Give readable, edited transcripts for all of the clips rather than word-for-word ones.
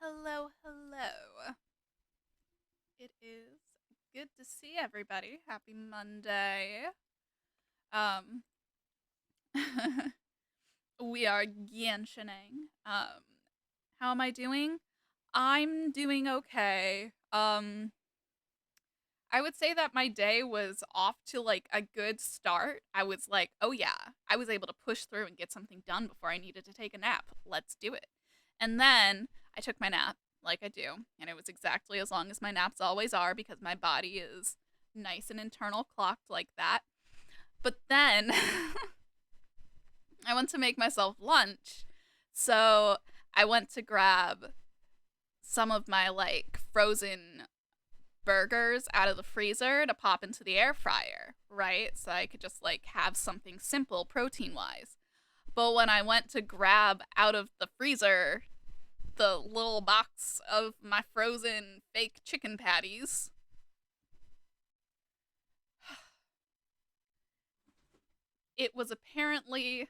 Hello, hello. It is good to see everybody. Happy Monday. Um, we are Genshining. How am I doing? I'm doing okay. I would say that my day was off to like a good start. I was like, oh yeah, I was able to push through and get something done before I needed to take a nap. Let's do it. And then I took my nap, like I do, and it was exactly as long as my naps always are because my body is nice and internal clocked like that. But then I went to make myself lunch. So I went to grab some of my like frozen burgers out of the freezer to pop into the air fryer, right? So I could just like have something simple protein wise. But when I went to grab out of the freezer the little box of my frozen fake chicken patties, it was apparently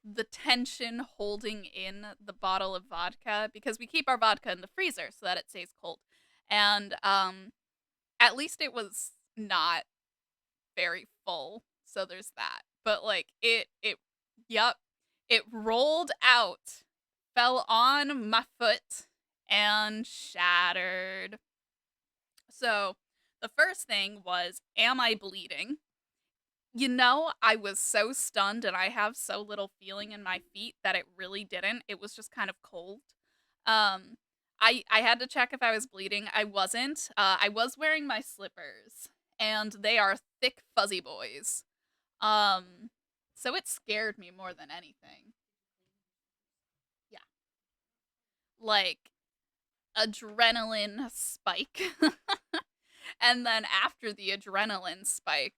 the tension holding in the bottle of vodka because we keep our vodka in the freezer so that it stays cold. And at least it was not very full. So there's that. But like yep, it rolled out, fell on my foot and shattered. So the first thing was, am I bleeding? I was so stunned and I have so little feeling in my feet that it really didn't. It was just kind of cold. Um I had to check if I was bleeding. I wasn't. I was wearing my slippers and they are thick fuzzy boys. Um so it scared me more than anything. Yeah. Like adrenaline spike. And then after the adrenaline spike,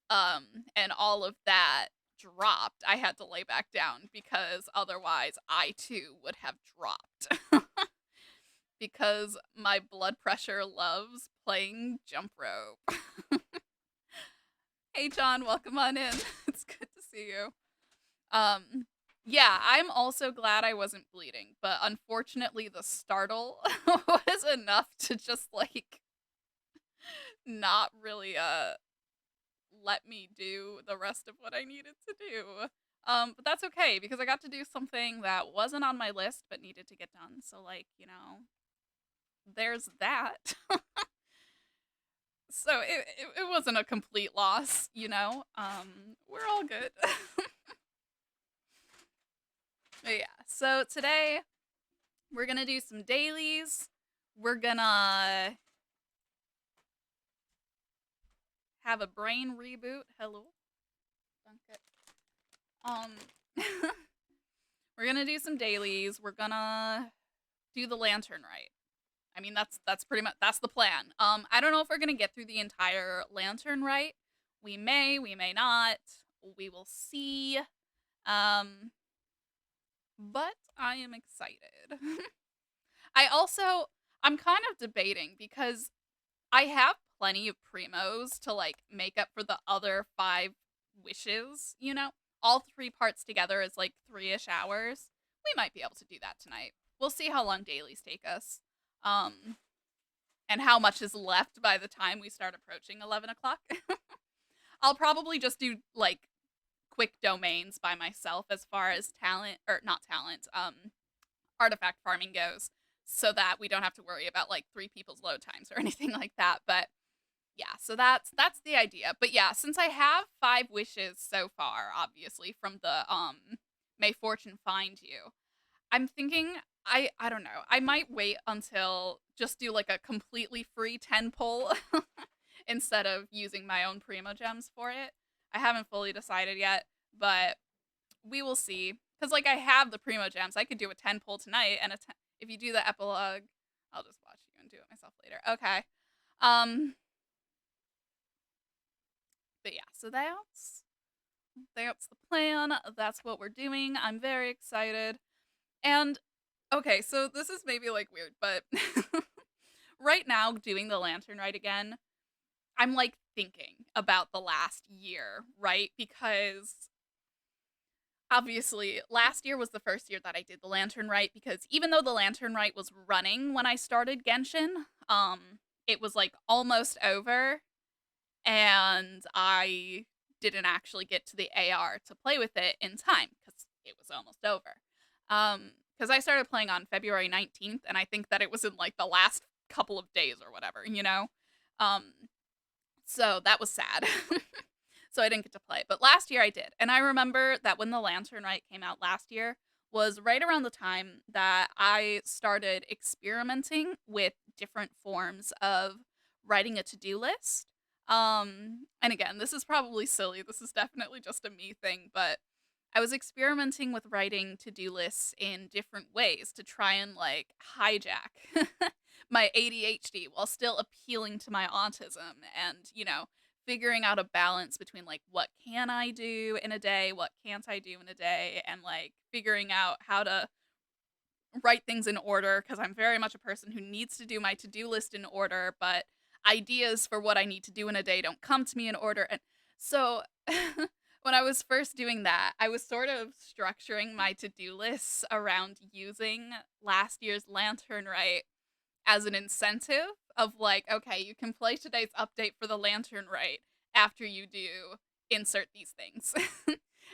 and all of that dropped, I had to lay back down because otherwise I too would have dropped. Because my blood pressure loves playing jump rope. Hey John, welcome on in. It's good to see you. Um yeah, I'm also glad I wasn't bleeding, but unfortunately the startle was enough to just like not really let me do the rest of what I needed to do. But that's okay because I got to do something that wasn't on my list but needed to get done. So like, there's that. So it wasn't a complete loss. We're all good. But yeah. So today we're gonna do some dailies. We're gonna have a brain reboot. Hello. Danke. Um we're gonna do some dailies. We're gonna do the lantern right. I mean that's pretty much that's the plan. I don't know if we're gonna get through the entire lantern right. We may not. We will see. Um but I am excited. I also I'm kind of debating because I have plenty of primos to like make up for the other 5 wishes. All 3 parts together is like 3-ish hours. We might be able to do that tonight. We'll see how long dailies take us. Um, and how much is left by the time we start approaching 11 o'clock. I'll probably just do like quick domains by myself as far as talent, or not talent, artifact farming goes, so that we don't have to worry about like 3 people's load times or anything like that. But yeah, so that's the idea. But yeah, since I have 5 wishes so far, obviously from the may fortune find you, I'm thinking I don't know. I might wait until just do like a completely free 10 pull instead of using my own primo gems for it. I haven't fully decided yet, but we will see Because like I have the primo gems. I could do a 10 pull tonight, and if you do the epilogue, I'll just watch you and do it myself later. Okay. Um. But yeah, so that's the plan. That's what we're doing. I'm very excited. And okay, so this is maybe like weird, but right now doing the lantern rite again, I'm like thinking about the last year, right? Because obviously last year was the first year that I did the lantern rite because even though the lantern rite was running when I started Genshin, it was like almost over and I didn't actually get to the AR to play with it in time because it was almost over. Because I started playing on February 19th, and I think that it was in like the last couple of days or whatever, you know? Um, so that was sad. So I didn't get to play. But last year I did. And I remember that when the Lantern Rite came out last year was right around the time that I started experimenting with different forms of writing a to-do list. And again, this is probably silly. This is definitely just a me thing, but I was experimenting with writing to-do lists in different ways to try and like hijack my ADHD while still appealing to my autism and, figuring out a balance between like what can I do in a day, what can't I do in a day, and like figuring out how to write things in order because I'm very much a person who needs to do my to-do list in order, but ideas for what I need to do in a day don't come to me in order. And so when I was first doing that, I was sort of structuring my to-do lists around using last year's Lantern Rite as an incentive of like, okay, you can play today's update for the Lantern Rite after you do insert these things.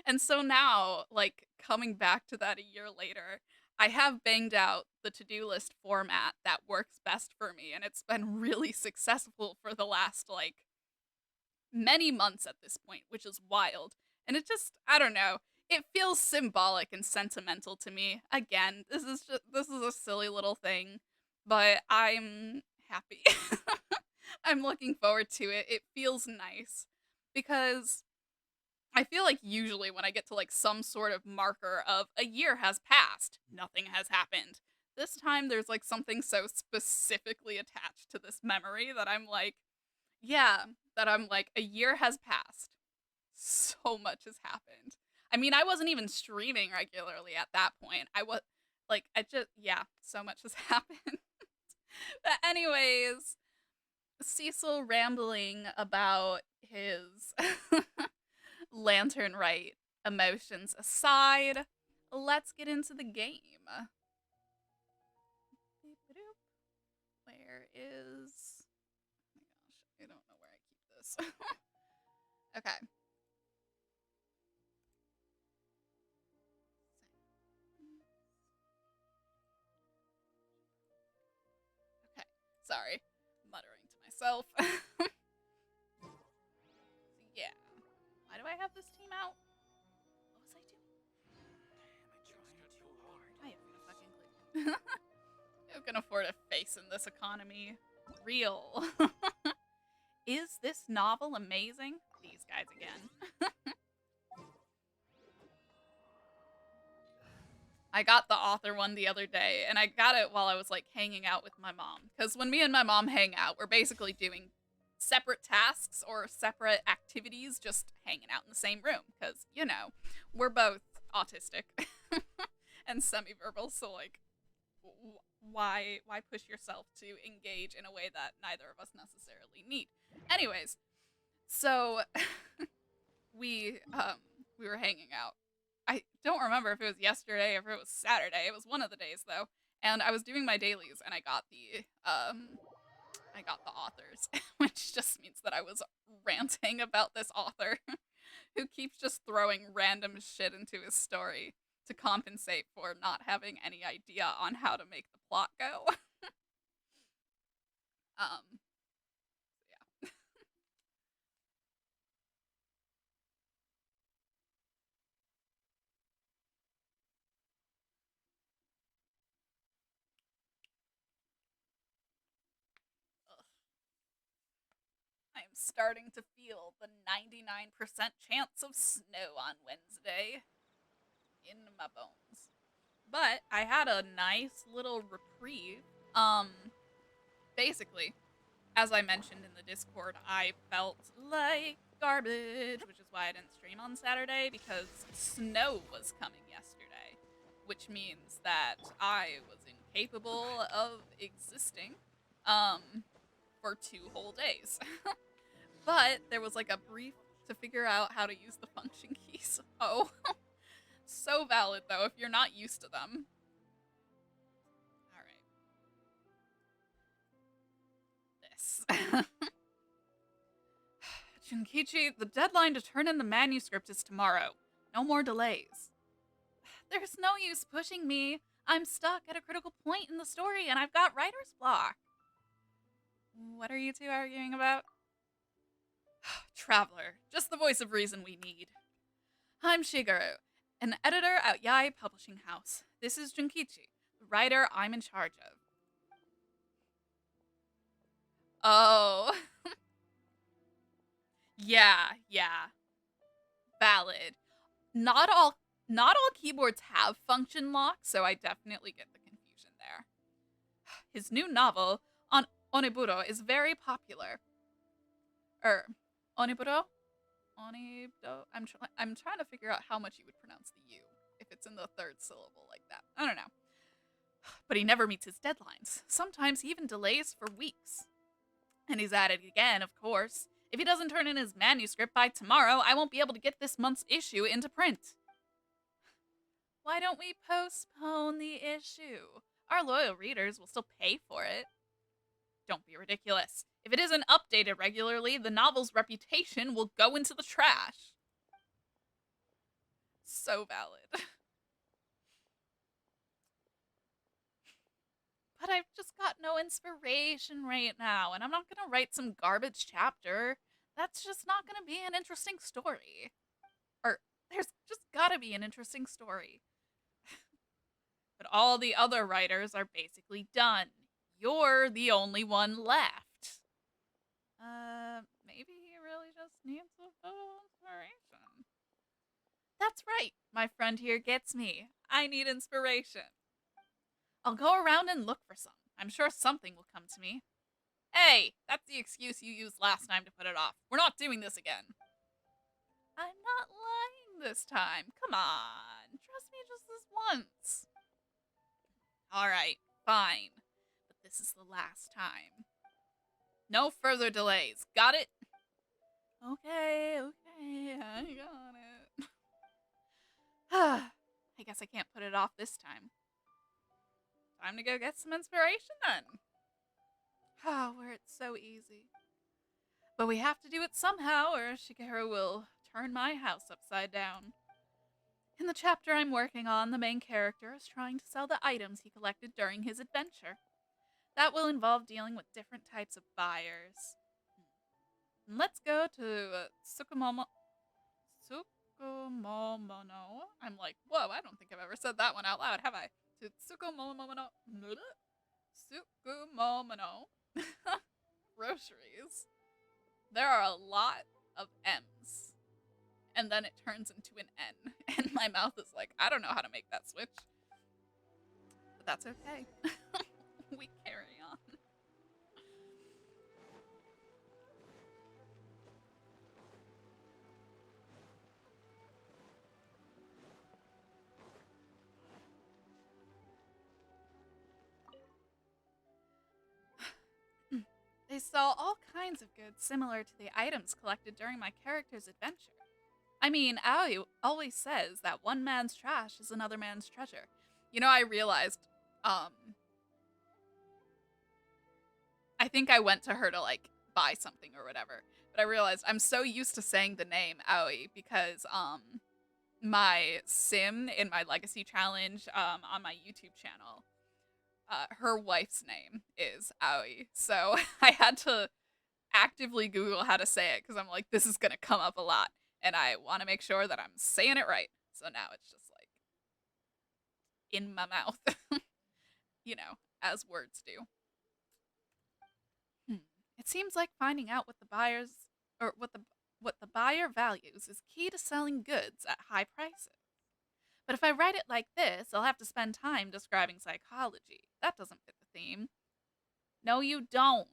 And so now, like coming back to that a year later, I have banged out the to-do list format that works best for me, and it's been really successful for the last like many months at this point, which is wild. And it just, I don't know, it feels symbolic and sentimental to me. Again, this is a silly little thing, but I'm happy. I'm looking forward to it. It feels nice because I feel like usually when I get to like some sort of marker of a year has passed, nothing has happened. This time there's like something so specifically attached to this memory that I'm like, yeah, that I'm like, a year has passed. So much has happened. I mean, I wasn't even streaming regularly at that point. I was like, yeah, so much has happened. But, anyways, Cecil rambling about his Lantern Rite emotions aside, let's get into the game. Where is. Oh my gosh, I don't know where I keep this. Okay. Okay. Sorry. Muttering to myself. Yeah. Why do I have this team out? What was I doing? I have no fucking clue. Who can afford a face in this economy? Real. Is this novel amazing? These guys again. I got the author one the other day, and I got it while I was like hanging out with my mom. Because when me and my mom hang out, we're basically doing separate tasks or separate activities, just hanging out in the same room. Because, we're both autistic and semi-verbal, so like, why push yourself to engage in a way that neither of us necessarily need? Anyways, so we were hanging out. I don't remember if it was yesterday or if it was Saturday. It was one of the days though. And I was doing my dailies and I got the authors, which just means that I was ranting about this author who keeps just throwing random shit into his story to compensate for not having any idea on how to make the plot go. um yeah. I'm starting to feel the 99% chance of snow on Wednesday. in my bones. But I had a nice little reprieve. Um, Basically, as I mentioned in the Discord, I felt like garbage, which is why I didn't stream on Saturday because snow was coming yesterday, which means that I was incapable of existing for 2 whole days. But there was like a brief to figure out how to use the function keys. Oh, so valid though if you're not used to them. All right. This. Junkichi, the deadline to turn in the manuscript is tomorrow. No more delays. There's no use pushing me. I'm stuck at a critical point in the story and I've got writer's block. What are you two arguing about? Traveler, just the voice of reason we need. I'm Shigeru, an editor at Yai Publishing House. This is Junkichi, the writer I'm in charge of. Oh. Yeah. Valid. Not all keyboards have function lock, so I definitely get the confusion there. His new novel, on Oniburo, is very popular. Oniburo? Oniburo? I'm trying to figure out how much you would pronounce the U if it's in the third syllable like that. I don't know. But he never meets his deadlines. Sometimes he even delays for weeks. And he's at it again, of course. If he doesn't turn in his manuscript by tomorrow, I won't be able to get this month's issue into print. Why don't we postpone the issue? Our loyal readers will still pay for it. Don't be ridiculous. If it isn't updated regularly, the novel's reputation will go into the trash. So valid. But I've just got no inspiration right now, and I'm not gonna write some garbage chapter. That's just not gonna be an interesting story. Or, there's just gotta be an interesting story. But all the other writers are basically done. You're the only one left. Maybe he really just needs a little inspiration. That's right. My friend here gets me. I need inspiration. I'll go around and look for some. I'm sure something will come to me. Hey, that's the excuse you used last time to put it off. We're not doing this again. I'm not lying this time. Come on. Trust me just this once. Alright, fine. But this is the last time. No further delays. Got it? Okay, I got it. I guess I can't put it off this time. Time to go get some inspiration then. Oh, where it's so easy. But we have to do it somehow, or Shigeru will turn my house upside down. In the chapter I'm working on, the main character is trying to sell the items he collected during his adventure. That will involve dealing with different types of buyers. Let's go to Tsukumomo. Tsukumomono. I'm like, whoa, I don't think I've ever said that one out loud, have I? To Tsukumomono. Tsukumomono. Groceries. There are a lot of M's. And then it turns into an N. And my mouth is like, I don't know how to make that switch. But that's okay. We carry on. They sell all kinds of goods similar to the items collected during my character's adventure. I mean, Aoi always says that one man's trash is another man's treasure. You know, I realized, I think I went to her to, like, buy something or whatever. But I realized I'm so used to saying the name Aoi because, my sim in my Legacy Challenge, on my YouTube channel, her wife's name is Aoi. So I had to actively Google how to say it because I'm like, this is going to come up a lot. And I want to make sure that I'm saying it right. So now it's just like in my mouth, you know, as words do. It seems like finding out what the buyers or what the buyer values is key to selling goods at high prices. But if I write it like this, I'll have to spend time describing psychology. That doesn't fit the theme. No, you don't.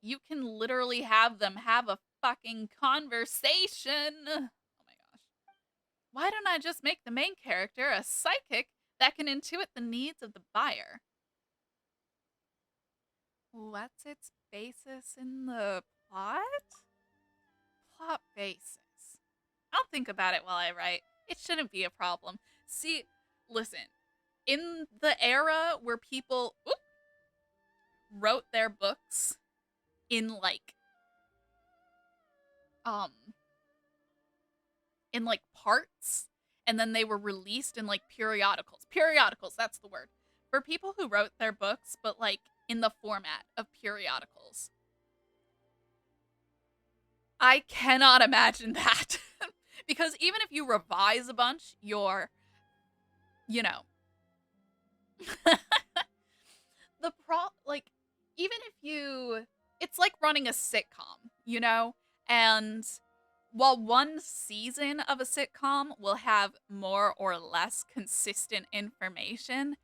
You can literally have them have a fucking conversation. Oh my gosh. Why don't I just make the main character a psychic that can intuit the needs of the buyer? What's its basis in the plot? Plot basis. I'll think about it while I write. It shouldn't be a problem. See, listen, in the era where people wrote their books in um parts, and then they were released in like periodicals. Periodicals, that's the word. For people who wrote their books but like in the format of periodicals. I cannot imagine that. Because even if you revise a bunch, you're, you know, like, even if you, it's like running a sitcom, you know? And while one season of a sitcom will have more or less consistent information,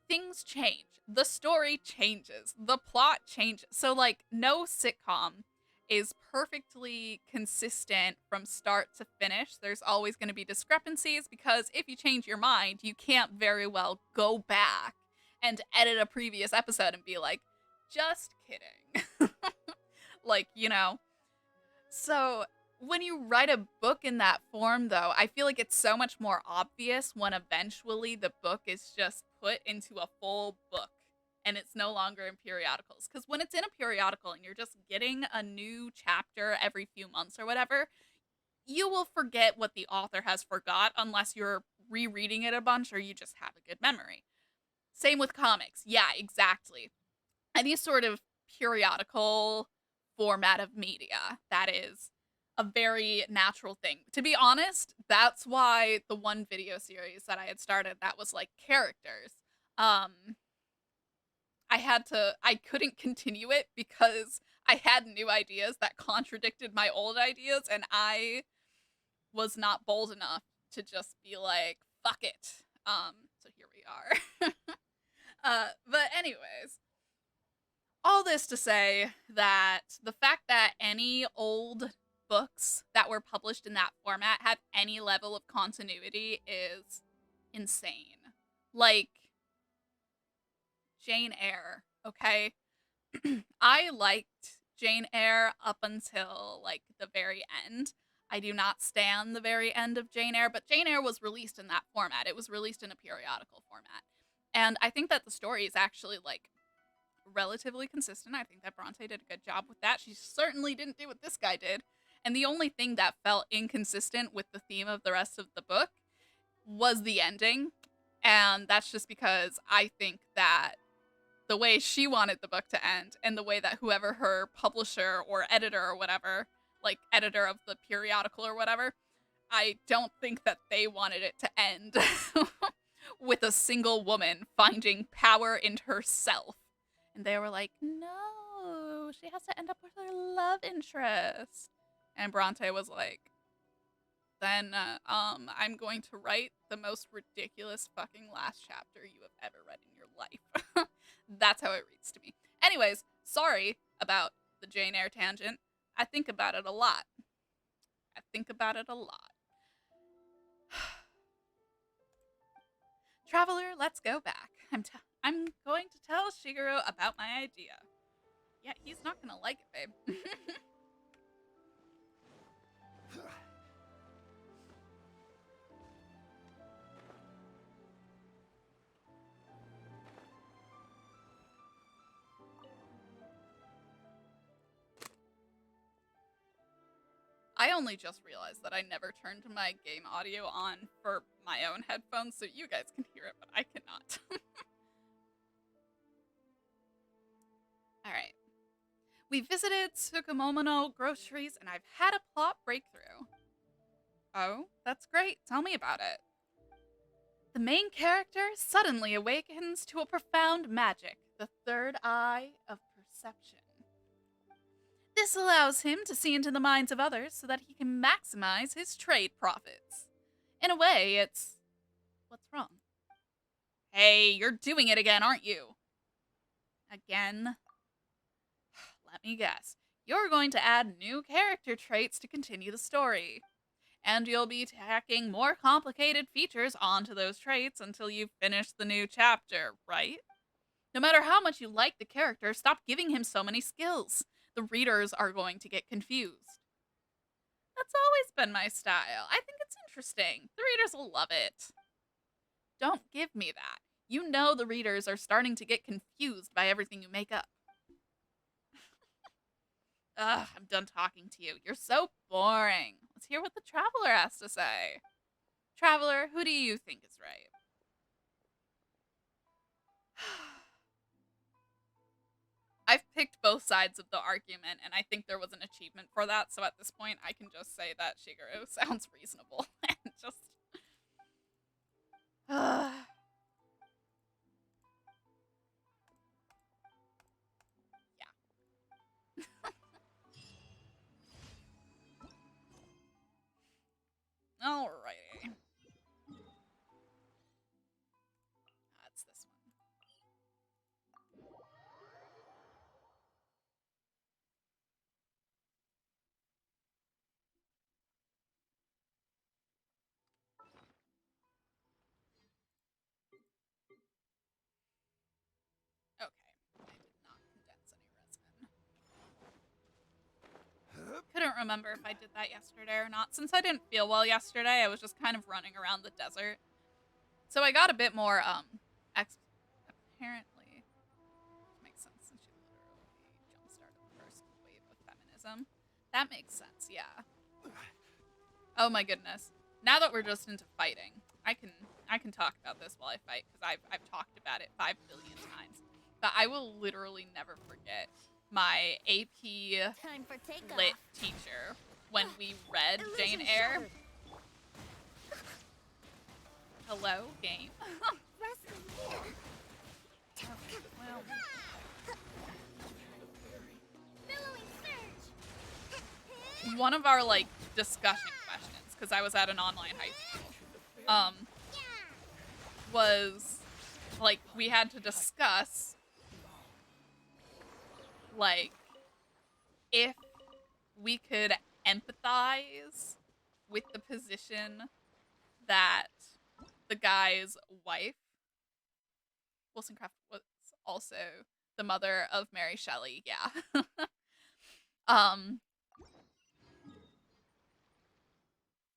things change. The story changes. The plot changes. So, like, no sitcom is perfectly consistent from start to finish. There's always going to be discrepancies because if you change your mind, you can't very well go back and edit a previous episode and be like, just kidding. Like, you know. So, when you write a book in that form, though, I feel like it's so much more obvious when eventually the book is just put into a full book and it's no longer in periodicals. Because when it's in a periodical and you're just getting a new chapter every few months or whatever, you will forget what the author has forgot unless you're rereading it a bunch or you just have a good memory. Same with comics. Yeah, exactly. Any sort of periodical format of media, that is a very natural thing. To be honest, that's why the one video series that I had started that was like characters, um I couldn't continue it because I had new ideas that contradicted my old ideas, and I was not bold enough to just be like, fuck it. So here we are. But anyways, all this to say that the fact that any old books that were published in that format have any level of continuity is insane. Like Jane Eyre, okay? I liked Jane Eyre up until like the very end. I do not stand the very end of Jane Eyre, but Jane Eyre was released in that format. It was released in a periodical format. And I think that the story is actually like relatively consistent. I think that Bronte did a good job with that. She certainly didn't do what this guy did. And the only thing that felt inconsistent with the theme of the rest of the book was the ending. And that's just because I think that the way she wanted the book to end and the way that whoever her publisher or editor or whatever, like editor of the periodical or whatever, I don't think that they wanted it to end with a single woman finding power in herself. And they were like, no, she has to end up with her love interest. And Bronte was like, then I'm going to write the most ridiculous fucking last chapter you have ever read in your life. That's how it reads to me. Anyways, sorry about the Jane Eyre tangent. I think about it a lot. I think about it a lot. Traveler, let's go back. I'm going to tell Shigeru about my idea. Yeah, he's not gonna like it, babe. I only just realized that I never turned my game audio on for my own headphones, so you guys can hear it, but I cannot. Alright. We visited Tsukumomono groceries, and I've had a plot breakthrough. Oh, that's great. Tell me about it. The main character suddenly awakens to a profound magic, the third eye of perception. This allows him to see into the minds of others so that he can maximize his trade profits. In a way, it's What's wrong? Hey, you're doing it again, aren't you? Again? Let me guess. You're going to add new character traits to continue the story. And you'll be tacking more complicated features onto those traits until you've finished the new chapter, right? No matter how much you like the character, stop giving him so many skills. The readers are going to get confused. That's always been my style. I think it's interesting. The readers will love it. Don't give me that. You know the readers are starting to get confused by everything you make up. Ugh, I'm done talking to you. You're so boring. Let's hear what the Traveler has to say. Traveler, who do you think is right? I've picked both sides of the argument, and I think there was an achievement for that, so at this point, I can just say that Shigeru sounds reasonable. And just... yeah. Alrighty. That's this one. Okay. I did not condense any resin. Couldn't remember if I did that yesterday or not. Since I didn't feel well yesterday, I was just kind of running around the desert. So I got a bit more, apparently, makes sense since she literally jump-started the first wave of feminism. That makes sense, yeah. Oh my goodness. Now that we're just into fighting, I can talk about this while I fight, because I've talked about it 5 billion times. But I will literally never forget my AP Lit teacher when we read Jane Eyre. Hello, game. Well. One of our, like, discussion questions, because I was at an online high school, was, like, we had to discuss, like, if we could empathize with the position that the guy's wife, Wollstonecraft, was also the mother of Mary Shelley, yeah.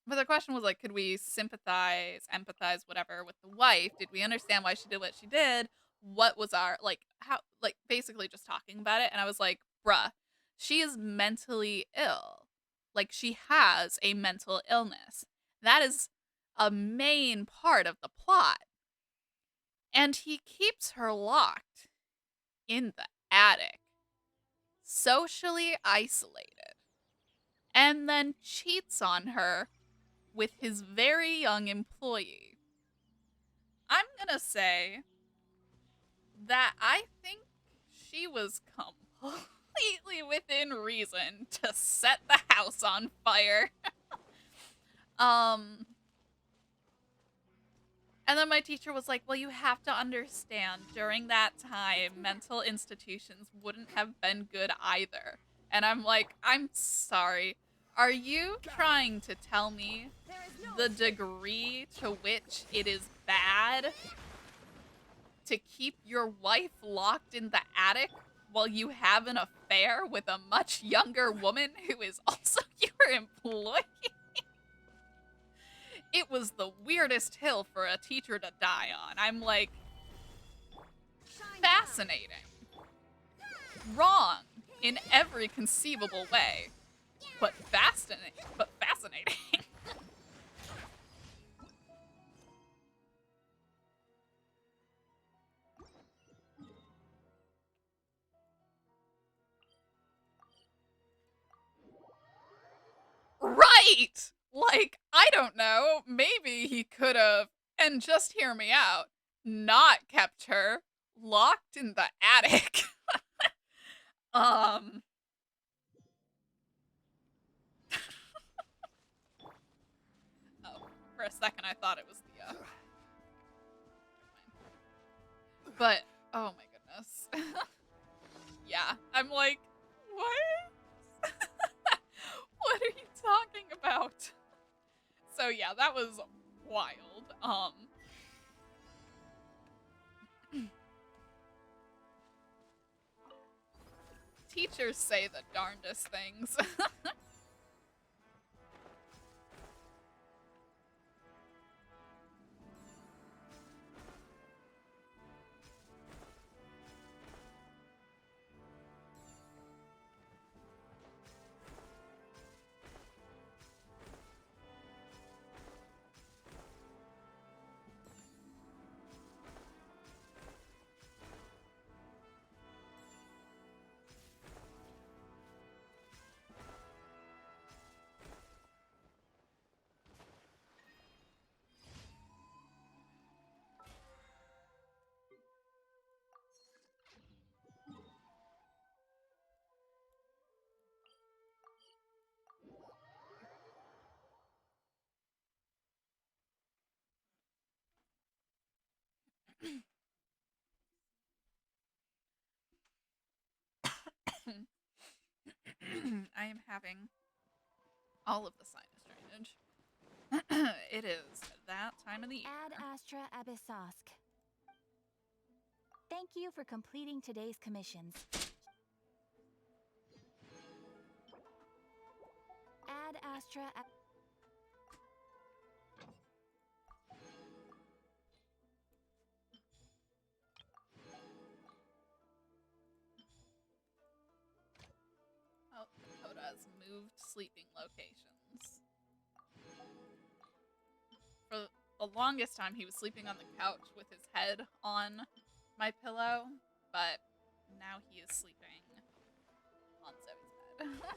But the question was, like, could we sympathize, empathize, whatever, with the wife? Did we understand why she did what she did? What was our, like, how, like, basically just talking about it. And I was like, bruh, she is mentally ill. Like, she has a mental illness. That is a main part of the plot. And he keeps her locked in the attic, socially isolated, and then cheats on her with his very young employee. I'm gonna say that I think she was completely within reason to set the house on fire. And then my teacher was like, well, you have to understand, during that time, mental institutions wouldn't have been good either. And I'm like, I'm sorry. Are you trying to tell me the degree to which it is bad to keep your wife locked in the attic while you have an affair with a much younger woman who is also your employee? It was the weirdest hill for a teacher to die on. I'm like, fascinating. Wrong in every conceivable way, but fascinating. Right! Like, I don't know, maybe he could have, and just hear me out, not kept her locked in the attic. Oh, for a second I thought it was the But, oh my goodness. Yeah, I'm like, what? What are you talking about? So yeah, that was wild. Teachers say the darndest things. I am having all of the sinus drainage. It is that time of the year. Ad Astra Abyssosk. Thank you for completing today's commissions. Ad Astra. Oh, Dakota has moved sleeping locations. For the longest time, he was sleeping on the couch with his head on my pillow, but now he is sleeping on Zoe's bed.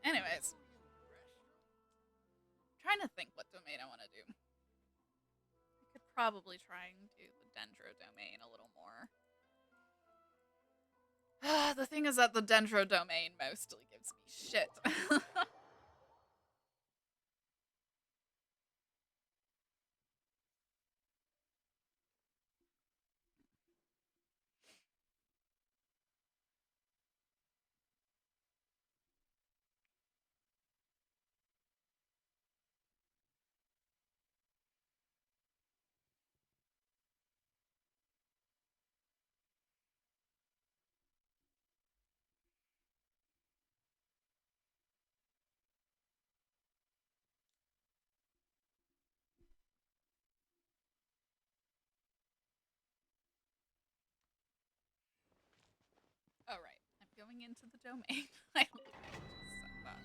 Anyways. Trying to think what domain I want to do. I could probably try and do the Dendro domain a little more. The thing is that the Dendro domain mostly gives me shit. Oh, right. I'm going into the domain. I literally just said that.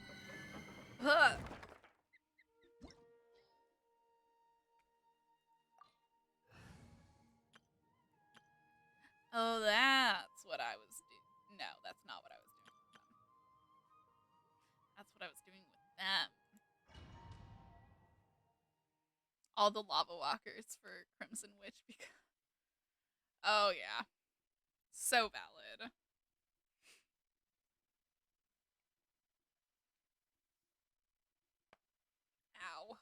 Ugh. Oh, that's what I was doing. No, that's not what I was doing with them. That's what I was doing with them. All the lava walkers for Crimson Witch because... Oh, yeah. So valid. Ow.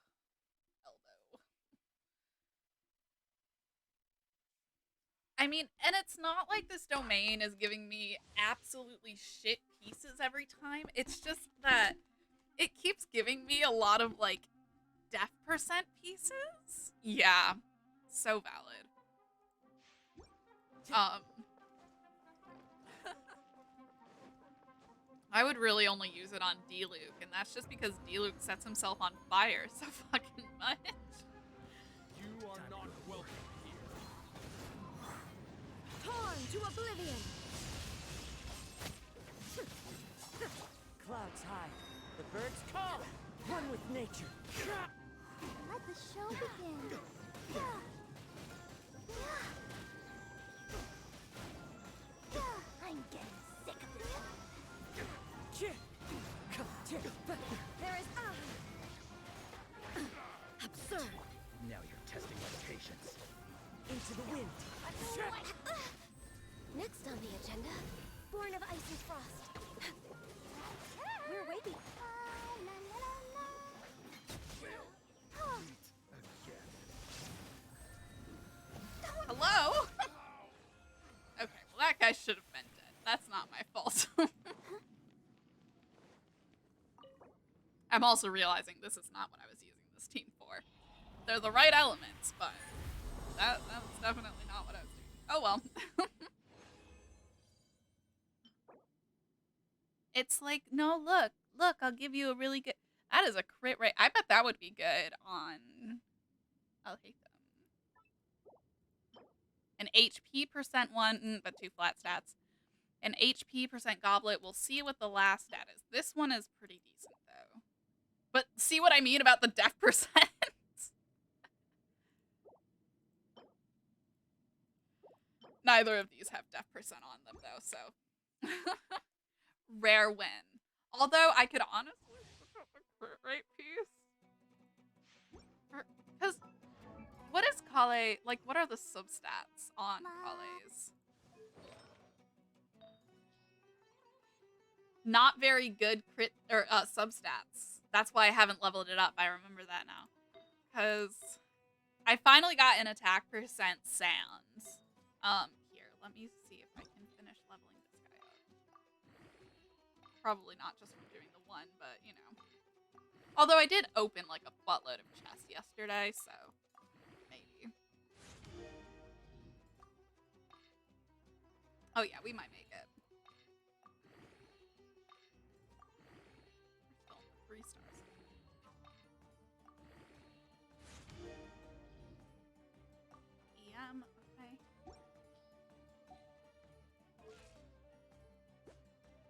Elbow. I mean, and it's not like this domain is giving me absolutely shit pieces every time. It's just that it keeps giving me a lot of, like, death percent pieces. Yeah. So valid. I would really only use it on D-Luke, and that's just because D-Luke sets himself on fire so fucking much. You are not welcome here. Torn to oblivion. Clouds high, the birds call, one with nature. Let show begin. I'm getting sick of this. There is absurd. Now you're testing my patience. Into the wind. Next on the agenda, Born of Ice and Frost. We're waiting. Hello? Okay, well that guy should have been dead. That's not my fault. I'm also realizing this is not what I was using this team for. They're the right elements, but that was definitely not what I was doing. Oh well. It's like, no, look, I'll give you a really good... That is a crit rate. I bet that would be good on... I'll hate them. An HP percent one, but 2 flat stats. An HP percent goblet. We'll see what the last stat is. This one is pretty decent, though. But see what I mean about the def percent? Neither of these have def percent on them, though, so... Rare win. Although, I could honestly look up the crit rate piece. Because... What is Kale? Like, what are the substats on Kale's? Not very good crit or substats. That's why I haven't leveled it up. I remember that now. Because I finally got an attack percent sans. Here, let me see if I can finish leveling this guy up. Probably not just from doing the one, but you know. Although I did open like a buttload of chests yesterday, so. Oh yeah, we might make it. We're still at 3 stars. Okay.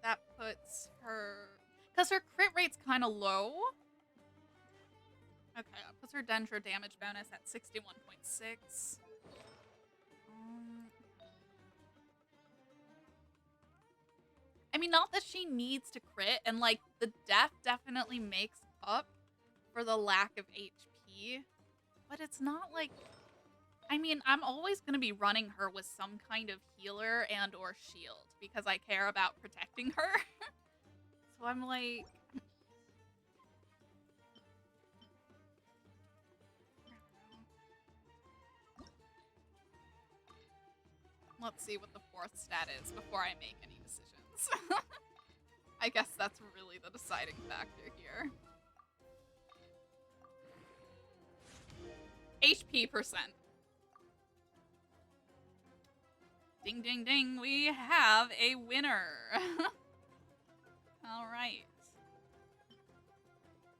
That puts her... Because her crit rate's kind of low. Okay, that puts her Dendro damage bonus at 61.6. I mean, not that she needs to crit, and like the def definitely makes up for the lack of HP, but it's not like, I mean, I'm always going to be running her with some kind of healer and or shield because I care about protecting her. So I'm like, let's see what the 4th stat is before I make any decisions. I guess that's really the deciding factor here. HP percent. Ding, ding, ding. We have a winner. All right.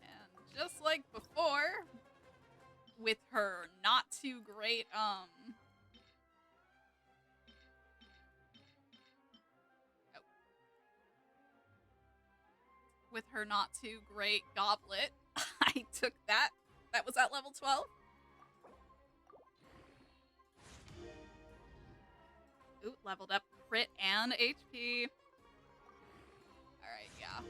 And just like before, with her not too great, with her not too great goblet, I took that. That was at level 12. Ooh, leveled up crit and HP. Alright, yeah.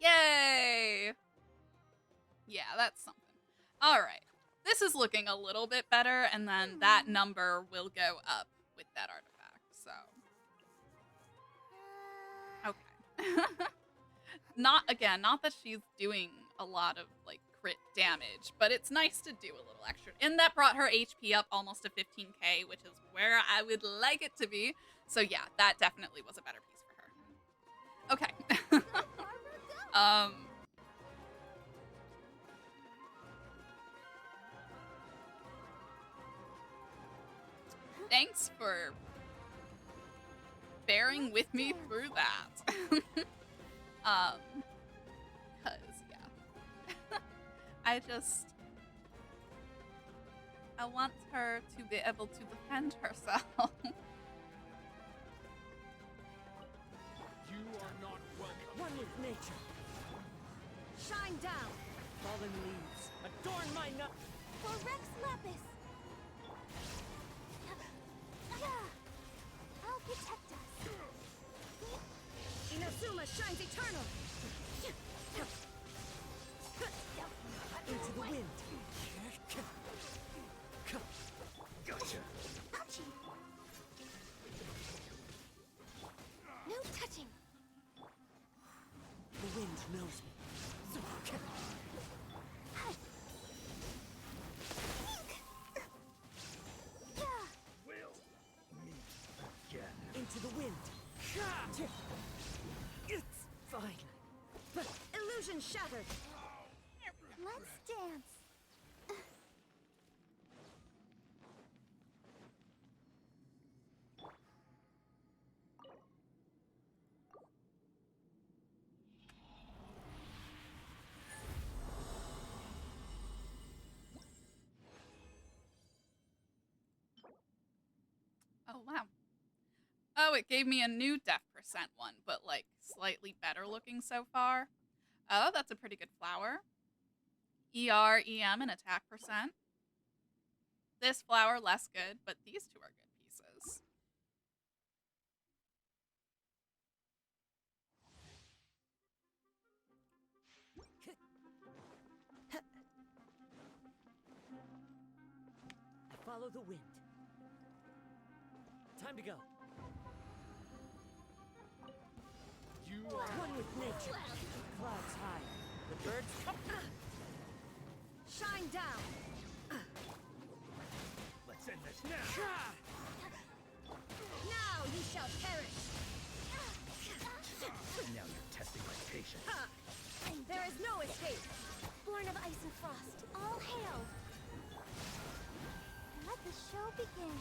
Yay! Yeah, that's something. Alright. This is looking a little bit better, and then that number will go up with that artifact, so. Okay. Not that she's doing a lot of, like, crit damage, but it's nice to do a little extra. And that brought her HP up almost to 15k, which is where I would like it to be. So yeah, that definitely was a better piece for her. Okay. Thanks for bearing with me through that. Cause yeah. I want her to be able to defend herself. You are not with nature. Shine down. Fallen leaves, adorn my nut. For Rex Lapis. I'll protect us. Inazuma shines eternal. Into the wind. Gotcha. Ouchie. No touching. The wind knows me. We'll meet again. Into the wind. It's fine. Illusion shattered. Let's dance. Oh, wow. Oh, it gave me a new def percent one, but like slightly better looking so far. Oh, that's a pretty good flower. ER, EM, and attack percent. This flower, less good, but these two are good pieces. I follow the wind. Time to go. You are one with nature. Clouds high. The birds come. Shine down. Let's end this now. Now you shall perish. Now you're testing my patience. There is no escape. Born of ice and frost, all hail. Let the show begin.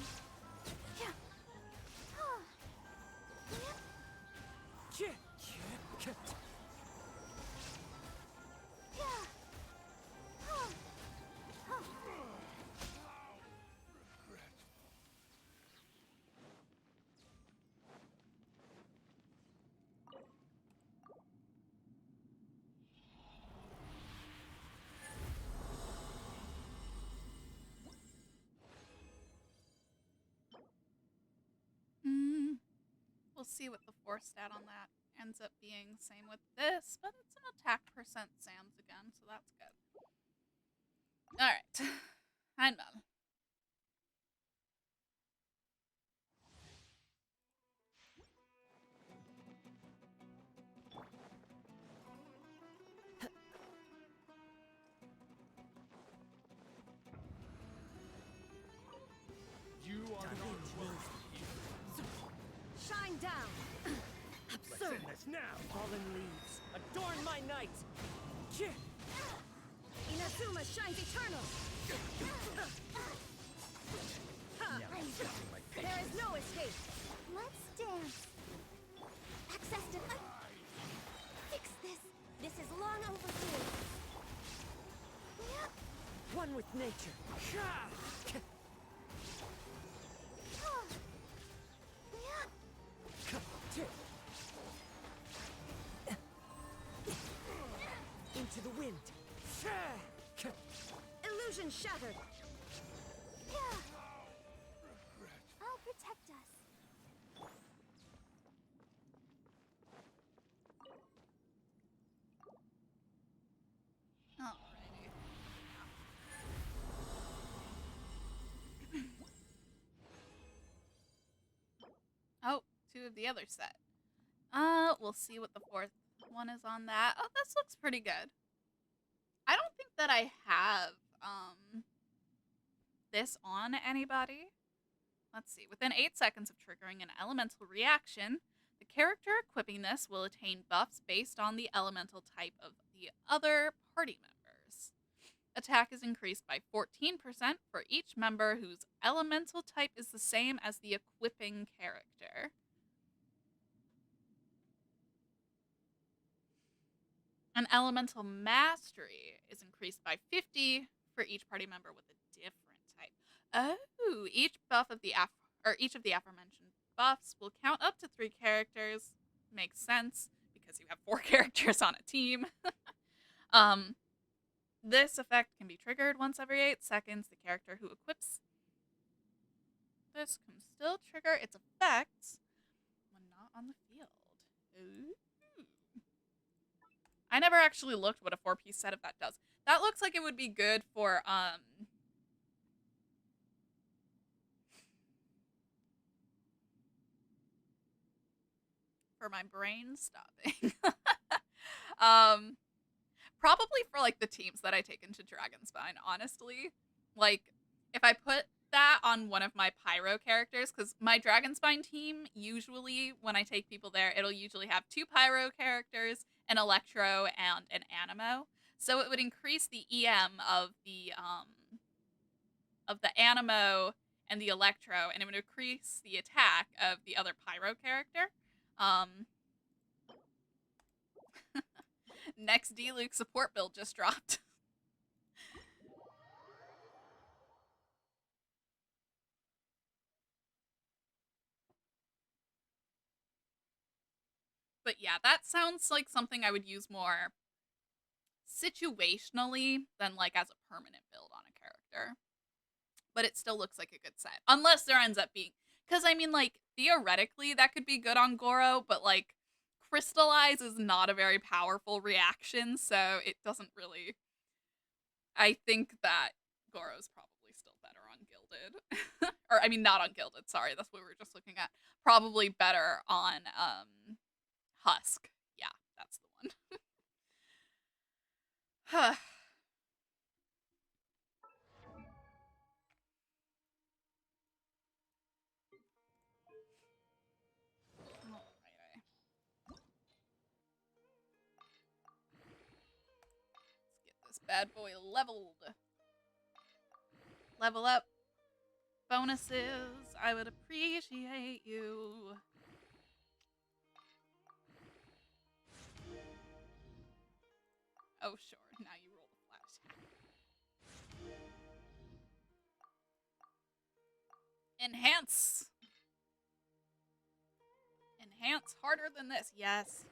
We'll see what the force stat on that ends up being. Same with this, but it's an attack percent Sam's again, so that's good. Alright. I'm done. You are not welcome. Shine down. Let's end this now. Fallen leaves, adorn my night. Inazuma shines eternal. Now you're testing my There patience. is no escape. Let's dance. Access to... Fix this. This is long overdue. One with nature. Into the wind. Illusion shattered. I'll protect us. Alrighty. Oh, two of the other set. We'll see what the fourth one is on that. Oh, this looks pretty good. I don't think that I have, this on anybody. Let's see. Within 8 seconds of triggering an elemental reaction, the character equipping this will attain buffs based on the elemental type of the other party members. Attack is increased by 14% for each member whose elemental type is the same as the equipping character. An elemental mastery is increased by 50 for each party member with a different type. Oh, each of the aforementioned buffs will count up to 3 characters. Makes sense because you have 4 characters on a team. This effect can be triggered once every 8 seconds. The character who equips this can still trigger its effects when not on the field. Ooh. I never actually looked what a 4-piece set of that does. That looks like it would be good for my brain stopping. Probably for like the teams that I take into Dragonspine, honestly. Like, if I put that on one of my Pyro characters, because my Dragonspine team, usually when I take people there, it'll usually have 2 Pyro characters, an Electro, and an Anemo. So it would increase the EM of the Anemo and the Electro, and it would increase the attack of the other Pyro character. Next D-Luke support build just dropped. But yeah, that sounds like something I would use more situationally than like as a permanent build on a character. But it still looks like a good set. Unless there ends up being... Because, I mean, like, theoretically, that could be good on Goro, but, like, Crystallize is not a very powerful reaction, so it doesn't really... I think that Goro's probably still better on Gilded. Or, I mean, not on Gilded, sorry, that's what we were just looking at. Probably better on, Husk. Yeah, that's the one. Huh. Alrighty. Let's get this bad boy leveled. Level up. Bonuses. I would appreciate you. Oh, sure. Now you roll the flat attack. Enhance. Enhance harder than this. Yes.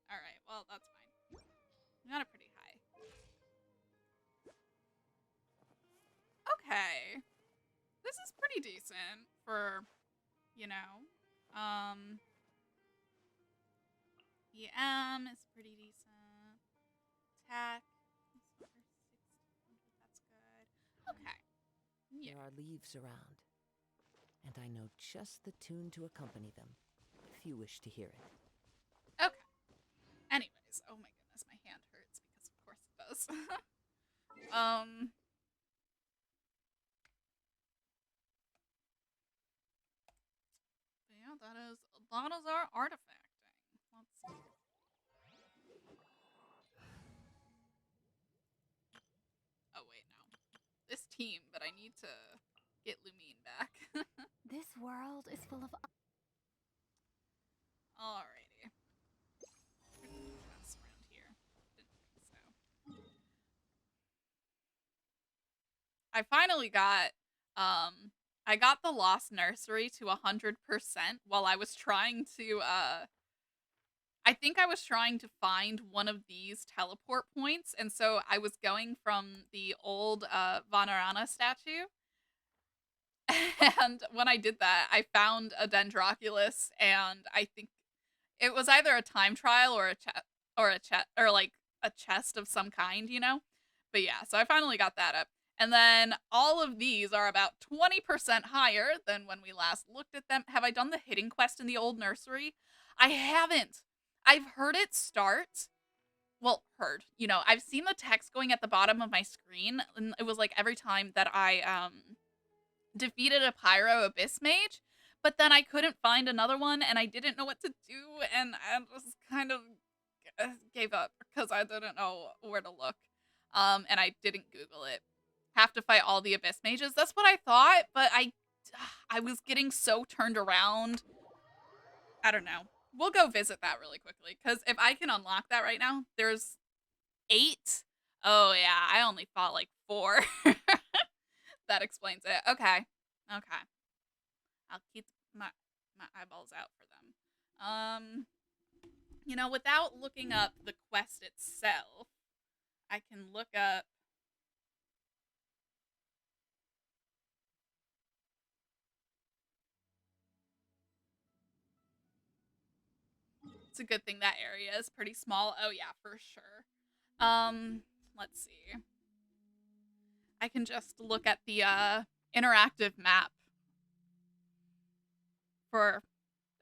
Alright, well, that's fine. We got it pretty high. Okay. This is pretty decent for, you know, EM is pretty decent. Attack. That's good. Okay. Yeah. There are leaves around, and I know just the tune to accompany them, if you wish to hear it. Okay. Anyways, oh my goodness, my hand hurts because of course it does. But yeah, that is our artifacting. Let's see. Oh wait, no. This team, but I need to get Lumine back. This world is full of... Alrighty. That's around here. Didn't think so. I finally got, I got the Lost Nursery to 100% while I was trying to, I think I was trying to find one of these teleport points, and so I was going from the old, Vanarana statue. And when I did that, I found a Dendroculus, and I think it was either a time trial or like a chest of some kind, you know? But yeah, so I finally got that up. And then all of these are about 20% higher than when we last looked at them. Have I done the hidden quest in the old nursery? I haven't. I've heard it start. Well, heard. You know, I've seen the text going at the bottom of my screen, and it was like every time that I defeated a Pyro Abyss Mage, but then I couldn't find another one, and I didn't know what to do, and I just kind of gave up because I didn't know where to look. And I didn't Google it. Have to fight all the Abyss Mages. That's what I thought, but I was getting so turned around. I don't know. We'll go visit that really quickly, because if I can unlock that right now, there's 8. Oh yeah, I only fought like 4. That explains it. Okay. Okay. I'll keep my eyeballs out for them. You know, without looking up the quest itself, I can look up. It's a good thing that area is pretty small. Oh yeah, for sure. Let's see. I can just look at the interactive map for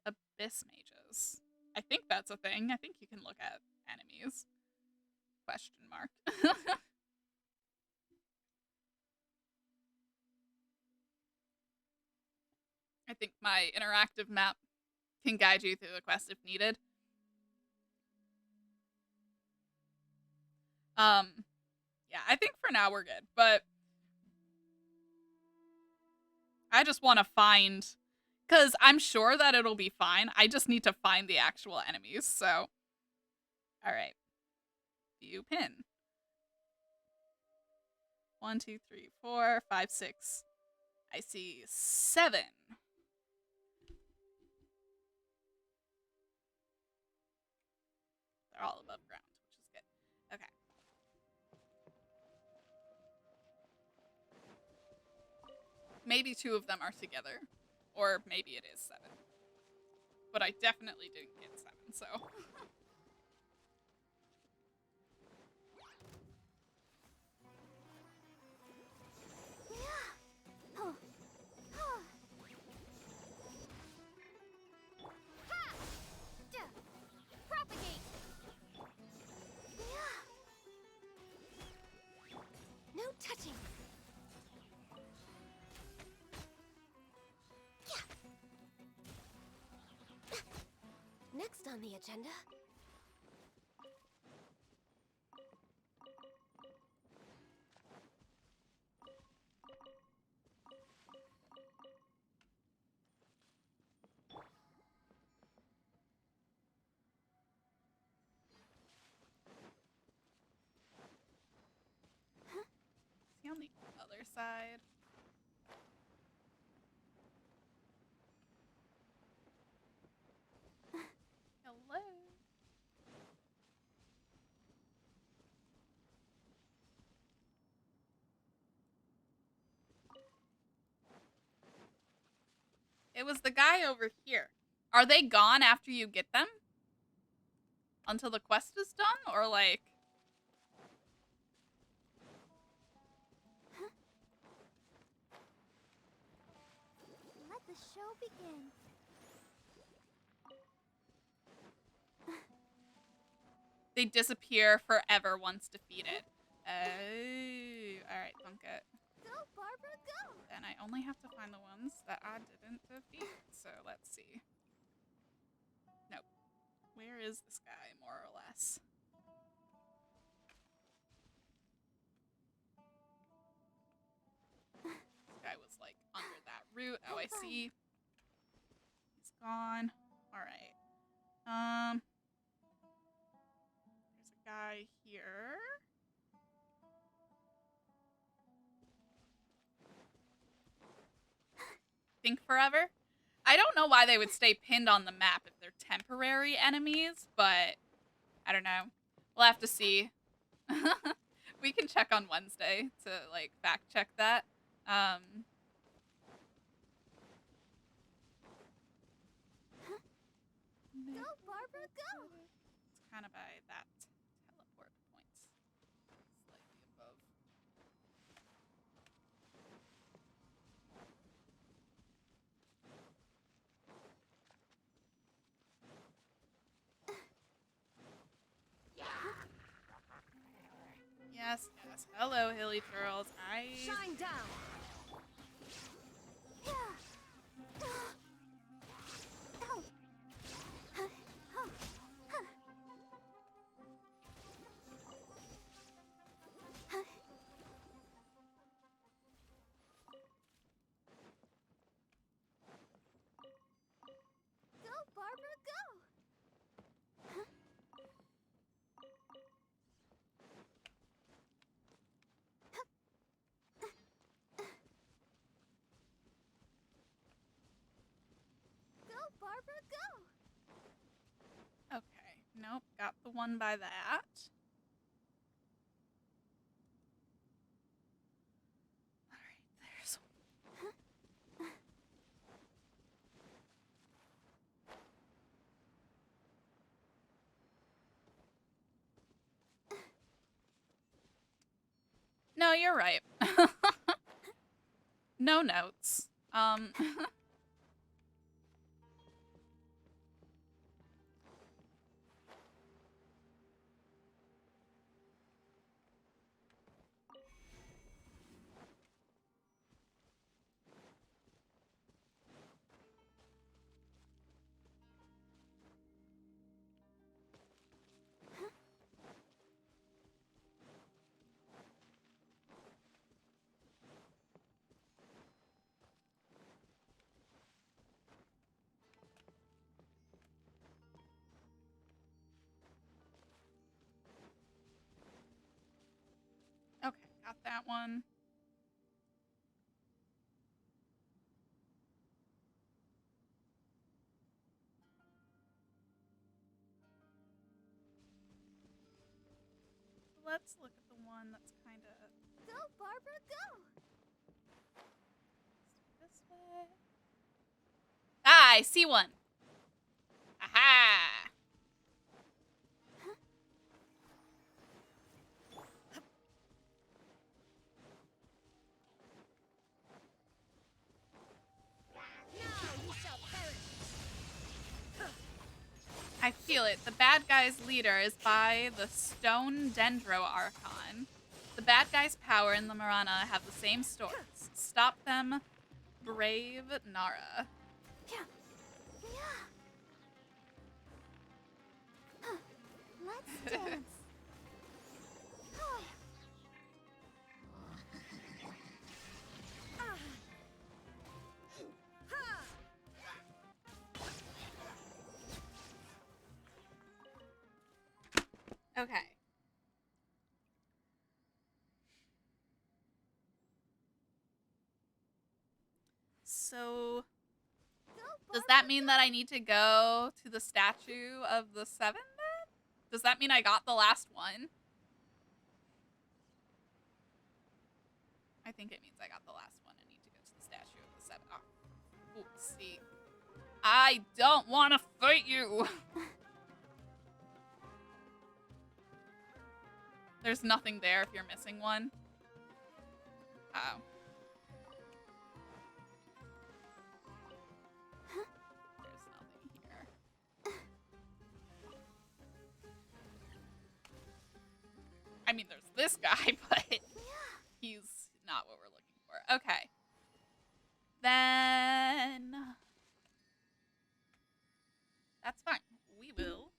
abyss mages. I think that's a thing. I think you can look at enemies. Question mark. I think my interactive map can guide you through the quest if needed. Yeah, I think for now we're good, but I just want to find, because I'm sure that it'll be fine. I just need to find the actual enemies. So, all right, view pin. 1, 2, 3, 4, 5, 6. I see 7. They're all above ground, which is good. Okay. Maybe 2 of them are together, or maybe it is 7. But I definitely didn't get 7, so. Propagate. No touching. Next on the agenda. See on the other side. Hello. It was the guy over here. Are they gone after you get them? Until the quest is done? Or like... Let the show begin. They disappear forever once defeated. Oh, alright, Thunkit. Go, Barbara, go! Then I only have to find the ones that I didn't defeat. So let's see. Nope. Where is this guy, more or less? This guy was like under that root. Oh, I see. He's gone. Alright. There's a guy here. Think forever? I don't know why they would stay pinned on the map if they're temporary enemies, but I don't know. We'll have to see. We can check on Wednesday to like fact check that. Go, Barbara, go! It's kind of by that teleport point. Slightly above. Yes, yes. Hello, Hilly Turtles. Shine down. Go, Barbara, go! Nope, got the one by that. Alright, there's No, you're right. No notes. Okay, got that one. Let's look at the one that's kind of Go, Barbara, go! this way. Ah, I see one. Aha! Now you shall perish! I feel it. The bad guy's leader is by the Stone Dendro Archon. The bad guy's power and the Marana have the same source. Stop them, brave Nara. Yeah. Let's dance. Okay. So, does that mean that I need to go to the statue of the seven then? Does that mean I got the last one? I think it means I got the last one and need to go to the statue of the seven. Oh, oopsie. I don't want to fight you. There's nothing there if you're missing one. Oh. There's nothing here. I mean, there's this guy, but he's not what we're looking for. Okay. Then... that's fine. We will.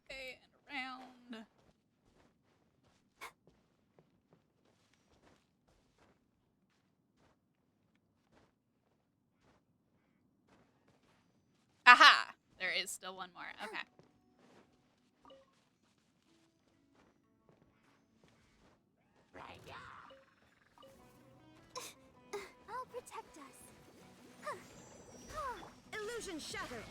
Okay, and around. Aha! There is still one more. Okay. I'll protect us. Illusion shattered.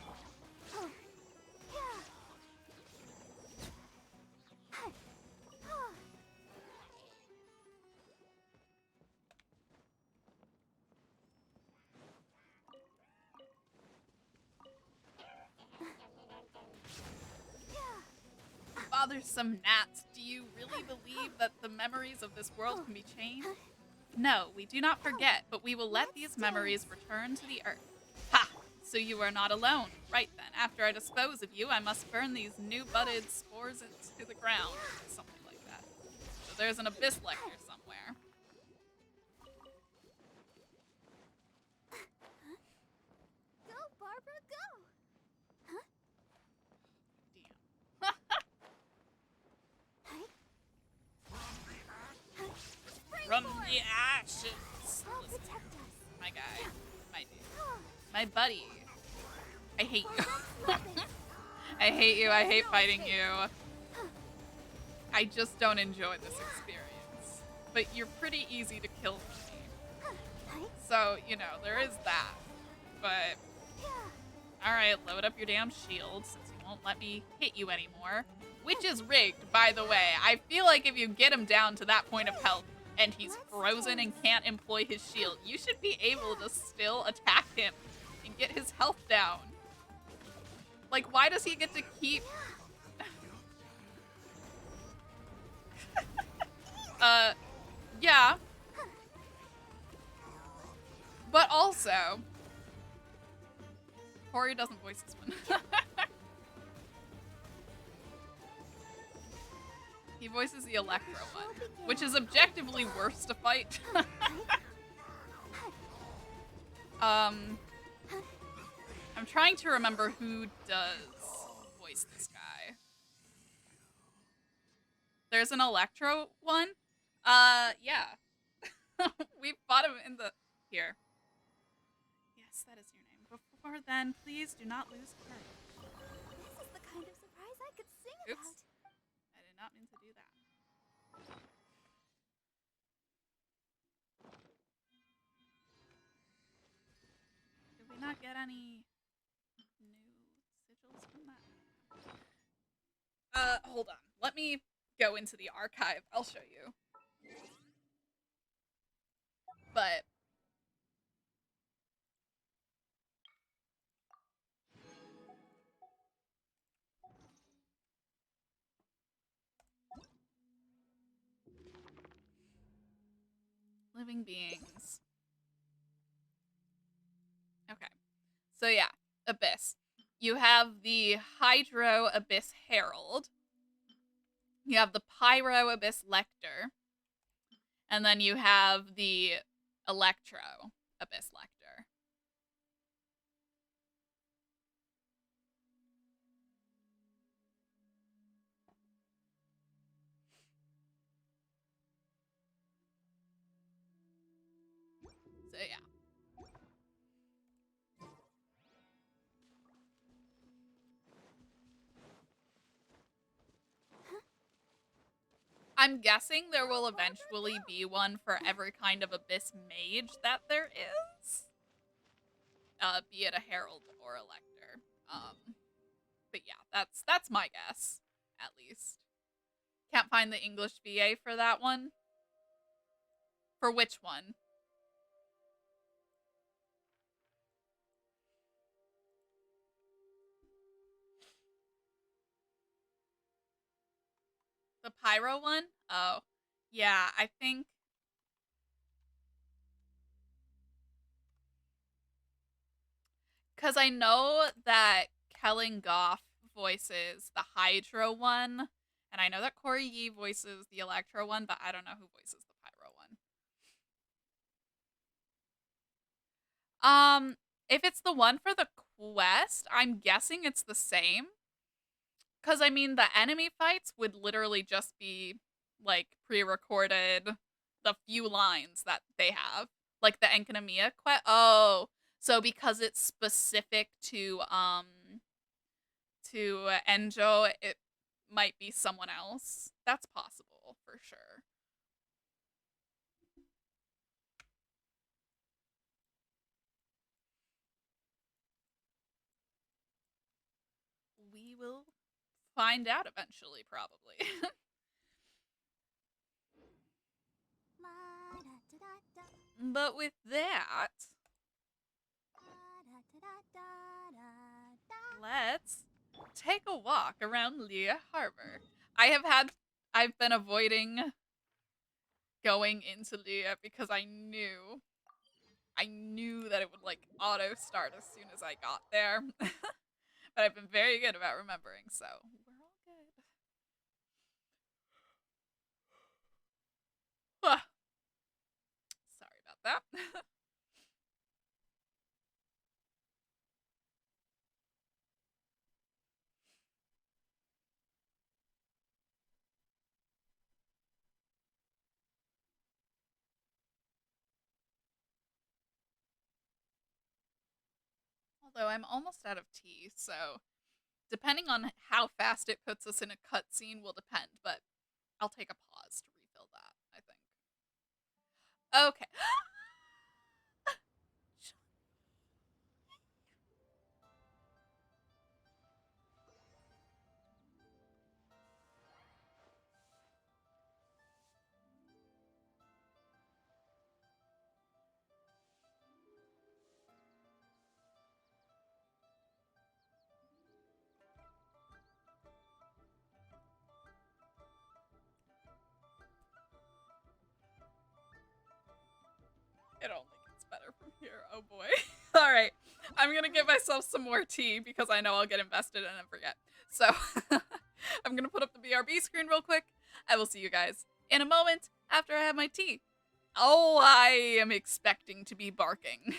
Bothersome gnats, do you really believe that the memories of this world can be changed? No, we do not forget, but we will let these memories return to the earth. Ha! So you are not alone. Right then, after I dispose of you, I must burn these new budded spores into the ground. Something like that. So there's an abyss lecture somewhere. Go, Barbara, go! Damn. From Yeah, shit. I'll Listen, protect us. my guy, my dude, my buddy. I hate you. I hate you. I hate fighting you. I just don't enjoy this experience. But you're pretty easy to kill for me. So, you know, there is that. But, alright, load up your damn shield since you won't let me hit you anymore. Which is rigged, by the way. I feel like if you get him down to that point of health and he's frozen and can't employ his shield, you should be able to still attack him and get his health down. Like, why does he get to keep... yeah. But also... Corey doesn't voice this one. He voices the Electro one, which is objectively worse to fight. I'm trying to remember who does voice this guy. There's an Electro one? Yeah. We fought him in the... Here. Yes, that is your name. Before then, please do not lose courage. This is the kind of surprise I could sing Oops. about. I did not mean to do that. Did we not get any new sigils from that? Hold on. Let me go into the archive. I'll show you. But... living beings. Okay. So yeah, Abyss. You have the Hydro Abyss Herald. You have the Pyro Abyss Lector. And then you have the Electro Abyss Lector. So yeah. I'm guessing there will eventually be one for every kind of Abyss Mage that there is. Be it a Herald or a Lector. But yeah, that's my guess, at least. Can't find the English VA for that one. For which one? The Pyro one? Oh. Yeah, I think... Because I know that Kellen Goff voices the Hydro one, and I know that Corey Yee voices the Electro one, but I don't know who voices the Pyro one. If it's the one for the quest, I'm guessing it's the same. Because, I mean, the enemy fights would literally just be, like, pre-recorded, the few lines that they have. Like the Enkanomiya quest. Oh, so because it's specific to Enjo, it might be someone else. That's possible, for sure. We will find out eventually, probably. But with that, let's take a walk around Lea Harbor. I've been avoiding going into Lea because I knew that it would like auto start as soon as I got there. But I've been very good about remembering, so we're all good. Sorry about that. Although I'm almost out of tea, so depending on how fast it puts us in a cutscene will depend, but I'll take a pause to refill that, I think. Okay. It only gets better from here. Oh boy. All right. I'm going to give myself some more tea because I know I'll get invested and then forget. So I'm going to put up the BRB screen real quick. I will see you guys in a moment after I have my tea. Oh, I am expecting to be barking.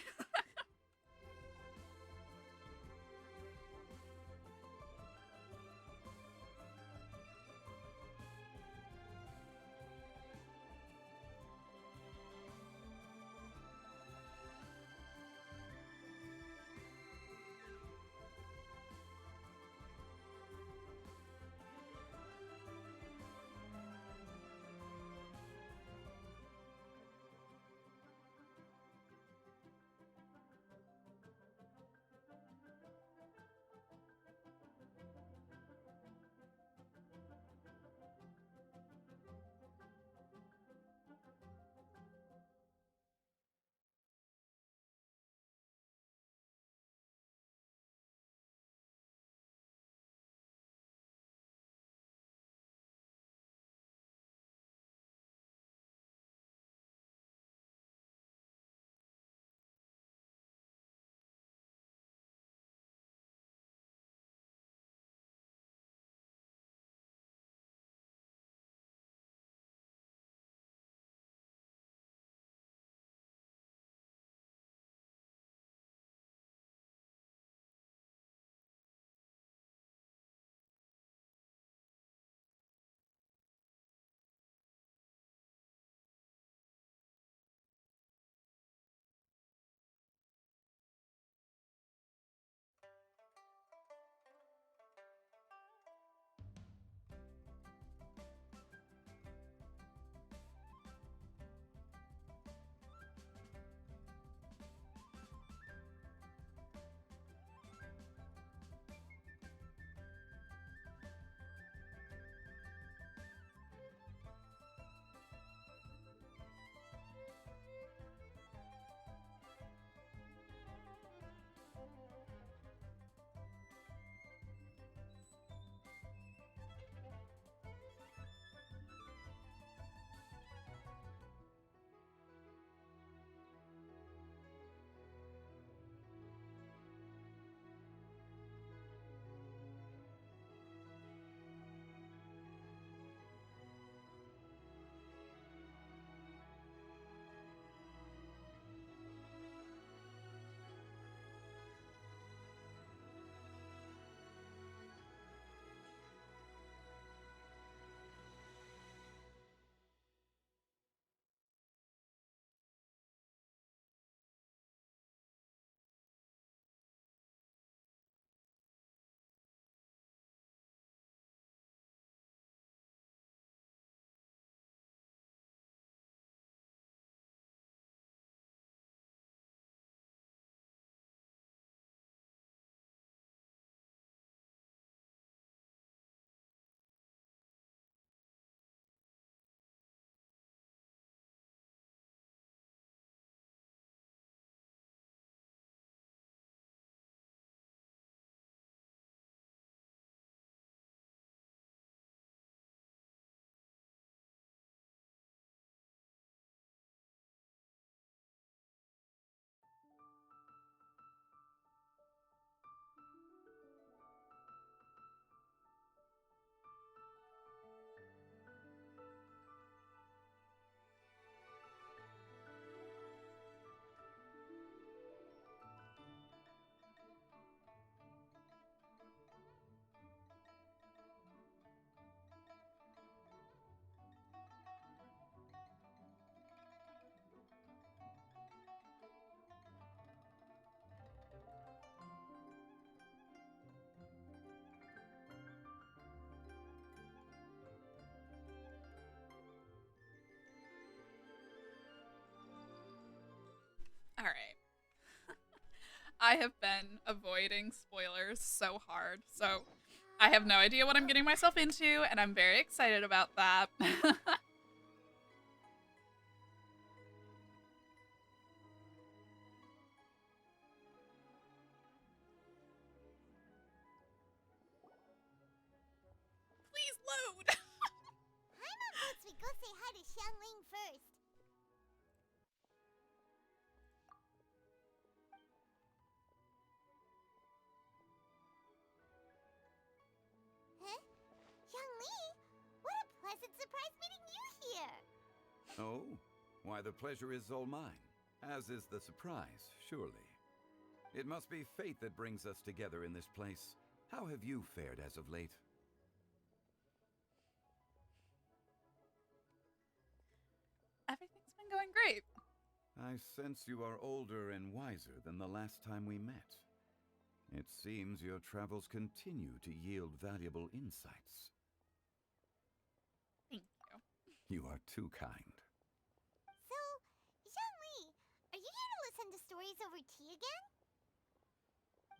All right. I have been avoiding spoilers so hard, so I have no idea what I'm getting myself into, and I'm very excited about that. Please load. Paimon votes we go say hi to Xiangling first. Huh? Xiangling? What a pleasant surprise meeting you here! Oh, why the pleasure is all mine, as is the surprise, surely. It must be fate that brings us together in this place. How have you fared as of late? Everything's been going great. I sense you are older and wiser than the last time we met. It seems your travels continue to yield valuable insights. Thank you. You are too kind. So, Xiangling, are you here to listen to stories over tea again?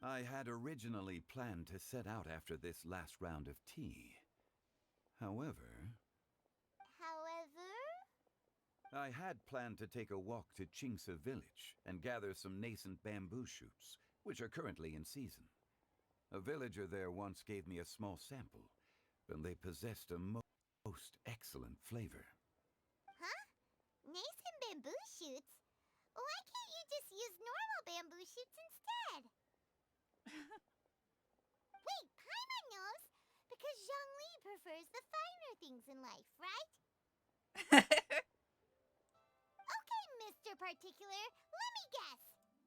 I had originally planned to set out after this last round of tea. However, I had planned to take a walk to Qingce village and gather some nascent bamboo shoots, which are currently in season. A villager there once gave me a small sample, and they possessed a most excellent flavor. Huh? Nascent bamboo shoots? Why can't you just use normal bamboo shoots instead? Wait, Paimon knows! Because Zhongli prefers the finer things in life, right? Okay, Mr. Particular, let me guess.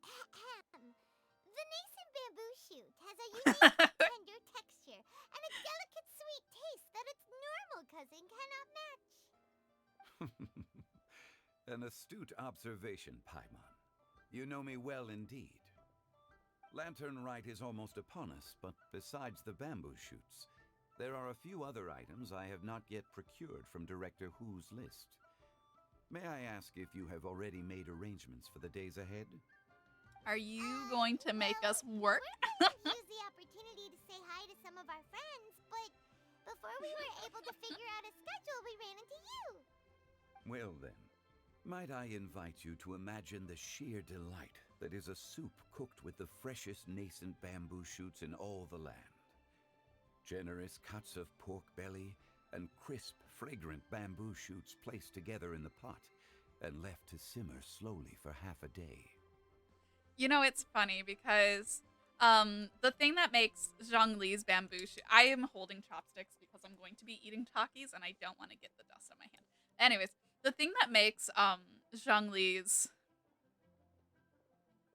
Ahem. The nascent bamboo shoot has a unique, tender texture and a delicate sweet taste that its normal cousin cannot match. An astute observation, Paimon. You know me well indeed. Lantern Rite is almost upon us, but besides the bamboo shoots, there are a few other items I have not yet procured from Director Hu's list. May I ask if you have already made arrangements for the days ahead? Are you going to make us work? We're going to use the opportunity to say hi to some of our friends, but before we were able to figure out a schedule, we ran into you. Well then, might I invite you to imagine the sheer delight that is a soup cooked with the freshest nascent bamboo shoots in all the land. Generous cuts of pork belly and crisp, fragrant bamboo shoots placed together in the pot and left to simmer slowly for half a day. You know, it's funny because the thing that makes Zhongli's bamboo shoot... I am holding chopsticks because I'm going to be eating Takis and I don't want to get the dust on my hand. Anyways, the thing that makes Zhongli's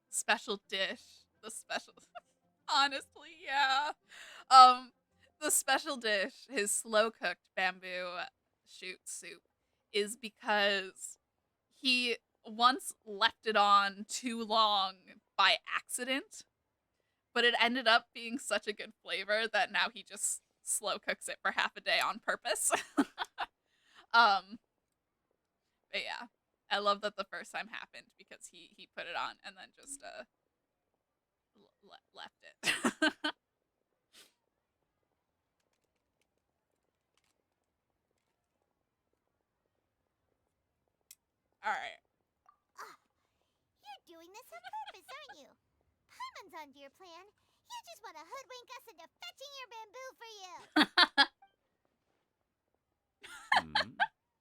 special dish, the special... Honestly, yeah. The special dish, his slow-cooked bamboo shoot soup, is because he once left it on too long by accident, but it ended up being such a good flavor that now he just slow cooks it for half a day on purpose. But yeah, I love that the first time happened because he put it on and then just left it. All right. You're doing this on purpose, aren't you? Paimon's onto your plan. You just want to hoodwink us into fetching your bamboo for you.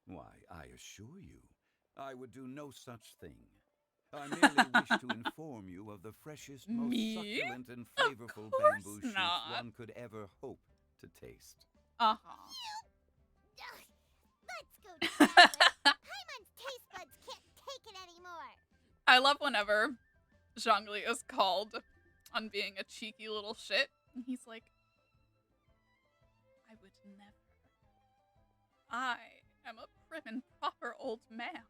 Why, I assure you, I would do no such thing. I merely wish to inform you of the freshest, most Me? succulent and Of flavorful course bamboo shoots not. one could ever hope to taste. Uh-huh. Ugh, let's go chat. Paimon's taste buds can't take it anymore. I love whenever Zhongli is called on being a cheeky little shit. And he's like, I would never. I am a prim and proper old man.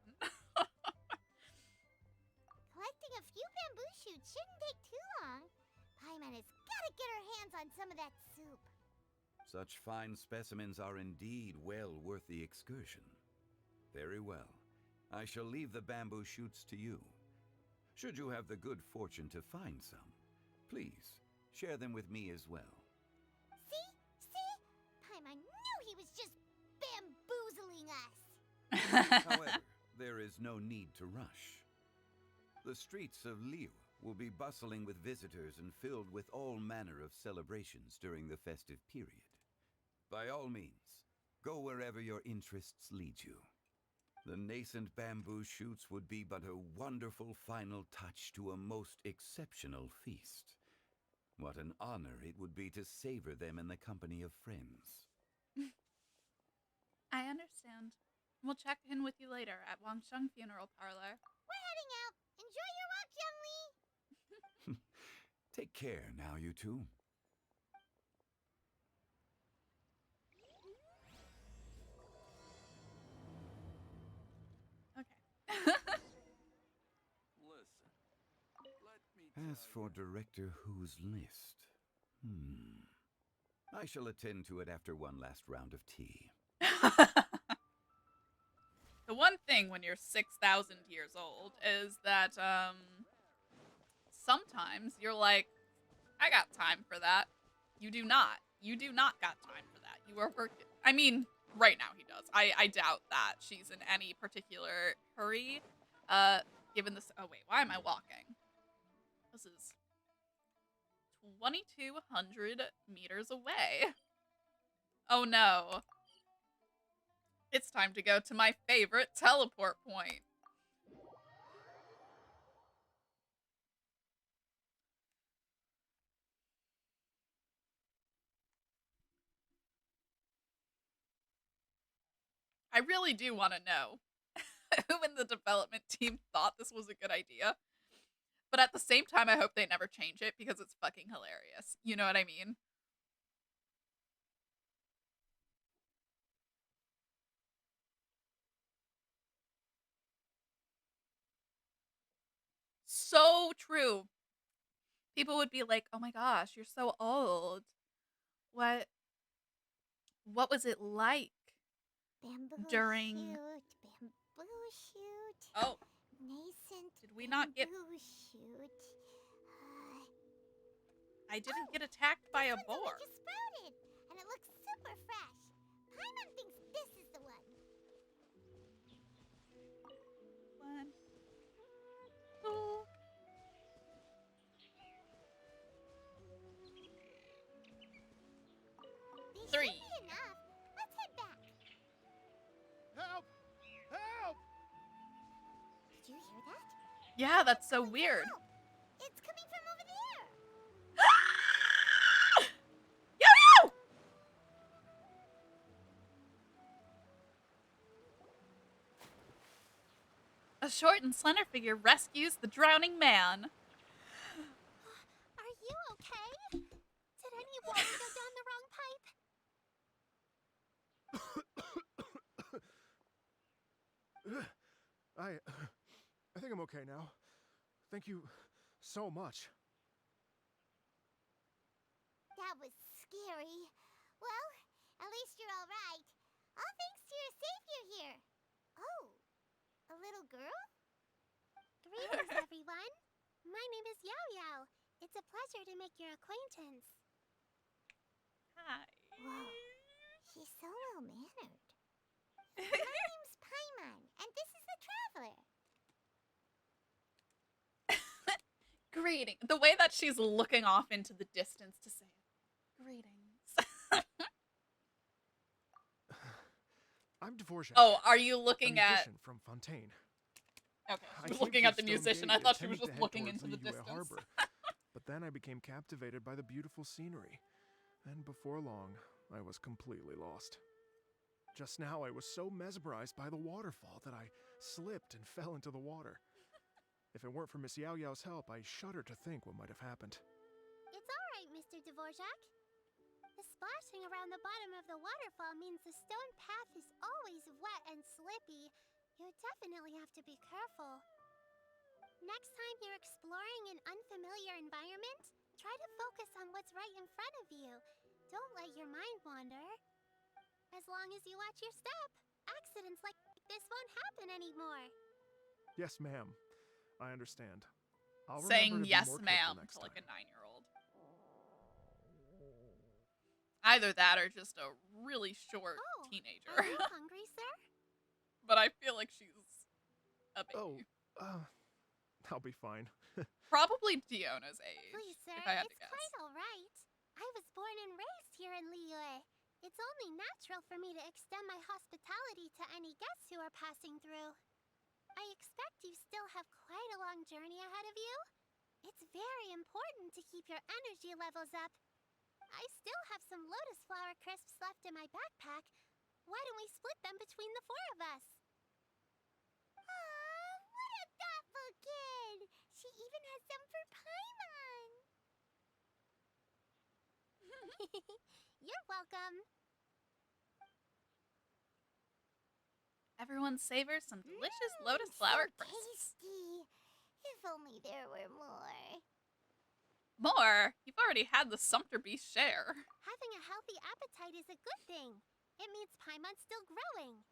Collecting a few bamboo shoots shouldn't take too long. Paimon has got to get her hands on some of that soup. Such fine specimens are indeed well worth the excursion. Very well. I shall leave the bamboo shoots to you. Should you have the good fortune to find some, please share them with me as well. See? Paimon knew he was just bamboozling us. However, there is no need to rush. The streets of Liyue will be bustling with visitors and filled with all manner of celebrations during the festive period. By all means, go wherever your interests lead you. The nascent bamboo shoots would be but a wonderful final touch to a most exceptional feast. What an honor it would be to savor them in the company of friends. I understand. We'll check in with you later at Wangsheng Funeral Parlor. We're heading out. Enjoy your walk, Youngly. Take care now, you two. Okay. Listen, let me As for Director Who's list, I shall attend to it after one last round of tea. The one thing when you're 6,000 years old is that sometimes you're like, I got time for that. You do not. You do not got time for that. You are working. I mean, right now he does. I doubt that she's in any particular hurry. Given this. Oh wait, why am I walking? This is 2,200 meters away. Oh no. It's time to go to my favorite teleport point. I really do want to know who in the development team thought this was a good idea. But at the same time, I hope they never change it because it's fucking hilarious. You know what I mean? So true. People would be like, "Oh my gosh, you're so old. What was it like Bamboo during shoot. Oh, Nascent did we not get bamboo shoot. I didn't get attacked by a This one's boar. just sprouted, and it looks super fresh. Paimon thinks this is the one. 1, 2. These 3. should be enough. Let's head back. help! Help! Did you hear that? Yeah, that's so Calling for weird. help. It's coming from over there. Yo! A short and slender figure rescues the drowning man. Are you okay? Did any water go down the wrong pipe? I think I'm okay now. Thank you so much. That was scary. Well, at least you're all right. All thanks to your savior here. Oh, a little girl? Greetings, everyone. My name is Yao Yao. It's a pleasure to make your acquaintance. Hi. Whoa, she's so well-mannered. My name's Paimon, and this is the Traveler. Greeting. The way that she's looking off into the distance to say greetings. I'm Dvorak. Oh, are you a looking at? musician from Fontaine. Okay, I she was came looking to at the Stone musician. Gate I thought she was intending just to head looking towards into the Liyue distance. Harbor, but then I became captivated by the beautiful scenery, and before long, I was completely lost. Just now, I was so mesmerized by the waterfall that I slipped and fell into the water. If it weren't for Miss Yao Yao's help, I shudder to think what might have happened. It's all right, Mr. Dvorak. The splashing around the bottom of the waterfall means the stone path is always wet and slippy. You definitely have to be careful. Next time you're exploring an unfamiliar environment, try to focus on what's right in front of you. Don't let your mind wander. As long as you watch your step, accidents like this won't happen anymore. Yes, ma'am. I understand. I'll remember saying to be yes, more careful ma'am, next to like a time. 9-year-old. Either that or just a really short Oh, teenager. are you hungry, sir? But I feel like she's a Oh, baby. I'll be fine. Probably Diona's age, Please, sir, if I had to it's guess. quite all right. I was born and raised here in Liyue. It's only natural for me to extend my hospitality to any guests who are passing through. I expect you still have quite a long journey ahead of you. It's very important to keep your energy levels up. I still have some lotus flower crisps left in my backpack. Why don't we split them between the 4 of us? Aw, what a thoughtful kid! She even has some for Paimon! You're welcome. Everyone savors some delicious lotus flower so crisps. tasty. If only there were more. More? You've already had the Sumpter Beast share. Having a healthy appetite is a good thing. It means Paimon's still growing.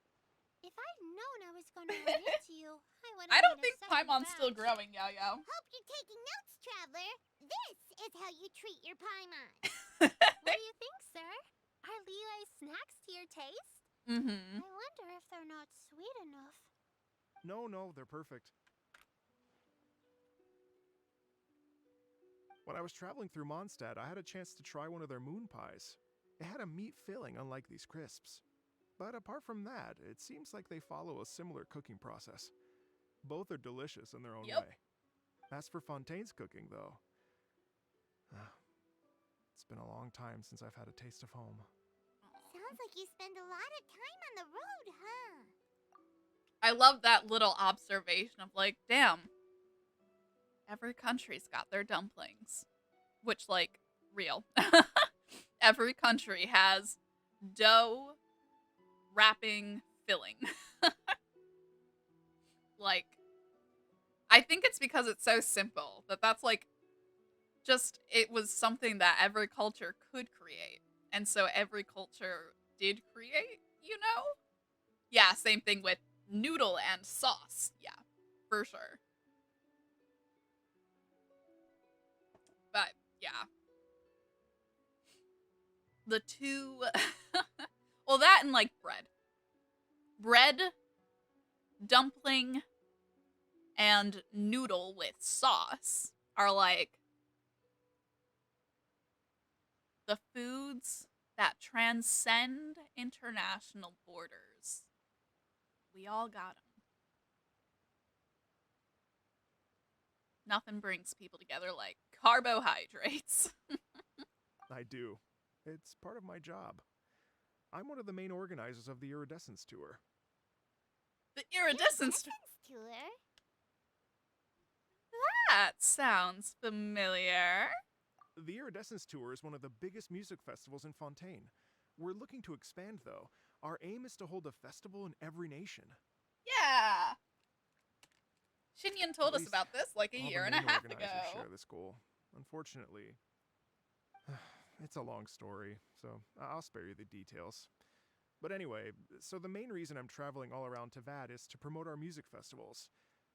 If I'd known I was going to run into you, I would have I don't made a think second Paimon's still batch. growing, Yo-Yo. Hope you're taking notes, traveler. This is how you treat your Paimon. What do you think, sir? Are Liyue snacks to your taste? Mm-hmm. I wonder if they're not sweet enough. No, they're perfect. When I was traveling through Mondstadt, I had a chance to try one of their moon pies. It had a meat filling, unlike these crisps. But apart from that, it seems like they follow a similar cooking process. Both are delicious in their own Yep. way. As for Fontaine's cooking, though, it's been a long time since I've had a taste of home. Sounds like you spend a lot of time on the road, huh? I love that little observation of like, damn, every country's got their dumplings. Which, like, real. Every country has dough wrapping filling. Like, I think it's because it's so simple that's like, just, it was something that every culture could create. And so every culture did create, you know? Yeah, same thing with noodle and sauce. Yeah, for sure. But, yeah. The two... well, that and, like, bread. Bread, dumpling, and noodle with sauce are, like, the foods that transcend international borders. We all got them. Nothing brings people together like carbohydrates. I do. It's part of my job. I'm one of the main organizers of the Iridescence Tour. The iridescence... tour? That sounds familiar. The Iridescence Tour is one of the biggest music festivals in Fontaine. We're looking to expand, though. Our aim is to hold a festival in every nation. Yeah. Shinyan told At us least about this like a all year the and a main half organizers ago. share this goal. Unfortunately, it's a long story, so I'll spare you the details. But anyway, so the main reason I'm traveling all around Tavad is to promote our music festivals.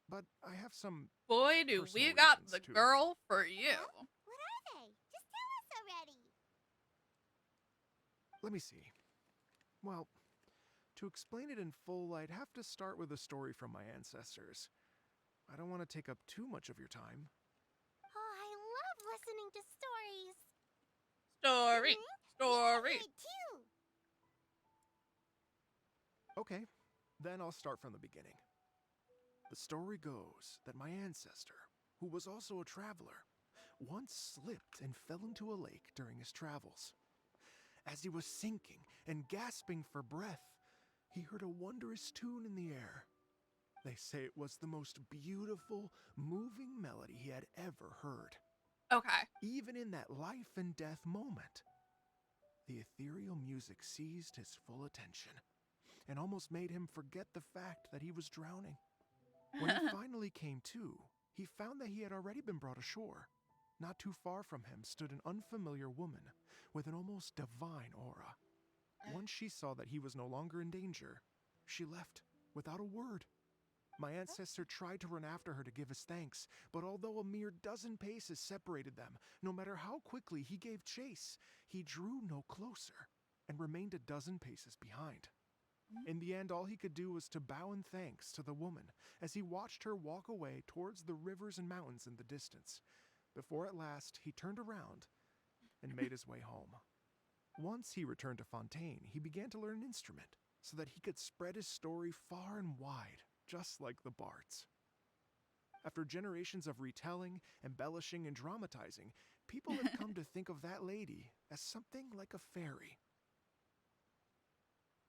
But I have some Boy, do we personal got reasons, the too. girl for you. Huh? What are they? Just tell us already. Let me see. Well, to explain it in full, I'd have to start with a story from my ancestors. I don't want to take up too much of your time. Oh, I love listening to stories. Story. Story. Me too. Okay, then I'll start from the beginning. The story goes that my ancestor, who was also a traveler, once slipped and fell into a lake during his travels. As he was sinking and gasping for breath, he heard a wondrous tune in the air. They say it was the most beautiful, moving melody he had ever heard. Okay. Even in that life and death moment, the ethereal music seized his full attention and almost made him forget the fact that he was drowning. When he finally came to, he found that he had already been brought ashore. Not too far from him stood an unfamiliar woman with an almost divine aura. Once she saw that he was no longer in danger, she left without a word. My ancestor tried to run after her to give his thanks, but although a mere dozen paces separated them, no matter how quickly he gave chase, he drew no closer and remained a dozen paces behind. In the end, all he could do was to bow in thanks to the woman as he watched her walk away towards the rivers and mountains in the distance, before at last he turned around and made his way home. Once he returned to Fontaine, he began to learn an instrument so that he could spread his story far and wide, just like the bards. After generations of retelling, embellishing, and dramatizing, people have come to think of that lady as something like a fairy.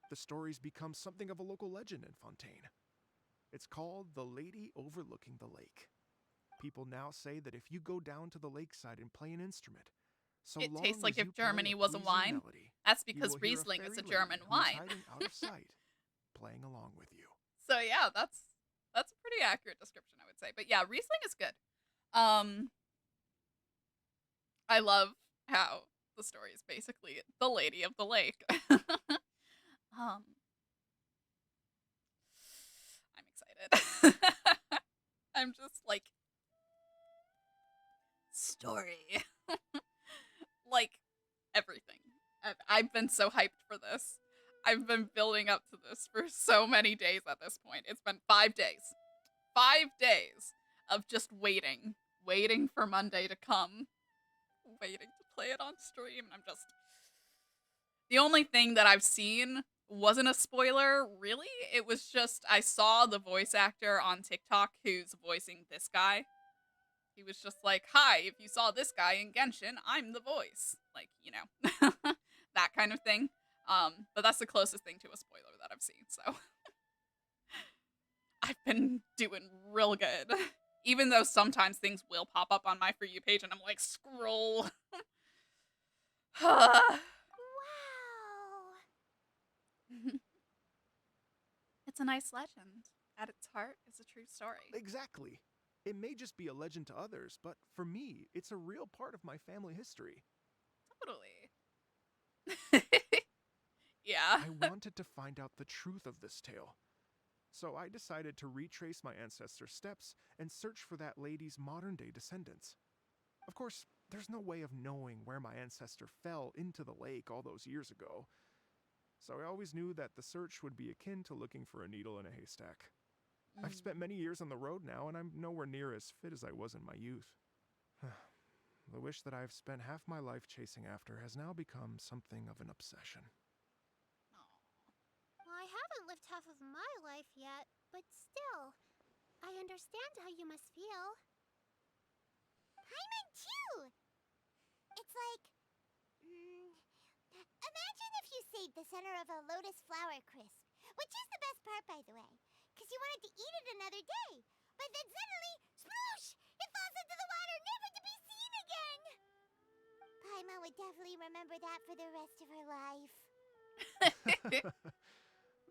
The story's become something of a local legend in Fontaine. It's called the Lady Overlooking the Lake. People now say that if you go down to the lakeside and play an instrument, so It long tastes like as if you play Germany a was a pleasing wine. melody, That's you because will hear a Riesling is fairy a German lady who's wine. hiding out of sight, playing along with you. So yeah, that's a pretty accurate description, I would say. But yeah, Riesling is good. I love how the story is basically the Lady of the Lake. I'm excited. I'm just like story. Like everything. I've been so hyped for this. I've been building up to this for so many days at this point. It's been 5 days. 5 days of just waiting for Monday to come, waiting to play it on stream. I'm just... The only thing that I've seen wasn't a spoiler, really. It was just, I saw the voice actor on TikTok who's voicing this guy. He was just like, hi, if you saw this guy in Genshin, I'm the voice. Like, you know, that kind of thing. But that's the closest thing to a spoiler that I've seen, so. I've been doing real good. Even though sometimes things will pop up on my For You page and I'm like, scroll. Wow. It's a nice legend. At its heart, it's a true story. Exactly. It may just be a legend to others, but for me, it's a real part of my family history. Totally. Yeah. I wanted to find out the truth of this tale. So I decided to retrace my ancestors' steps and search for that lady's modern-day descendants. Of course, there's no way of knowing where my ancestor fell into the lake all those years ago. So I always knew that the search would be akin to looking for a needle in a haystack. I've spent many years on the road now, and I'm nowhere near as fit as I was in my youth. The wish that I've spent half my life chasing after has now become something of an obsession. Well, I haven't lived half of my life yet, but still, I understand how you must feel. Paimon too! It's like, imagine if you saved the center of a lotus flower crisp, which is the best part, by the way, because you wanted to eat it another day, but then suddenly, sploosh! It falls into the water, never to be seen again! Paimon would definitely remember that for the rest of her life.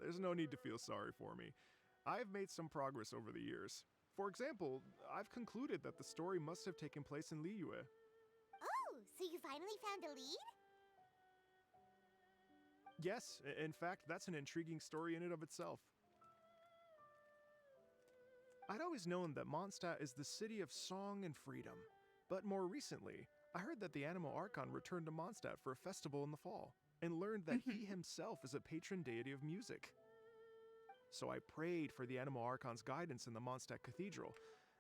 There's no need to feel sorry for me. I've made some progress over the years. For example, I've concluded that the story must have taken place in Liyue. Oh, so you finally found a lead? Yes, in fact, that's an intriguing story in and of itself. I'd always known that Mondstadt is the city of song and freedom, but more recently, I heard that the Animal Archon returned to Mondstadt for a festival in the fall, and learned that he himself is a patron deity of music. So I prayed for the Animal Archon's guidance in the Mondstadt Cathedral,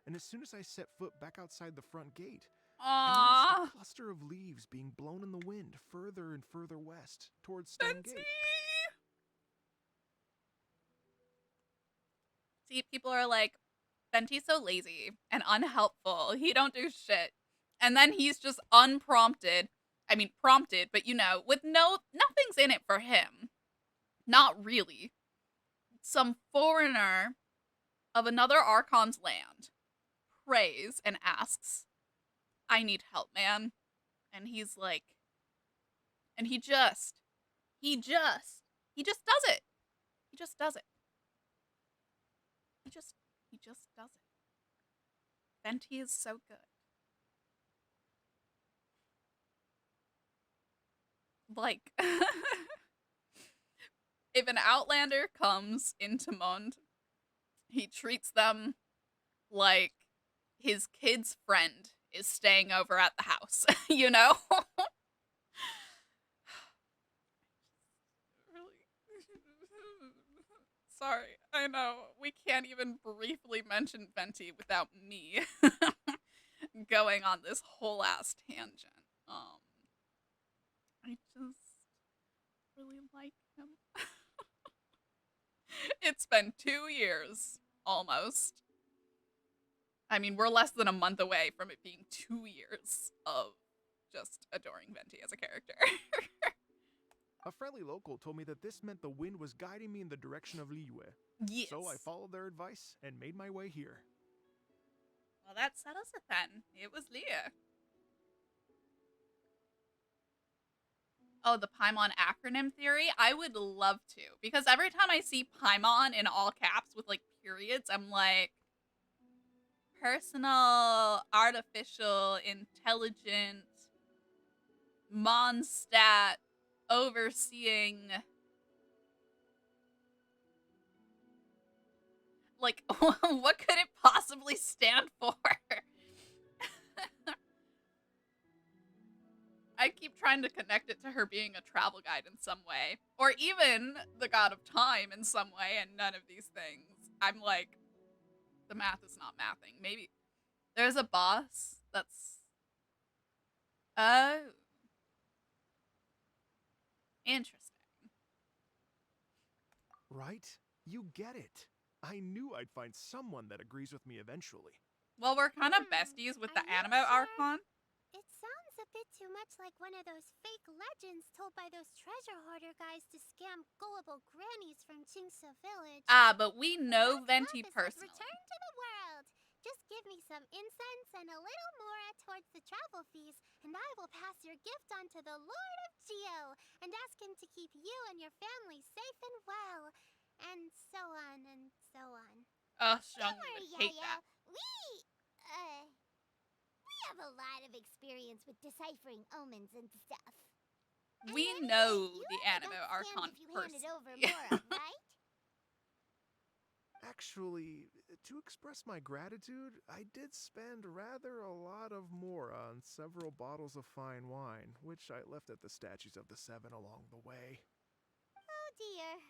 and as soon as I set foot back outside the front gate, I noticed a cluster of leaves being blown in the wind further and further west, towards Stone Gate. See, people are like, Venti's so lazy and unhelpful. He don't do shit. And then he's just unprompted. I mean, prompted, but you know, with nothing's in it for him. Not really. Some foreigner of another Archon's land prays and asks, I need help, man. And he's like, and he just does it. He just does it. He just does it. Venti is so good. Like, if an Outlander comes into Mond He treats them like his kid's friend is staying over at the house, you know? Sorry, I know. We can't even briefly mention Venti without me going on this whole ass tangent. I just really like him. It's been 2 years, almost. I mean, we're less than a month away from it being 2 years of just adoring Venti as a character. A friendly local told me that this meant the wind was guiding me in the direction of Liyue. Yes. So I followed their advice and made my way here. Well, that settles it then. It was Leah. Oh, the Paimon acronym theory? I would love to. Because every time I see Paimon in all caps with, like, periods, I'm like, personal, artificial, intelligent, Mondstadt, overseeing. Like, what could it possibly stand for? I keep trying to connect it to her being a travel guide in some way. Or even the god of time in some way, and none of these things. I'm like, the math is not mathing. Maybe there's a boss that's... Oh. Interesting. Right? You get it. I knew I'd find someone that agrees with me eventually. Well, we're kind of besties with the Are you Animo sure? Archon. It sounds a bit too much like one of those fake legends told by those treasure hoarder guys to scam gullible grannies from Chingsa village. Ah, but we know God's Venti purpose was personally. return to the world. Just give me some incense and a little more towards the travel fees, and I will pass your gift on to the Lord of Geo and ask him to keep you and your family safe and well. And so on and so on. Oh, Don't Shang worry, would hate Yaya. that. We have a lot of experience with deciphering omens and stuff. We And know anyway, the you only Animo got Archon scammed if you handed over personally. Mora, right? Actually, to express my gratitude, I did spend rather a lot of Mora on several bottles of fine wine, which I left at the statues of the Seven along the way. Oh dear.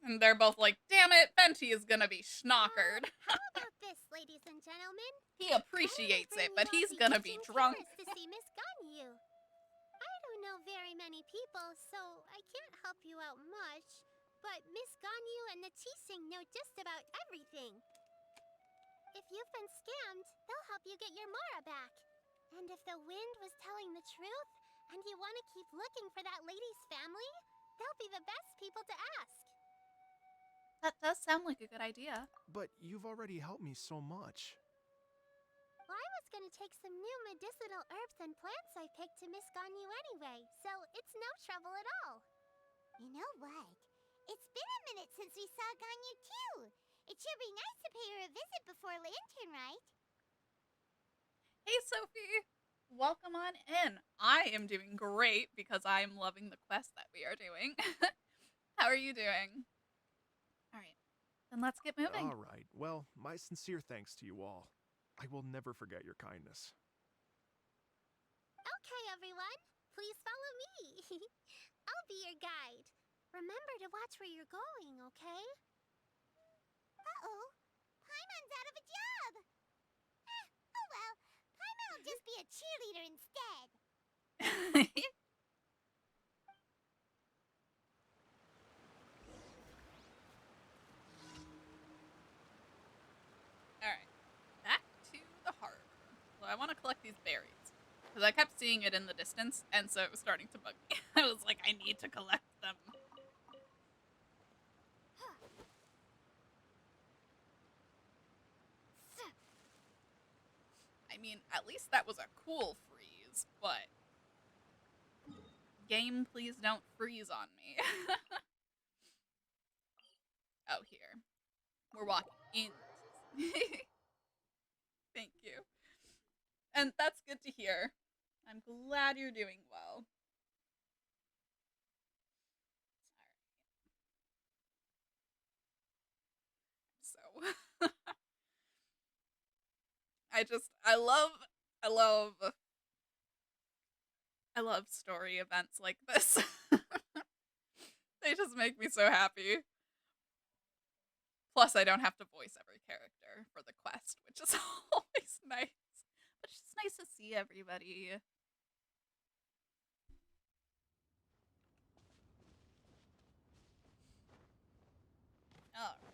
And they're both like, damn it, Venti is gonna be schnockered. How about this, ladies and gentlemen? He appreciates it, but he's gonna be drunk. To see Miss Ganyu. I don't know very many people, so I can't help you out much. But Miss Ganyu and the Qixing know just about everything. If you've been scammed, they'll help you get your Mara back. And if the wind was telling the truth, and you want to keep looking for that lady's family, they'll be the best people to ask. That does sound like a good idea. But you've already helped me so much. Well, I was gonna take some new medicinal herbs and plants I picked to Miss Ganyu anyway, so it's no trouble at all. You know what? It's been a minute since we saw Ganyu too. It should be nice to pay her a visit before Lantern, right? Hey, Sophie. Welcome on in. I am doing great because I am loving the quest that we are doing. How are you doing? All right. Then let's get moving. All right. Well, my sincere thanks to you all. I will never forget your kindness. Okay, everyone. Please follow me. I'll be your guide. Remember to watch where you're going, okay? Uh-oh. Paimon's out of a job. Oh well. Paimon will just be a cheerleader instead. Alright. Back to the harbor. So I want to collect these berries. Because I kept seeing it in the distance, and so it was starting to bug me. I was like, I need to collect them. I mean, at least that was a cool freeze, but... Game, please don't freeze on me. Oh, here. We're walking in. Thank you. And that's good to hear. I'm glad you're doing well. So I love story events like this. They just make me so happy. Plus, I don't have to voice every character for the quest, which is always nice. But it's just nice to see everybody. All right.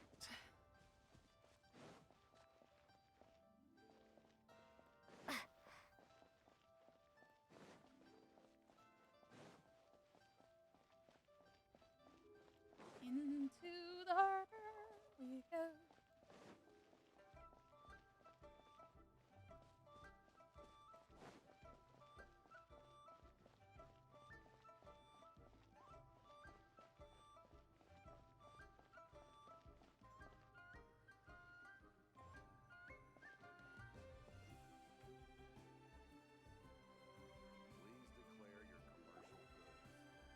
Into the harbor we go. Please declare your commercial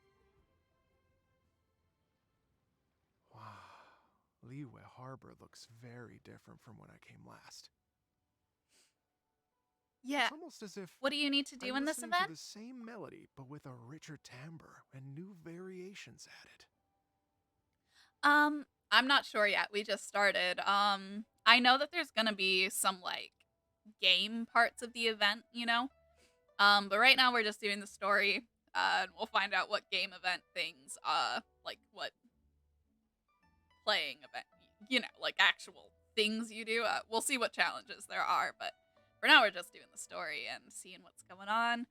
goods. Wow. Liyue Harbor looks very different from when I came last. Yeah. It's almost as if What do you need to do I'm in this listening event? to the same melody, but with a richer timbre and new variations added. I'm not sure yet. We just started. I know that there's gonna be some like game parts of the event, you know. But right now we're just doing the story, and we'll find out what game event things, like what playing event, you know, like actual things you do. We'll see what challenges there are, but for now we're just doing the story and seeing what's going on.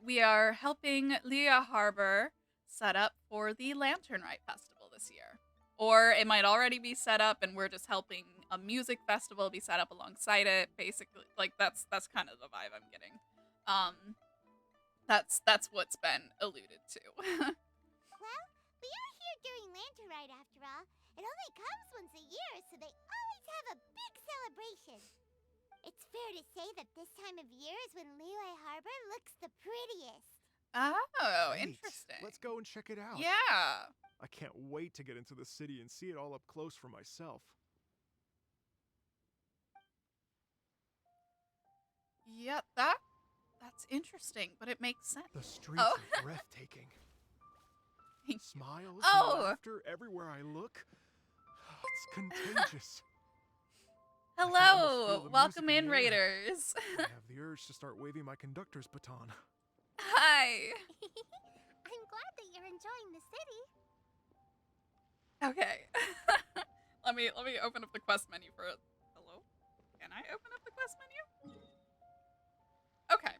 We are helping Liyue Harbor set up for the Lantern Rite Festival this year. Or it might already be set up and we're just helping a music festival be set up alongside it. Basically, like that's kind of the vibe I'm getting. That's what's been alluded to. Well, we are here during Lantern Rite after all. It only comes once a year, so they always have a big celebration. It's fair to say that this time of year is when Liyue Harbor looks the prettiest. Oh, Great. interesting. Let's go and check it out. Yeah. I can't wait to get into the city and see it all up close for myself. Yeah, that's interesting, but it makes sense. The streets Oh. are breathtaking. Thank you. Smiles Oh. and laughter everywhere I look. It's contagious. I can almost Hello, feel the welcome music in, in the air. Raiders. I have the urge to start waving my conductor's baton. Hi. I'm glad that you're enjoying the city. Okay. let me open up the quest menu for it. Hello? Can I open up the quest menu? Okay.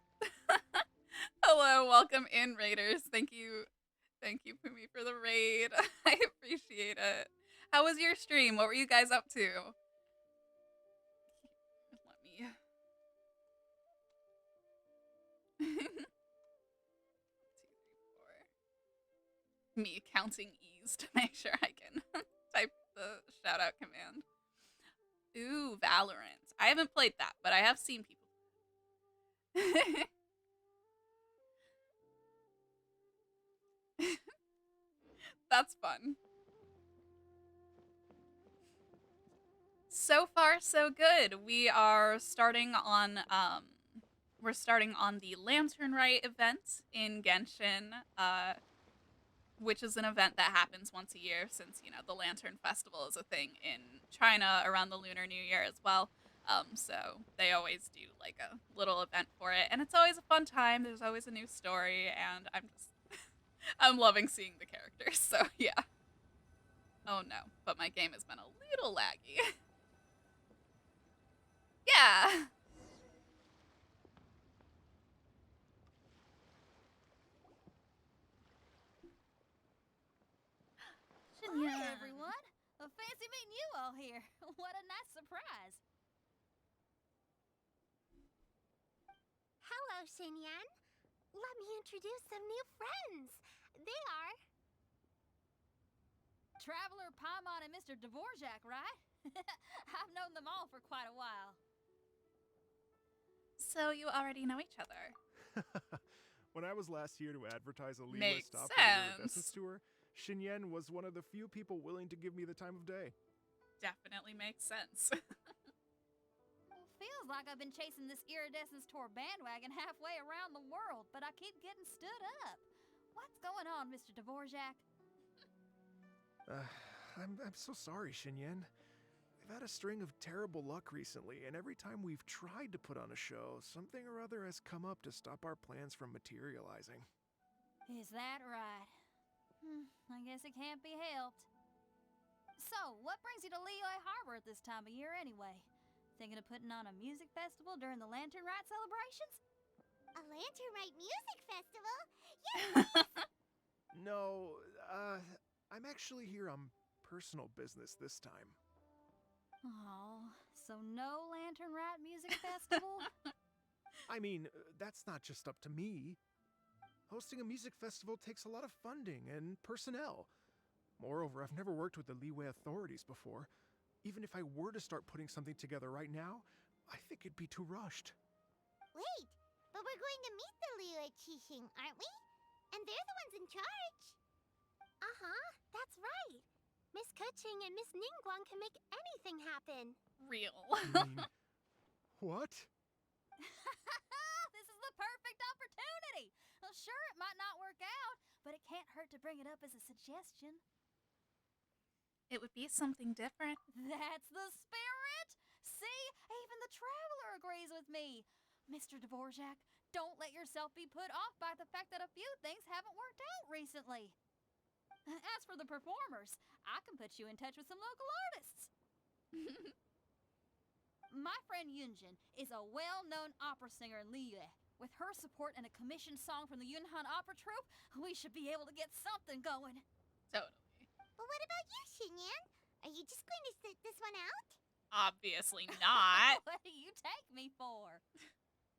Hello, welcome in, Raiders. Thank you, Pumi, for the raid. I appreciate it. How was your stream? What were you guys up to? Let me. 1, 2, 3, 4. Me counting E's to make sure I can type the shout out command. Ooh, Valorant. I haven't played that, but I have seen people. That's fun. So far, so good. We are starting on the Lantern Rite event in Genshin, which is an event that happens once a year since, you know, the Lantern Festival is a thing in China around the Lunar New Year as well. So they always do like a little event for it, and it's always a fun time. There's always a new story, and I'm loving seeing the characters, so yeah. Oh no, but my game has been a little laggy. Yeah. Hi, everyone. Fancy meeting you all here. What a nice surprise. Hello, Xinyan. Let me introduce some new friends. They are... Traveler, Paimon, and Mr. Dvorak, right? I've known them all for quite a while. So you already know each other. When I was last here to advertise a Liyue Makes stop for the sense. Iridescence tour, Xinyan was one of the few people willing to give me the time of day. definitely makes sense. Well, feels like I've been chasing this iridescence tour bandwagon halfway around the world, but I keep getting stood up. What's going on, Mr. Dvorak? I'm so sorry, Xinyan. We've had a string of terrible luck recently, and every time we've tried to put on a show, something or other has come up to stop our plans from materializing. Is that right? I guess it can't be helped. So, what brings you to Lehigh Harbor at this time of year anyway? Thinking of putting on a music festival during the Lantern Rite celebrations? A Lantern Rite music festival? No, I'm actually here on personal business this time. Oh, so no Lantern Rite music festival? I mean, that's not just up to me. Hosting a music festival takes a lot of funding and personnel. Moreover, I've never worked with the Liyue authorities before. Even if I were to start putting something together right now, I think it'd be too rushed. Wait, but we're going to meet the Liyue Qixing, aren't we? And they're the ones in charge. Uh-huh, that's right. Miss Kuching and Miss Ningguang can make anything happen. Real. I mean, what? This is the perfect opportunity! Well, sure, it might not work out, but it can't hurt to bring it up as a suggestion. It would be something different. That's the spirit! See, even the traveler agrees with me. Mr. Dvorak, don't let yourself be put off by the fact that a few things haven't worked out recently. As for the performers, I can put you in touch with some local artists. My friend Yunjin is a well-known opera singer in Liyue. With her support and a commissioned song from the Yunhan Opera Troupe, we should be able to get something going. Totally. But what about you, Xinyan? Are you just going to sit this one out? Obviously not. What do you take me for?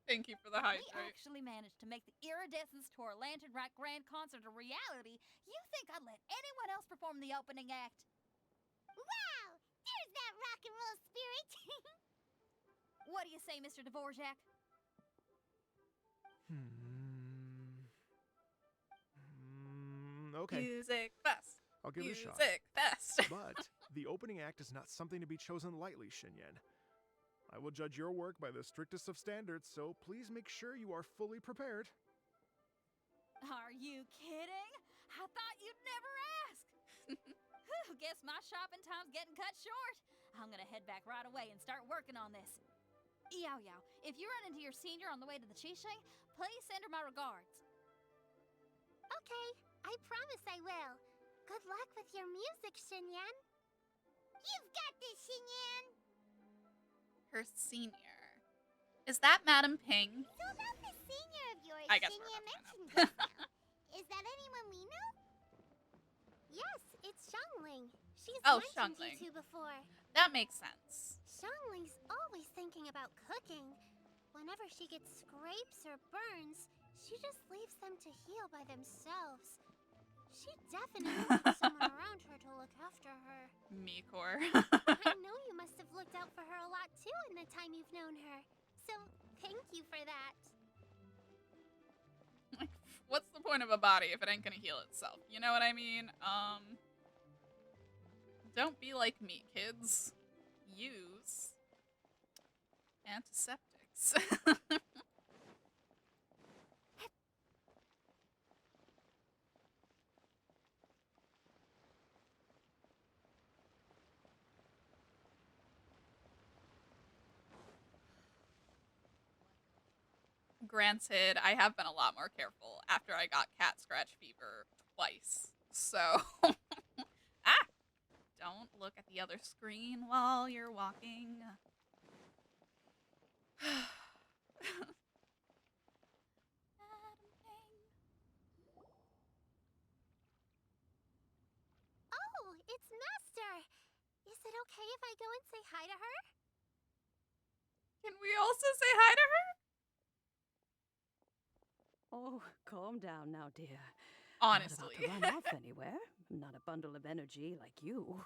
Thank you for the We hydrate. actually managed to make the Iridescence Tour Lantern Rite Grand Concert a reality. You think I'd let anyone else perform the opening act? Wow! There's that rock and roll spirit! What do you say, Mr. Dvorak? Okay, Music fest. I'll give it a shot. Music fest. But the opening act is not something to be chosen lightly, Xinyan. I will judge your work by the strictest of standards, so please make sure you are fully prepared. Are you kidding? I thought you'd never ask. Guess my shopping time's getting cut short. I'm gonna head back right away and start working on this. Yao Yao, if you run into your senior on the way to the Qixing, please send her my regards. Okay, I promise I will. Good luck with your music, Xinyan. You've got this, Xinyan! Her senior. Is that Madam Ping? So about this senior of yours I guess we're Xinyan not mentioned just now. Is that anyone we know? Yes, it's Xiangling. She's Oh, mentioned Xiangling. you two before. That makes sense. Xiangling's always thinking about cooking. Whenever she gets scrapes or burns, she just leaves them to heal by themselves. She definitely wants someone around her to look after her. Mekor. I know you must have looked out for her a lot too in the time you've known her. So, thank you for that. What's the point of a body if it ain't gonna heal itself? You know what I mean? Don't be like me, kids. Use antiseptics. Granted, I have been a lot more careful after I got cat scratch fever twice. So, don't look at the other screen while you're walking. Oh, it's Master! Is it okay if I go and say hi to her? Can we also say hi to her? Oh, calm down now, dear. Honestly. Not about to run off anywhere. I'm not a bundle of energy like you.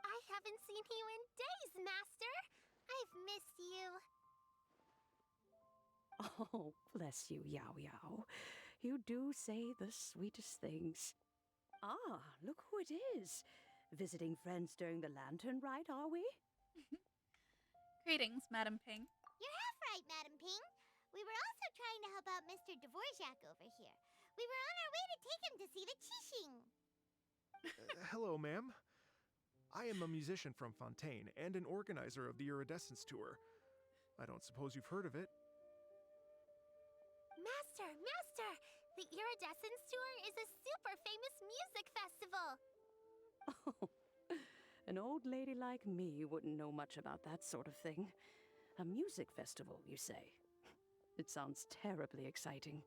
I haven't seen you in days, Master! I've missed you. Oh, bless you, Yao Yao. You do say the sweetest things. Ah, look who it is. Visiting friends during the lantern rite, are we? Greetings, Madam Ping. You're half right, Madam Ping. We were also trying to help out Mr. Dvorak over here. We were on our way to take him to see the Qixing. Hello, ma'am. I am a musician from Fontaine and an organizer of the Iridescence Tour. I don't suppose you've heard of it. Master! The Iridescence Tour is a super famous music festival! Oh, an old lady like me wouldn't know much about that sort of thing. A music festival, you say? It sounds terribly exciting.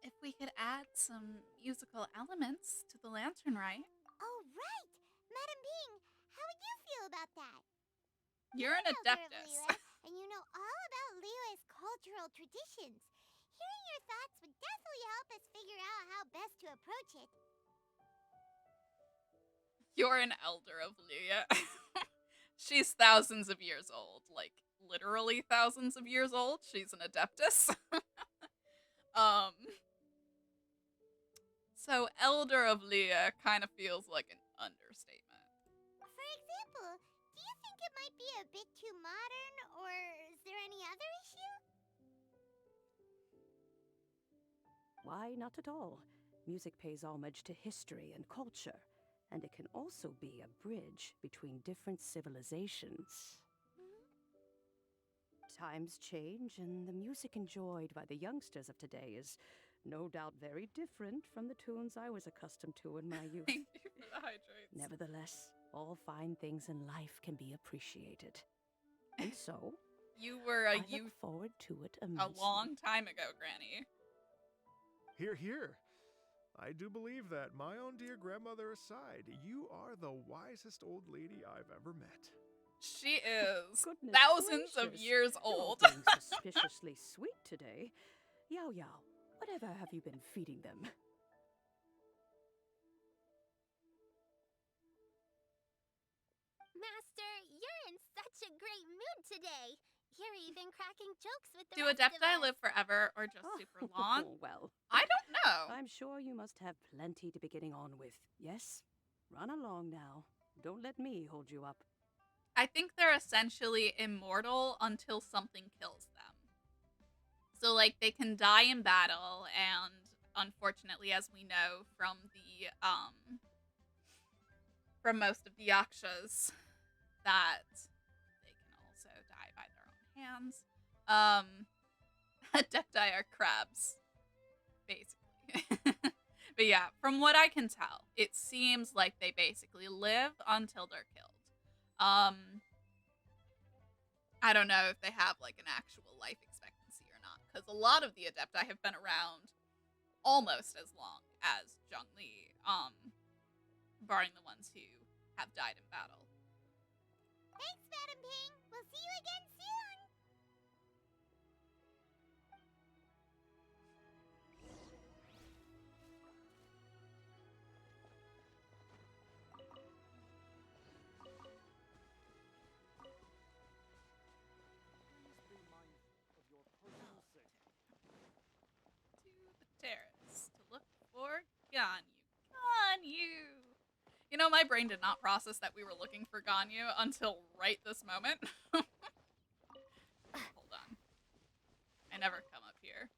If we could add some musical elements to the lantern rite. Oh, right! Madam Ping, how would you feel about that? You're an Elder of adeptus. Liyue, and you know all about Liyue's cultural traditions. Hearing your thoughts would definitely help us figure out how best to approach it. You're an elder of Liyue. She's thousands of years old. Like, literally thousands of years old. She's an adeptus. So elder of Liyue kind of feels like an understatement. For example, do you think it might be a bit too modern, or is there any other issue? Why, not at all. Music pays homage to history and culture, and it can also be a bridge between different civilizations. Times change, and the music enjoyed by the youngsters of today is no doubt very different from the tunes I was accustomed to in my youth. Thank you for the hydrates. Nevertheless, all fine things in life can be appreciated. And so, You were I a look youth forward to it a immensely. long time ago, Granny. Hear, hear. I do believe that, my own dear grandmother aside, you are the wisest old lady I've ever met. She is Goodness thousands of gracious. years You're all old. being suspiciously sweet today. Yao Yao, whatever have you been feeding them? Master, you're in such a great mood today. You're even cracking jokes with the Do rest of Adepti us. live forever or just super long? Well, I don't know. I'm sure you must have plenty to be getting on with. Yes? Run along now. Don't let me hold you up. I think they're essentially immortal until something kills them. So, like, they can die in battle, and unfortunately, as we know from the, from most of the yakshas, that they can also die by their own hands. Adepti are crabs, basically. But yeah, from what I can tell, it seems like they basically live until they're killed. I don't know if they have like an actual life expectancy or not, because a lot of the Adepti have been around almost as long as Zhongli, barring the ones who have died in battle. Thanks, Madam Ping. We'll see you again soon. Please be mindful of your personal safety. To the terrace to look for Ganyu. Ganyu! You know, my brain did not process that we were looking for Ganyu until right this moment. Hold on. I never come up here.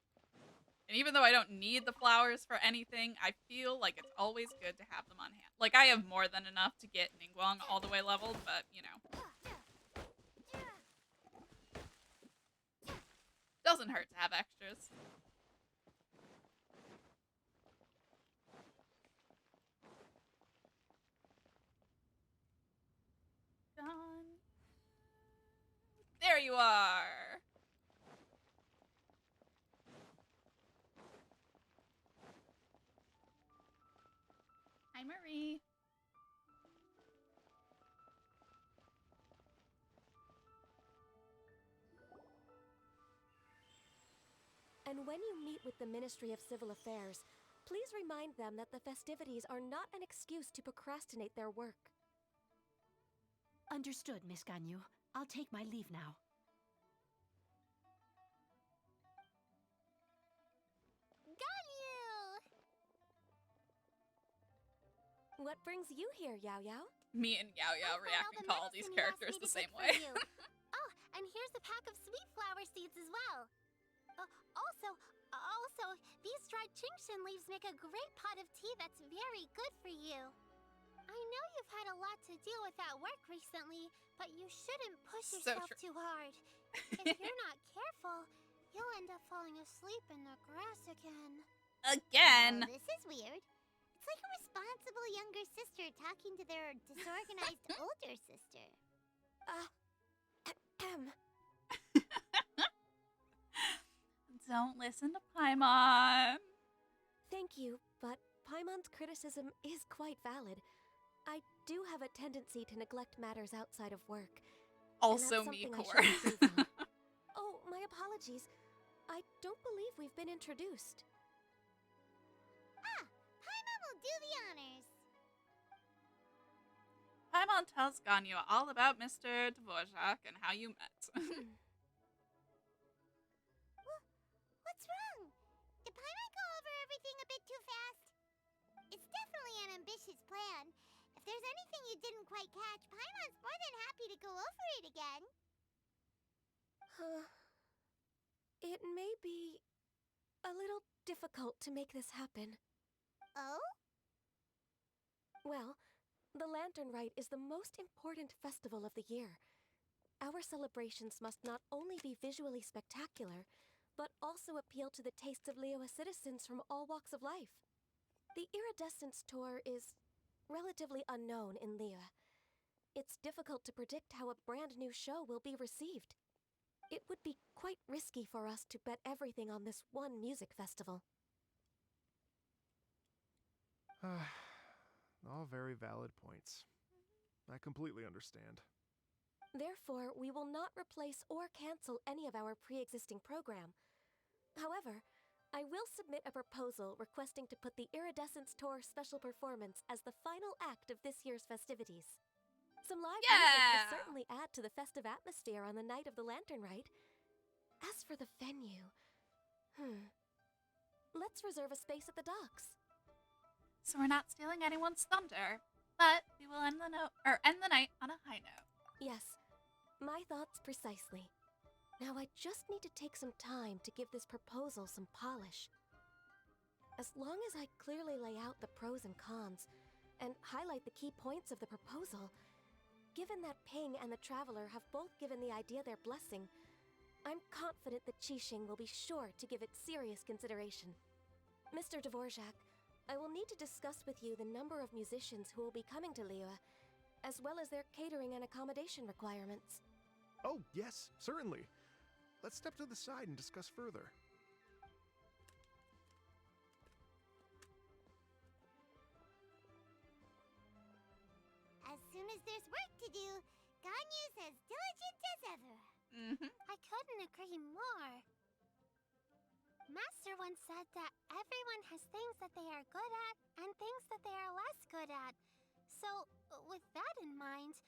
And even though I don't need the flowers for anything, I feel like it's always good to have them on hand. Like, I have more than enough to get Ningguang all the way leveled, but, you know. Doesn't hurt to have extras. Gone. There you are. Hi, Marie. And when you meet with the Ministry of Civil Affairs, please remind them that the festivities are not an excuse to procrastinate their work. Understood, Miss Ganyu. I'll take my leave now. Ganyu! What brings you here, Yao Yao? Me and Yao Yao I found reacting to all these medicine you asked characters me the to same pick for way. you. Oh, and here's a pack of sweet flower seeds as well. Also, these dried chingshin leaves make a great pot of tea that's very good for you. I know you've had a lot to deal with at work recently, but you shouldn't push So yourself true. too hard. If you're not careful, you'll end up falling asleep in the grass again. Again. Well, this is weird. It's like a responsible younger sister talking to their disorganized older sister. Don't listen to Paimon. Thank you, but Paimon's criticism is quite valid. I do have a tendency to neglect matters outside of work. Also and that's me, something I Core. should improve on. Oh, my apologies. I don't believe we've been introduced. Paimon will do the honors. Paimon tells Ganyu all about Mr. Dvorak and how you met. What's wrong? Did Paimon go over everything a bit too fast? It's definitely an ambitious plan. If there's anything you didn't quite catch, Paimon's more than happy to go over it again. It may be a little difficult to make this happen. Oh? Well, the Lantern Rite is the most important festival of the year. Our celebrations must not only be visually spectacular, but also appeal to the tastes of Liyue citizens from all walks of life. The Iridescence Tour is relatively unknown in Liyue. It's difficult to predict how a brand new show will be received. It would be quite risky for us to bet everything on this one music festival. All very valid points. I completely understand. Therefore, we will not replace or cancel any of our pre-existing program. However, I will submit a proposal requesting to put the Iridescence Tour special performance as the final act of this year's festivities. Some live music will certainly add to the festive atmosphere on the night of the Lantern Rite. As for the venue, let's reserve a space at the docks. So we're not stealing anyone's thunder, but we will end the night on a high note. Yes, my thoughts precisely. Now I just need to take some time to give this proposal some polish. As long as I clearly lay out the pros and cons, and highlight the key points of the proposal, given that Ping and the Traveler have both given the idea their blessing, I'm confident that Qixing will be sure to give it serious consideration. Mr. Dvorak, I will need to discuss with you the number of musicians who will be coming to Liyue, as well as their catering and accommodation requirements. Oh, yes, certainly. Let's step to the side and discuss further. As soon as there's work to do, Ganyu's as diligent as ever. I couldn't agree more. Master once said that everyone has things that they are good at and things that they are less good at. So, with that in mind,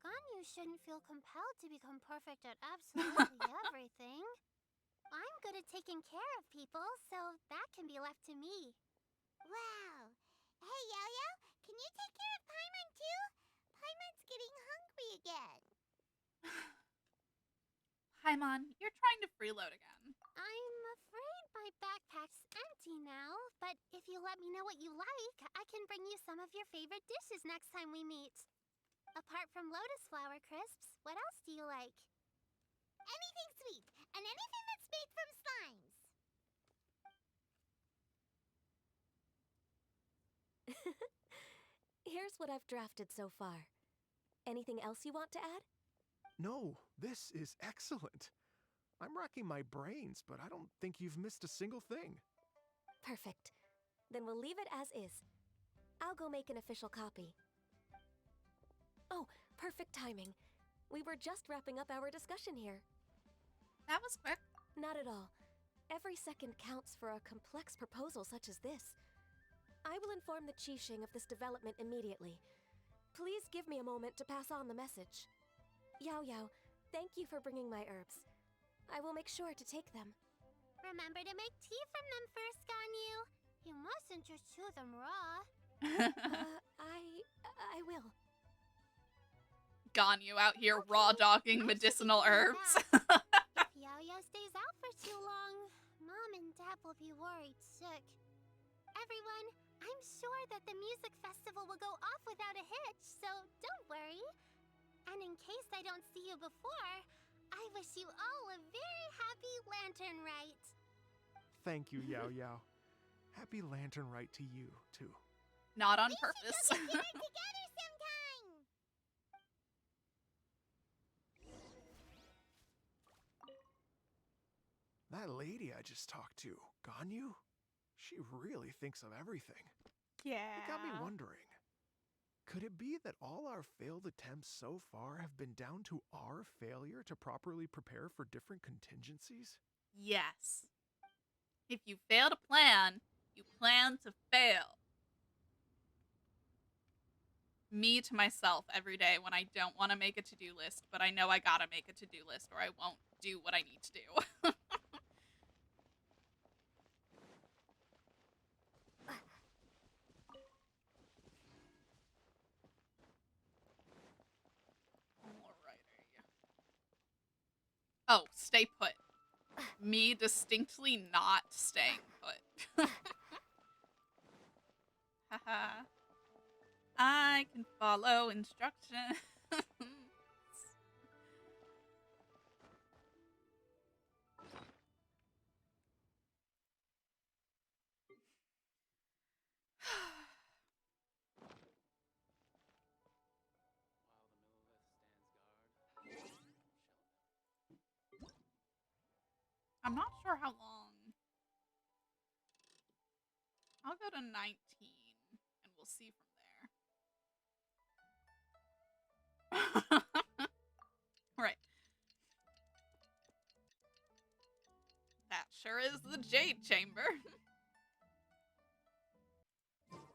Ganyu shouldn't feel compelled to become perfect at absolutely everything. I'm good at taking care of people, so that can be left to me. Wow. Hey, Yo-Yo, can you take care of Paimon too? Paimon's getting hungry again. Paimon, you're trying to freeload again. I'm afraid my backpack's empty now, but if you let me know what you like, I can bring you some of your favorite dishes next time we meet. Apart from lotus flower crisps, what else do you like? Anything sweet, and anything that's made from slimes. Here's what I've drafted so far. Anything else you want to add? No, this is excellent. I'm racking my brains, but I don't think you've missed a single thing. Perfect. Then we'll leave it as is. I'll go make an official copy. Oh, perfect timing. We were just wrapping up our discussion here. That was quick. Not at all. Every second counts for a complex proposal such as this. I will inform the Qixing of this development immediately. Please give me a moment to pass on the message. Yao Yao, thank you for bringing my herbs. I will make sure to take them. Remember to make tea from them first, Ganyu. You mustn't just chew them raw. I will. Ganyu out here raw dogging medicinal herbs. If Yo-Yo stays out for too long, Mom and Dad will be worried sick. Everyone, I'm sure that the music festival will go off without a hitch, so don't worry. And in case I don't see you before, I wish you all a very happy Lantern Rite. Thank you, Yao Yao. Happy Lantern Rite to you, too. Not on We should purpose. go get dinner together sometime. That lady I just talked to, Ganyu, she really thinks of everything. Yeah. It got me wondering. Could it be that all our failed attempts so far have been down to our failure to properly prepare for different contingencies? Yes. If you fail to plan, you plan to fail. Me to myself every day when I don't want to make a to-do list, but I know I gotta make a to-do list or I won't do what I need to do. Alrighty. Oh, stay put. Me distinctly not staying put. Haha. I can follow instructions. I'm not sure how long. I'll go to 19 and we'll see from there. Right. That sure is the Jade Chamber. Alright.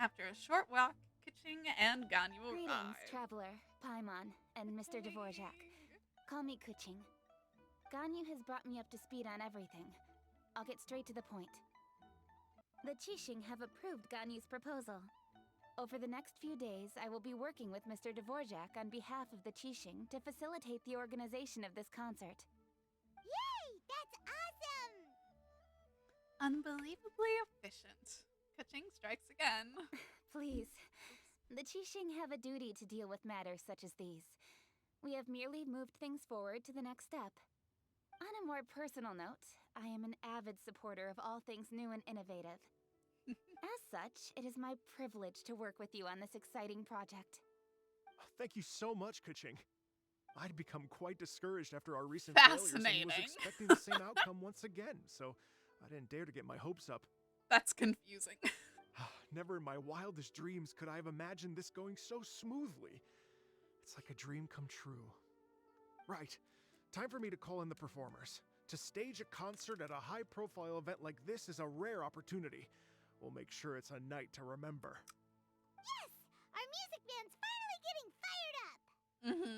After a short walk, Kitching and Ganyu Greetings, arrive. traveler, Paimon, and Mr. Dvorak. Call me Kuching. Ganyu has brought me up to speed on everything. I'll get straight to the point. The Qixing have approved Ganyu's proposal. Over the next few days, I will be working with Mr. Dvorak on behalf of the Qixing to facilitate the organization of this concert. Yay! That's awesome! Unbelievably efficient. Kitching strikes again. Please. The Qixing have a duty to deal with matters such as these. We have merely moved things forward to the next step. On a more personal note, I am an avid supporter of all things new and innovative. As such, it is my privilege to work with you on this exciting project. Thank you so much, Kuching. I'd become quite discouraged after our recent failures and was Fascinating. expecting the same outcome once again, so I didn't dare to get my hopes up. That's confusing. Never in my wildest dreams could I have imagined this going so smoothly. It's like a dream come true. Right. Time for me to call in the performers. To stage a concert at a high-profile event like this is a rare opportunity. We'll make sure it's a night to remember. Yes! Our music band's finally getting fired up!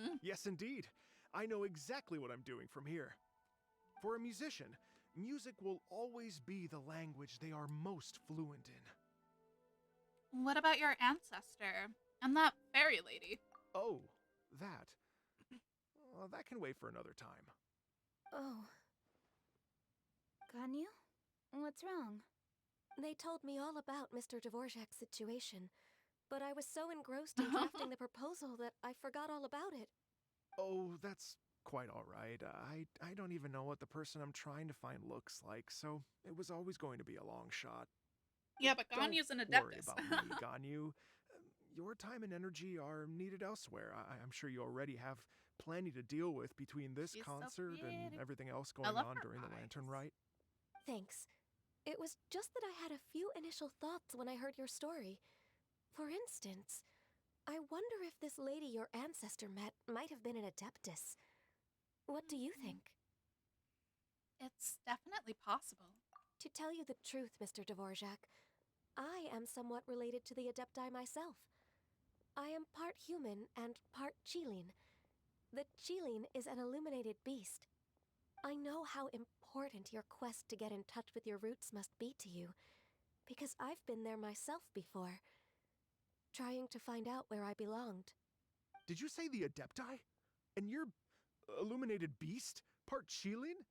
Mm-hmm. Yes, indeed. I know exactly what I'm doing from here. For a musician, music will always be the language they are most fluent in. What about your ancestor and that fairy lady? Oh, that. That can wait for another time. Oh. Ganyu? What's wrong? They told me all about Mr. Dvorak's situation, but I was so engrossed in drafting the proposal that I forgot all about it. Oh, that's quite all right. I don't even know what the person I'm trying to find looks like, so it was always going to be a long shot. Yeah, but Don't Ganyu's an worry adeptus. about me, Ganyu. Your time and energy are needed elsewhere. I'm sure you already have plenty to deal with between this She's so concert and pretty. everything else I going love on her during the Lantern eyes. Rite. Thanks. It was just that I had a few initial thoughts when I heard your story. For instance, I wonder if this lady your ancestor met might have been an adeptus. What do you think? It's definitely possible. To tell you the truth, Mr. Dvorak, I am somewhat related to the Adepti myself. I am part human and part Qilin. The Qilin is an illuminated beast. I know how important important your quest to get in touch with your roots must be to you, because I've been there myself before, trying to find out where I belonged. Did you say the Adepti? And you're illuminated beast? Part Qilin?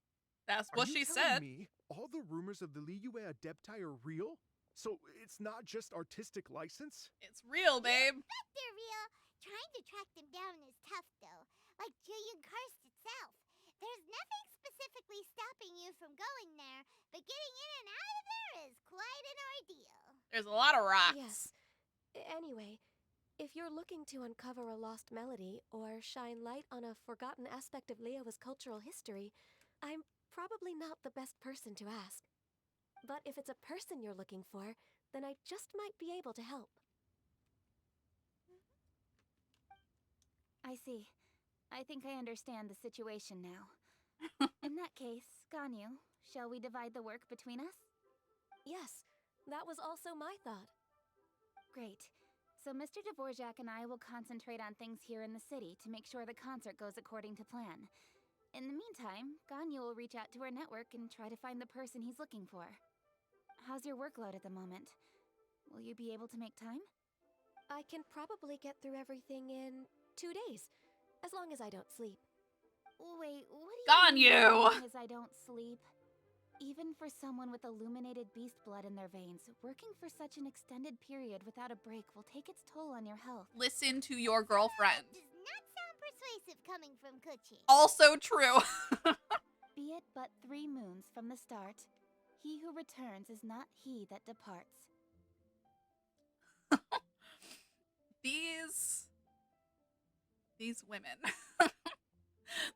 That's Are what you she telling said. me all the rumors of the Liyue Adepti are real? So it's not just artistic license? It's real, babe. Bet they're real. Trying to track them down is tough, though. Like Julian Karst itself. There's nothing specifically stopping you from going there, but getting in and out of there is quite an ordeal. There's a lot of rocks. Yes. Anyway, if you're looking to uncover a lost melody or shine light on a forgotten aspect of Liyue's cultural history, I'm probably not the best person to ask. But if it's a person you're looking for, then I just might be able to help. I see. I think I understand the situation now. In that case, Ganyu, shall we divide the work between us? Yes, that was also my thought. Great. So Mr. Dvorak and I will concentrate on things here in the city to make sure the concert goes according to plan. In the meantime, Ganyu will reach out to our network and try to find the person he's looking for. How's your workload at the moment? Will you be able to make time? I can probably get through everything in 2 days, as long as I don't sleep. Wait, what do you mean, Ganyu! as long as I don't sleep? Even for someone with illuminated beast blood in their veins, working for such an extended period without a break will take its toll on your health. Listen to your girlfriend. Does not sound persuasive coming from Kuchi. Also true. Be it but 3 moons from the start, he who returns is not he that departs. These women.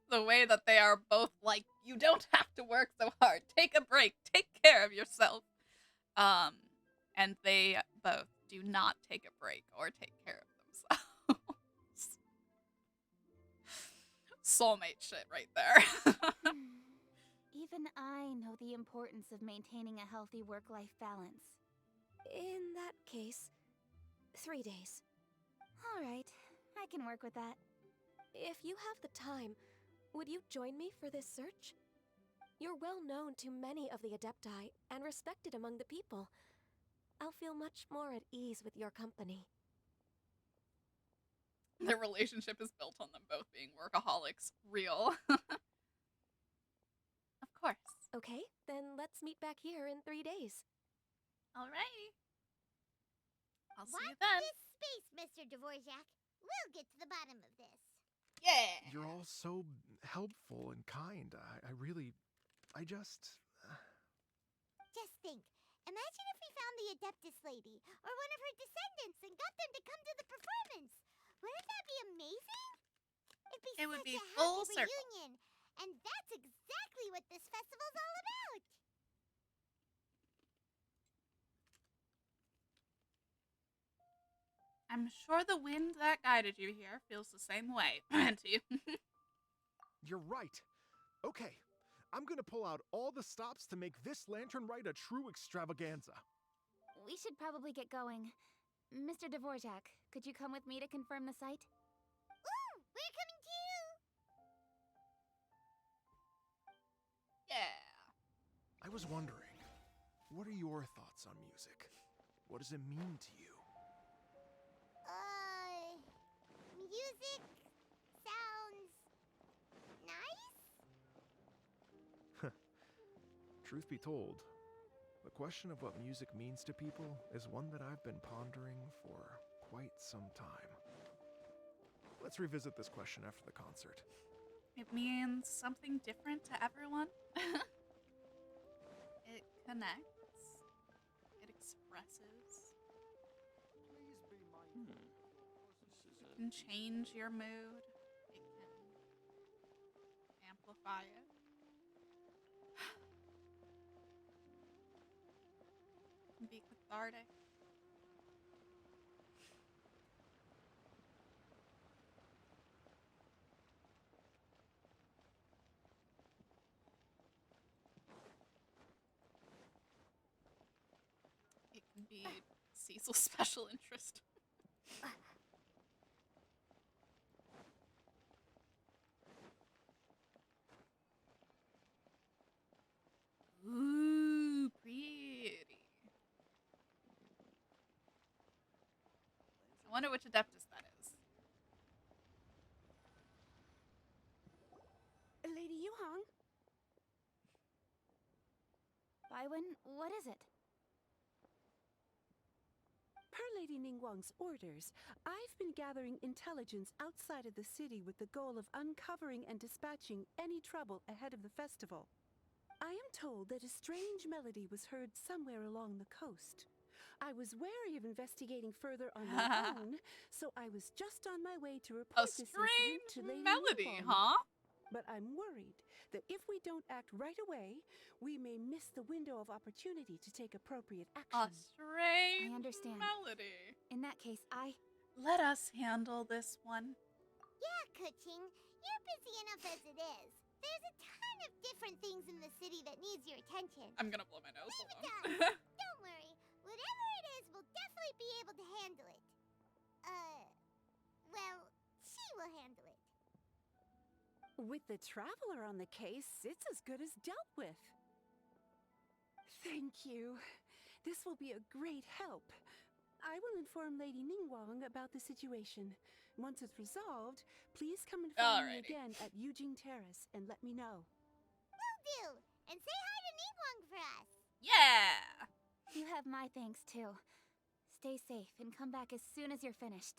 The way that they are both like, you don't have to work so hard. Take a break. Take care of yourself. And they both do not take a break or take care of themselves. Soulmate shit right there. Even I know the importance of maintaining a healthy work-life balance. In that case, 3 days. Alright, I can work with that. If you have the time, would you join me for this search? You're well known to many of the Adepti and respected among the people. I'll feel much more at ease with your company. Their relationship is built on them both being workaholics. Real. Of course. Okay, then let's meet back here in 3 days. Alrighty. I'll see you Watch then. this space, Mr. Dvorak. We'll get to the bottom of this. Yeah. You're all so helpful and kind. I just... Just think. Imagine if we found the Adeptus lady, or one of her descendants, and got them to come to the performance. Wouldn't that be amazing? It would Such be a full happy circle. reunion. And that's exactly what this festival's all about. I'm sure the wind that guided you here feels the same way, Auntie. You're right. Okay, I'm gonna pull out all the stops to make this lantern rite a true extravaganza. We should probably get going. Mr. Dvorak, could you come with me to confirm the site? Ooh, we're coming too. Yeah. I was wondering, what are your thoughts on music? What does it mean to you? Music sounds nice? Truth be told, the question of what music means to people is one that I've been pondering for quite some time. Let's revisit this question after the concert. It means something different to everyone. It connects. It expresses. It can change your mood. It can amplify it. It can be cathartic. It can be Cecil's special interest. I wonder which Adeptus that is. Lady Yuhong? Baiwen, what is it? Per Lady Ningguang's orders, I've been gathering intelligence outside of the city with the goal of uncovering and dispatching any trouble ahead of the festival. I am told that a strange melody was heard somewhere along the coast. I was wary of investigating further on my own, so I was just on my way to A report this incident strange to Lady melody, Ningguang. huh? But I'm worried that if we don't act right away, we may miss the window of opportunity to take appropriate A action. strange I understand. melody. In that case, Let us handle this one. Yeah, Kuching, you're busy enough as it is. There's a ton of different things in the city that needs your attention. I'm gonna blow my nose. Leave it Hold done. on. Don't worry. Whatever it is, we'll definitely be able to handle it. Well, she will handle it. With the Traveler on the case, it's as good as dealt with. Thank you. This will be a great help. I will inform Lady Ningguang about the situation. Once it's resolved, please come and find me Alrighty. again at Yujing Terrace and let me know. Will do. And say hi to Ningguang for us. Yeah. you have my thanks too. Stay safe and come back as soon as you're finished.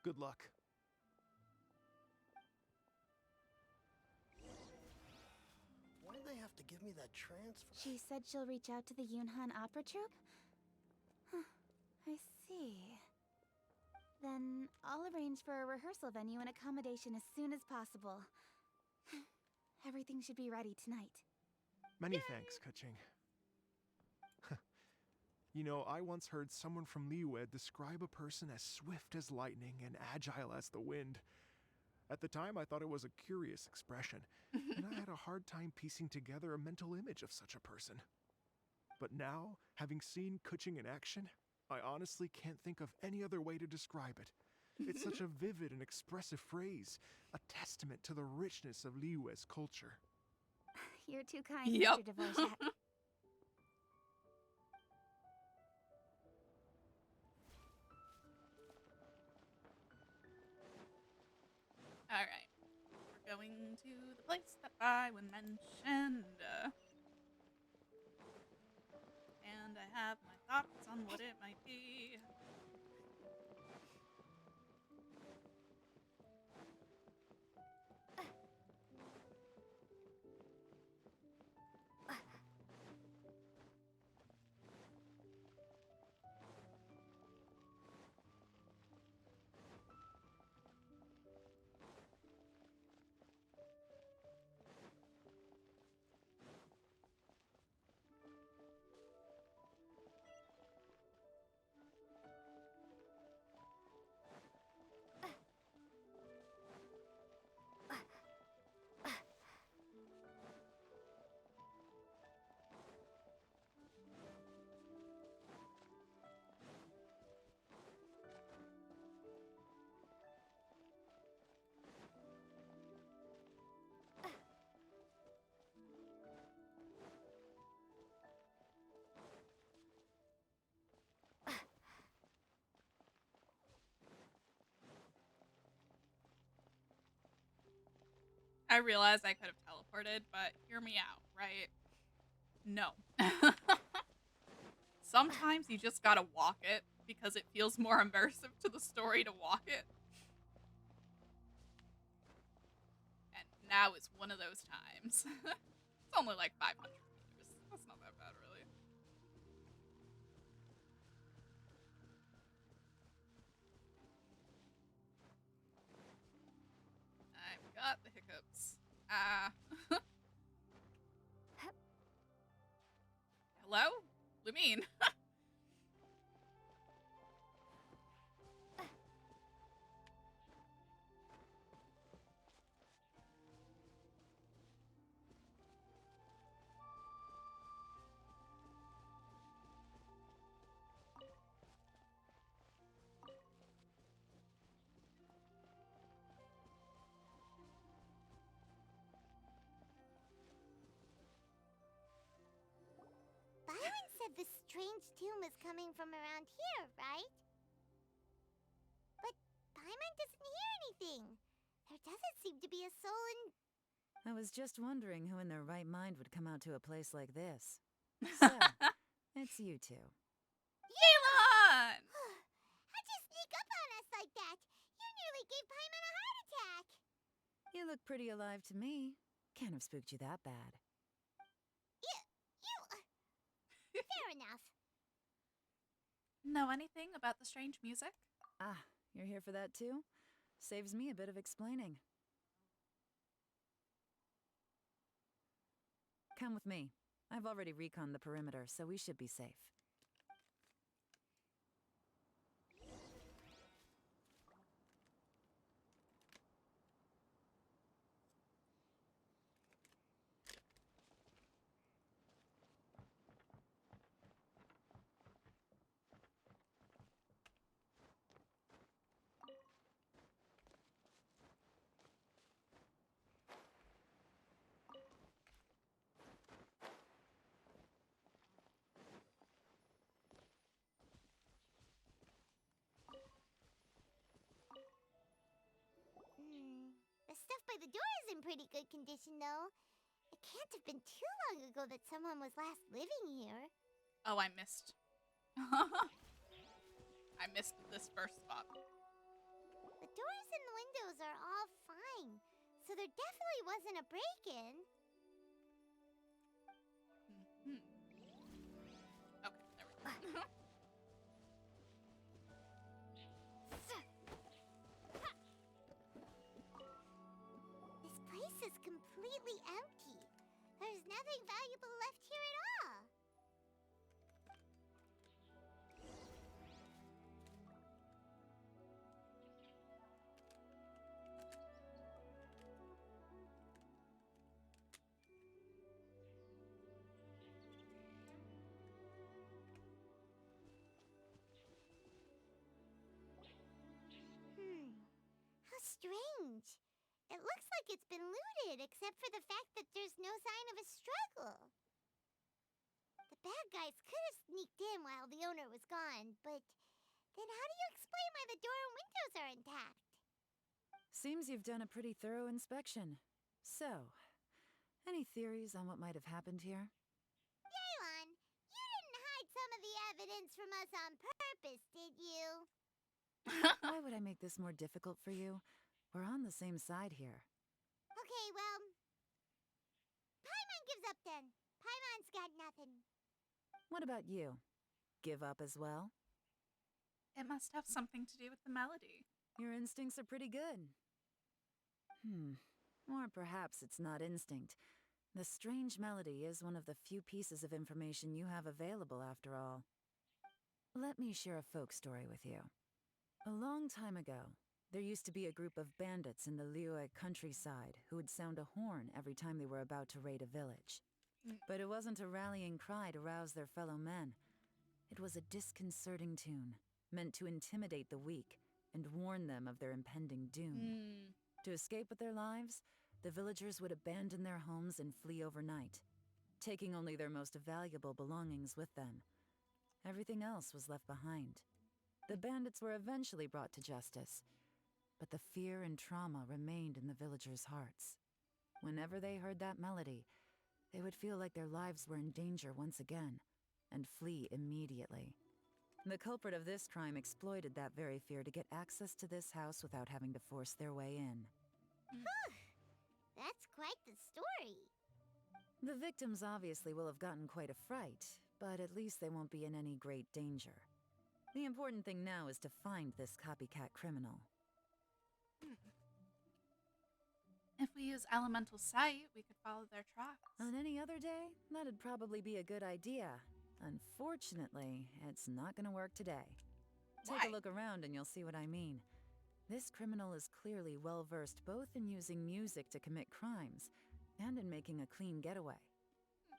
Good luck. Why do they have to give me that transfer? She said she'll reach out to the Yunhan Opera Troupe? Huh, I see. Then I'll arrange for a rehearsal venue and accommodation as soon as possible. Everything should be ready tonight. Many thanks, Kuching. You know, I once heard someone from Liyue describe a person as swift as lightning and agile as the wind. At the time, I thought it was a curious expression, and I had a hard time piecing together a mental image of such a person. But now, having seen Kuching in action, I honestly can't think of any other way to describe it. It's such a vivid and expressive phrase, a testament to the richness of Liyue's culture. You're too kind, Yep. Mr. Dvorak. Alright. We're going to the place that Baiwen mentioned. And I have my thoughts on what it might be. I realized I could have teleported, but hear me out, right? No. Sometimes you just gotta walk it because it feels more immersive to the story to walk it. And now is one of those times. It's only like 500 meters. That's not that bad, really. I've got the hiccups. Hello? Lumine? Byron said the strange tomb is coming from around here, right? doesn't seem to be a soul in... I was just wondering who in their right mind would come out to a place like this. So, it's you two. Elon! How'd you sneak up on us like that? You nearly gave Paimon a heart attack. You look pretty alive to me. Can't have spooked you that bad. Fair enough. Know anything about the strange music? Ah, you're here for that too? Saves me a bit of explaining. Come with me. I've already reconned the perimeter, so we should be safe. The stuff by the door is in pretty good condition, though. It can't have been too long ago that someone was last living here. Oh, I missed. I missed this first spot. The doors and windows are all fine, so there definitely wasn't a break-in. Okay, there we go. This place is completely empty. There's nothing valuable left here at all. How strange. It looks like it's been looted, except for the fact that there's no sign of a struggle. The bad guys could have sneaked in while the owner was gone, but then how do you explain why the door and windows are intact? Seems you've done a pretty thorough inspection. So, any theories on what might have happened here? Daylon, you didn't hide some of the evidence from us on purpose, did you? Why would I make this more difficult for you? We're on the same side here. Okay, well... Paimon gives up then. Paimon's got nothing. What about you? Give up as well? It must have something to do with the melody. Your instincts are pretty good. Or perhaps it's not instinct. The strange melody is one of the few pieces of information you have available, after all. Let me share a folk story with you. A long time ago, there used to be a group of bandits in the Liyue countryside who would sound a horn every time they were about to raid a village. But it wasn't a rallying cry to rouse their fellow men. It was a disconcerting tune, meant to intimidate the weak and warn them of their impending doom. To escape with their lives, the villagers would abandon their homes and flee overnight, taking only their most valuable belongings with them. Everything else was left behind. The bandits were eventually brought to justice, but the fear and trauma remained in the villagers' hearts. Whenever they heard that melody, they would feel like their lives were in danger once again, and flee immediately. The culprit of this crime exploited that very fear to get access to this house without having to force their way in. That's quite the story. The victims obviously will have gotten quite a fright, but at least they won't be in any great danger. The important thing now is to find this copycat criminal. If we use elemental sight, we could follow their tracks. On any other day, that'd probably be a good idea. Unfortunately, it's not gonna work today. Take Why? a look around and you'll see what I mean. This criminal is clearly well-versed both in using music to commit crimes and in making a clean getaway.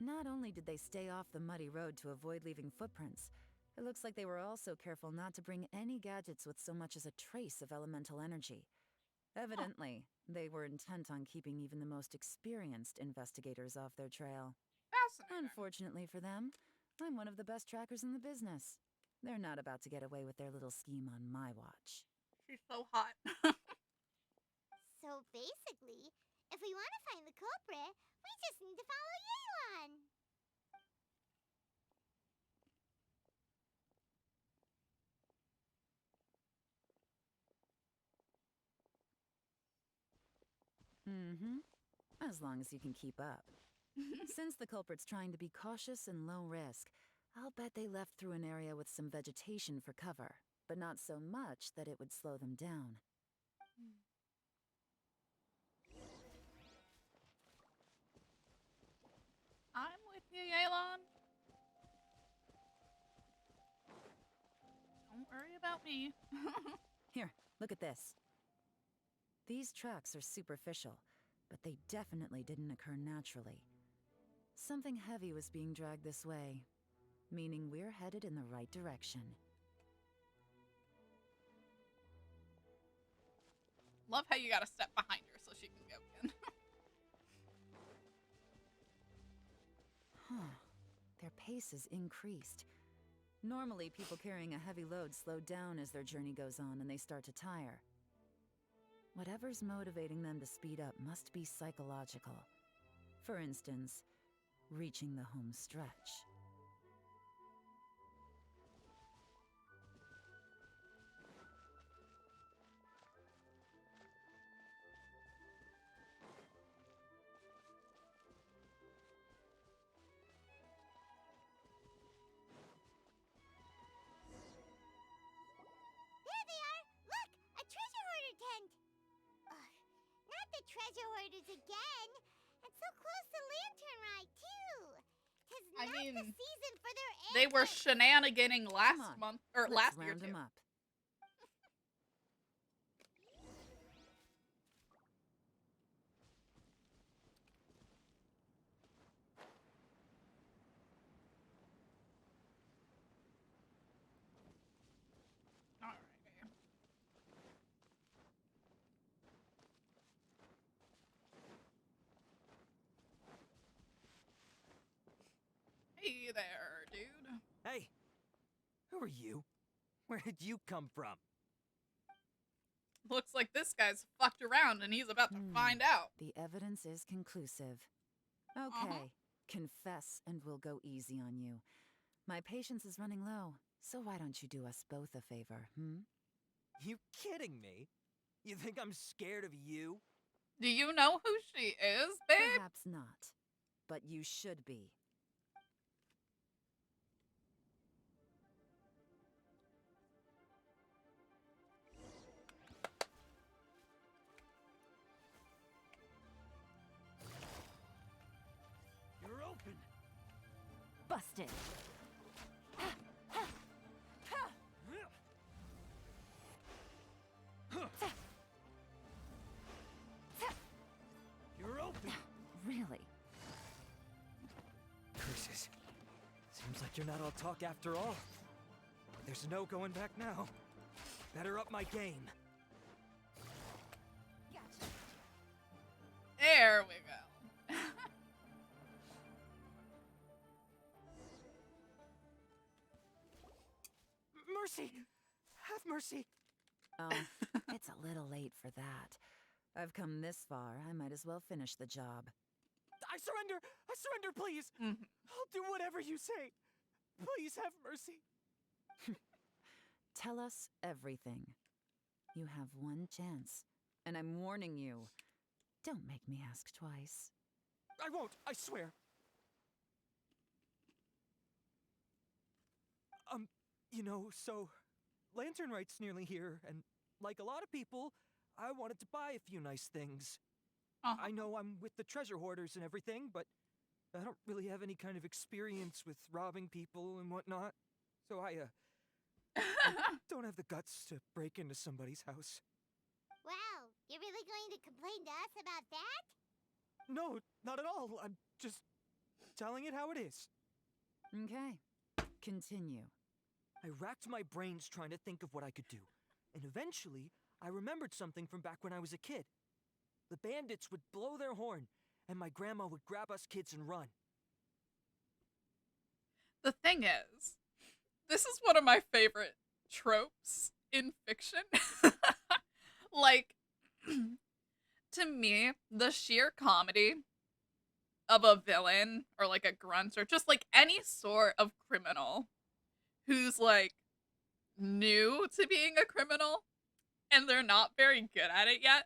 Not only did they stay off the muddy road to avoid leaving footprints, it looks like they were also careful not to bring any gadgets with so much as a trace of elemental energy. Evidently, they were intent on keeping even the most experienced investigators off their trail. Fascinating. Unfortunately for them, I'm one of the best trackers in the business. They're not about to get away with their little scheme on my watch. She's so hot. So basically, if we want to find the culprit, we just need to follow Yelan. Mm-hmm. As long as you can keep up. Since the culprit's trying to be cautious and low risk, I'll bet they left through an area with some vegetation for cover, but not so much that it would slow them down. I'm with you, Yelan. Don't worry about me. Here, look at this. These tracks are superficial, but they definitely didn't occur naturally. Something heavy was being dragged this way, meaning we're headed in the right direction. Love how you gotta step behind her so she can go again. Huh. Their pace is increased. Normally, people carrying a heavy load slow down as their journey goes on and they start to tire. Whatever's motivating them to speed up must be psychological. For instance, reaching the home stretch. There they are! Look! A treasure hoarder tent! Ugh, not the treasure hoarders again! And so close to Lantern Rite, too! 'Tis I not the mean, season for their they were antics. shenaniganing last Come on, month, or let's last year round too. them up. Alrighty. Hey there, dude. Hey, who are you? Where did you come from? Looks like this guy's fucked around and he's about to find out. The evidence is conclusive. Okay, confess and we'll go easy on you. My patience is running low, so why don't you do us both a favor, hmm? You kidding me? You think I'm scared of you? Do you know who she is, babe? Perhaps not, but you should be. You're open. Busted! You're open. Really? Curses. Seems like you're not all talk after all. There's no going back now. Better up my game. Gotcha. There we go. Mercy! Have mercy! Oh, it's a little late for that. I've come this far, I might as well finish the job. I surrender! I surrender, please! I'll do whatever you say. Please have mercy. Tell us everything. You have one chance, and I'm warning you. Don't make me ask twice. I won't, I swear. You know, so Lantern Rite's nearly here, and like a lot of people, I wanted to buy a few nice things. I know I'm with the treasure hoarders and everything, but I don't really have any kind of experience with robbing people and whatnot. So I don't have the guts to break into somebody's house. Wow, you're really going to complain to us about that? No, not at all. I'm just telling it how it is. Okay, continue. I racked my brains trying to think of what I could do, and eventually, I remembered something from back when I was a kid. The bandits would blow their horn, and my grandma would grab us kids and run. The thing is, this is one of my favorite tropes in fiction. Like, to me, the sheer comedy of a villain or like a grunt or just like any sort of criminal who's like new to being a criminal and they're not very good at it yet.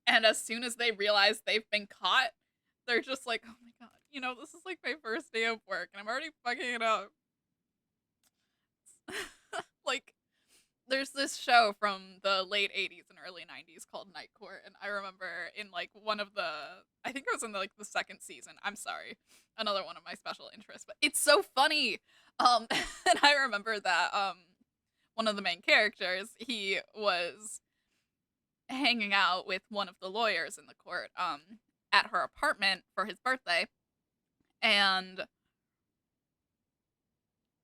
And as soon as they realize they've been caught, they're just like, oh my god, you know, this is like my first day of work and I'm already fucking it up. Like, there's this show from the late 80s and early 90s called Night Court, and I remember in like one of the, I think it was in like the second season, I'm sorry, another one of my special interests, but it's so funny. And I remember that one of the main characters, he was hanging out with one of the lawyers in the court at her apartment for his birthday, and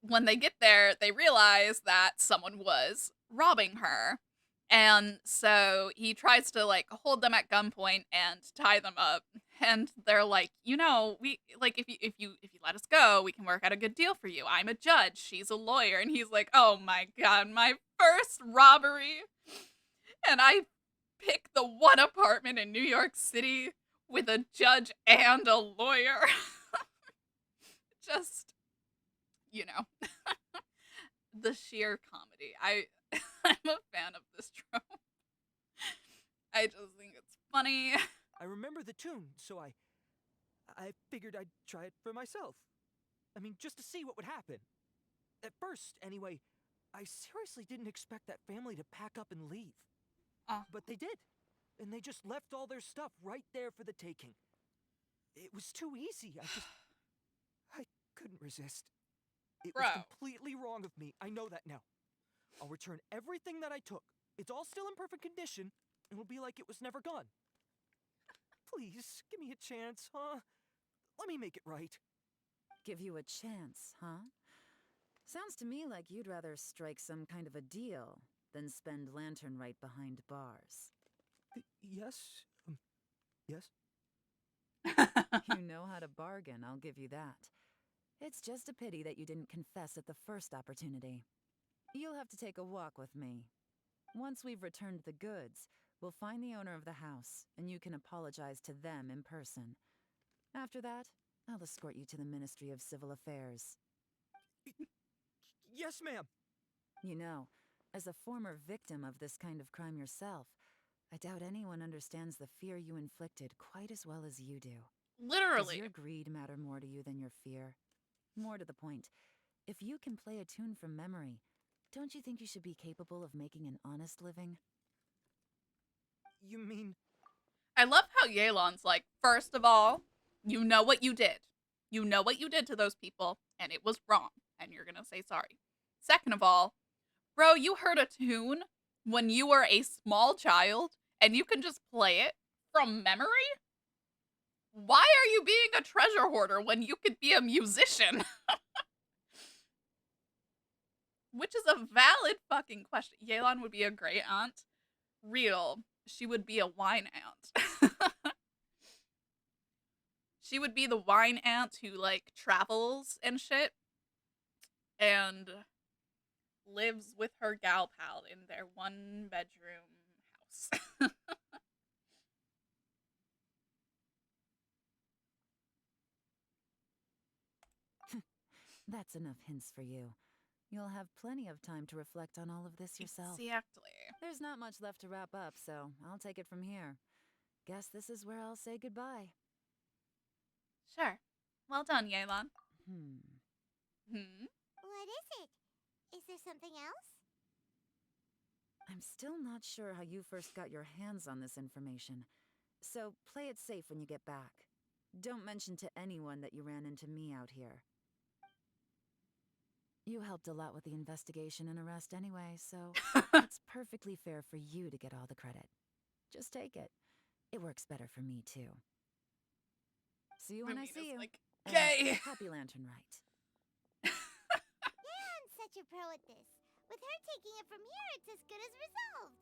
when they get there, they realize that someone was robbing her. And so he tries to like hold them at gunpoint and tie them up. And they're like, you know, we like if you let us go, we can work out a good deal for you. I'm a judge, she's a lawyer. And he's like, oh my god, my first robbery. And I picked the one apartment in New York City with a judge and a lawyer. Just, you know, the sheer comedy. I'm a fan of this trope. I just think it's funny. I remember the tune, so I figured I'd try it for myself. I mean, just to see what would happen. At first, anyway, I seriously didn't expect that family to pack up and leave. But they did. And they just left all their stuff right there for the taking. It was too easy. I couldn't resist. It was completely wrong of me. I know that now. I'll return everything that I took. It's all still in perfect condition. It'll be like it was never gone. Please, give me a chance, huh? Let me make it right. Give you a chance, huh? Sounds to me like you'd rather strike some kind of a deal than spend Lantern Rite behind bars. Yes? Yes? You know how to bargain, I'll give you that. It's just a pity that you didn't confess at the first opportunity. You'll have to take a walk with me. Once we've returned the goods, we'll find the owner of the house, and you can apologize to them in person. After that, I'll escort you to the Ministry of Civil Affairs. Yes, ma'am. You know, as a former victim of this kind of crime yourself, I doubt anyone understands the fear you inflicted quite as well as you do. Literally. Does your greed matter more to you than your fear? More to the point, if you can play a tune from memory, don't you think you should be capable of making an honest living? You mean... I love how Yelan's like, first of all, you know what you did. You know what you did to those people, and it was wrong, and you're gonna say sorry. Second of all, bro, you heard a tune when you were a small child, and you can just play it from memory? Why are you being a treasure hoarder when you could be a musician? Which is a valid fucking question. Yelan would be a great aunt. Real. She would be a wine aunt. She would be the wine aunt who, like, travels and shit. And lives with her gal pal in their one-bedroom house. That's enough hints for you. You'll have plenty of time to reflect on all of this yourself. Exactly. There's not much left to wrap up, so I'll take it from here. Guess this is where I'll say goodbye. Sure. Well done, Yelan. What is it? Is there something else? I'm still not sure how you first got your hands on this information, so play it safe when you get back. Don't mention to anyone that you ran into me out here. You helped a lot with the investigation and arrest anyway, so it's perfectly fair for you to get all the credit. Just take it. It works better for me, too. See you when I see you. Like, gay! Happy Lantern Rite. Yeah, I'm such a pro at this. With her taking it from here, it's as good as resolved.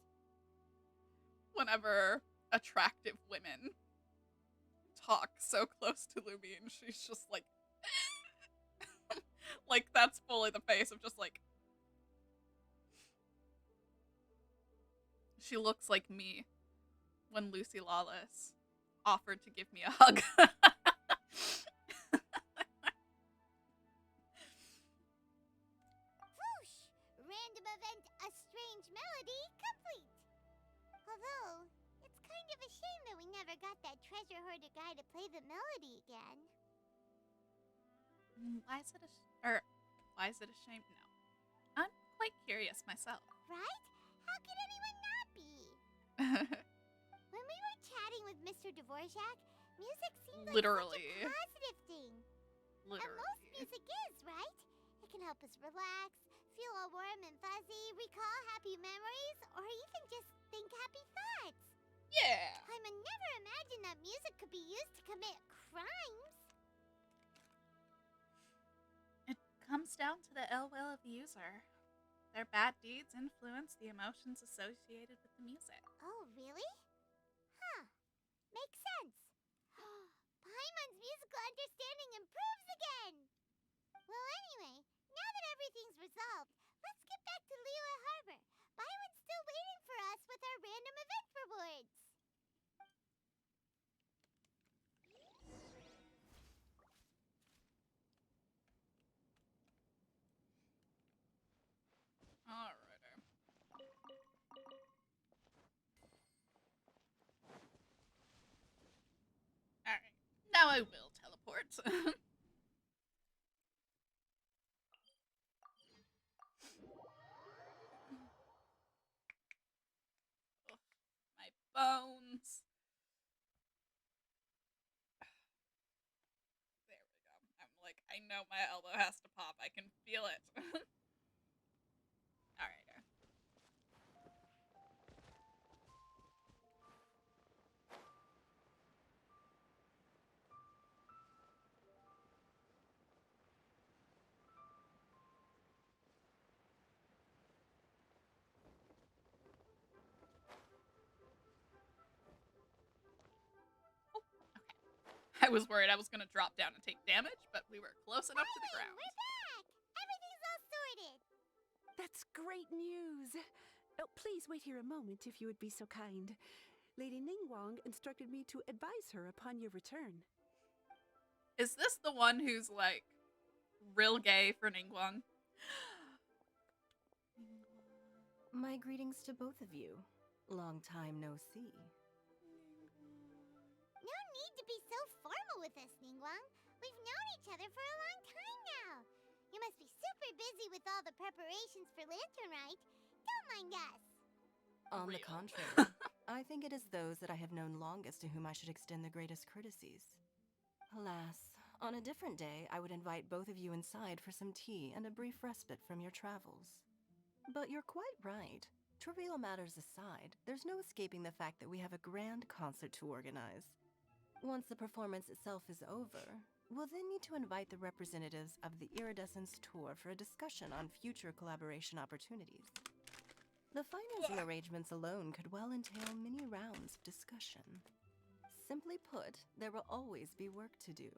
Whenever attractive women talk so close to Lumine, she's just like... like, that's fully the face of just like... She looks like me when Lucy Lawless offered to give me a hug. Whoosh! Random event, a strange melody, complete. Although, it's kind of a shame that we never got that treasure hoarder guy to play the melody again. Why is it a shame? No. I'm quite curious myself. Right? How could anyone not be? When we were chatting with Mr. Dvorak, music seemed like Literally. such a positive thing. And most music is, right? It can help us relax, feel all warm and fuzzy, recall happy memories, or even just think happy thoughts. Yeah. I never imagined that music could be used to commit crimes. It comes down to the ill will of the user. Their bad deeds influence the emotions associated with the music. Oh, really? Huh. Makes sense. Paimon's musical understanding improves again! Well, anyway, now that everything's resolved, let's get back to Liyue Harbor. Byron's still waiting for us with our random event rewards. Alrighty. Alright. Now I will teleport. My bones. There we go. I'm like, I know my elbow has to pop. I can feel it. Alright. I was worried I was going to drop down and take damage, but we were close enough to the ground. We're back! Everything's all sorted! That's great news! Oh, please wait here a moment if you would be so kind. Lady Ningguang instructed me to advise her upon your return. Is this the one who's like real gay for Ningguang? My greetings to both of you. Long time no see. No need to be so formal with us, Ningguang. We've known each other for a long time now. You must be super busy with all the preparations for Lantern Rite. Don't mind us. On the contrary, I think it is those that I have known longest to whom I should extend the greatest courtesies. Alas, on a different day, I would invite both of you inside for some tea and a brief respite from your travels. But you're quite right. Trivial matters aside, there's no escaping the fact that we have a grand concert to organize. Once the performance itself is over, we'll then need to invite the representatives of the Iridescence Tour for a discussion on future collaboration opportunities. The financing arrangements alone could well entail many rounds of discussion. Simply put, there will always be work to do.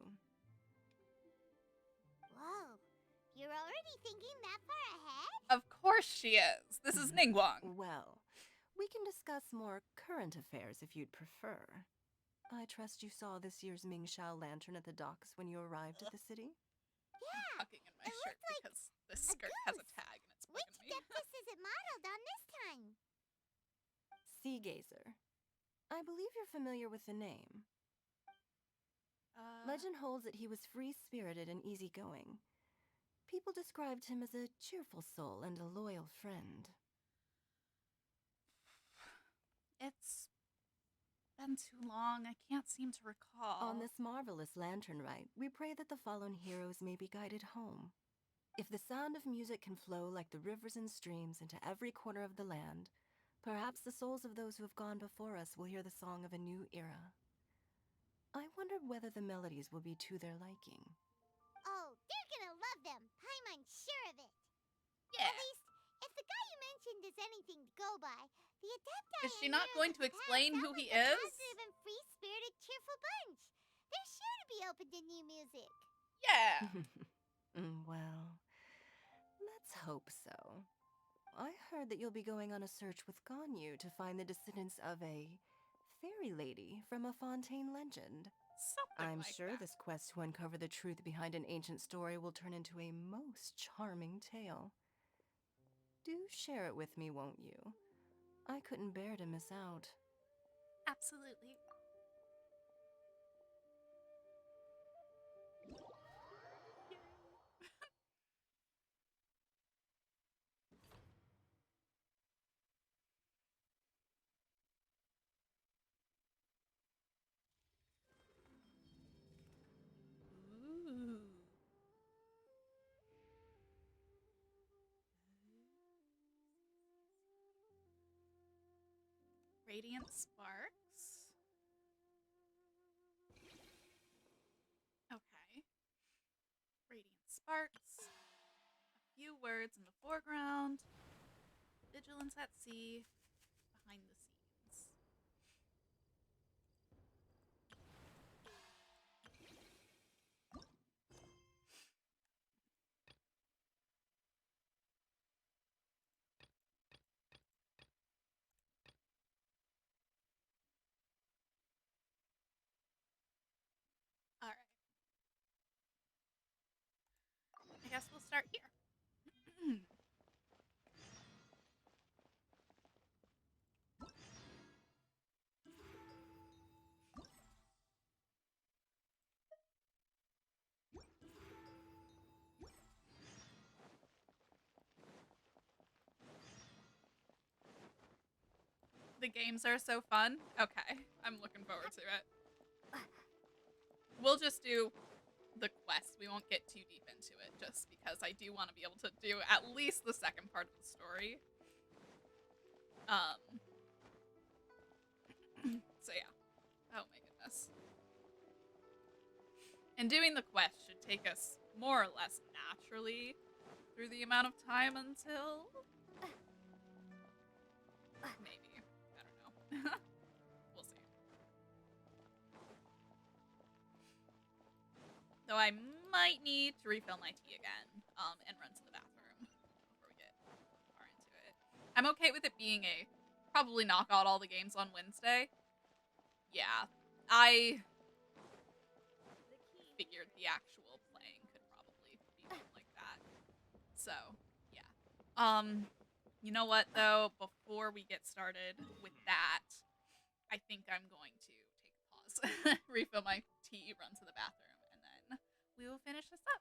Whoa, you're already thinking that far ahead? Of course she is. This is Ningguang. Well, we can discuss more current affairs if you'd prefer. I trust you saw this year's Mingxiao lantern at the docks when you arrived at the city? Yeah, Tucking in my shirt like because this skirt has a tag and it's which bugging me. Depthus is it modeled on this time? Sea Gazer. I believe you're familiar with the name. Legend holds that he was free-spirited and easygoing. People described him as a cheerful soul and a loyal friend. It's been too long. I can't seem to recall. On this marvelous lantern rite, we pray that the fallen heroes may be guided home. If the sound of music can flow like the rivers and streams into every corner of the land, perhaps the souls of those who have gone before us will hear the song of a new era. I wonder whether the melodies will be to their liking. Oh, they're gonna love them. Paimon's sure of it. Yeah. At least, if the guy you mentioned is anything to go by, the Adepti Is she not going to explain who he is? Positive and free-spirited, cheerful bunch. They're sure to be open to new music. Yeah. Well, let's hope so. I heard that you'll be going on a search with Ganyu to find the descendants of a fairy lady from a Fontaine legend. Something I'm like sure that. this quest to uncover the truth behind an ancient story will turn into a most charming tale. Do share it with me, won't you? I couldn't bear to miss out. Absolutely. Ooh. Radiant sparks. Okay. Radiant sparks. A few words in the foreground. Vigilance at sea. Behind the scenes. All right. I guess we'll start here. The games are so fun. Okay, I'm looking forward to it. We'll just do the quest. We won't get too deep into it, just because I do want to be able to do at least the second part of the story. So yeah. Oh my goodness. And doing the quest should take us more or less naturally through the amount of time until... maybe. I don't know. We'll see. Though I might need to refill my tea again, and run to the bathroom before we get far into it. I'm okay with it being a probably knock out all the games on Wednesday. Yeah, I figured the actual playing could probably be done like that. So, yeah. You know what though? Before we get started with that, I think I'm going to take a pause, refill my tea, run to the bathroom, and then we will finish this up.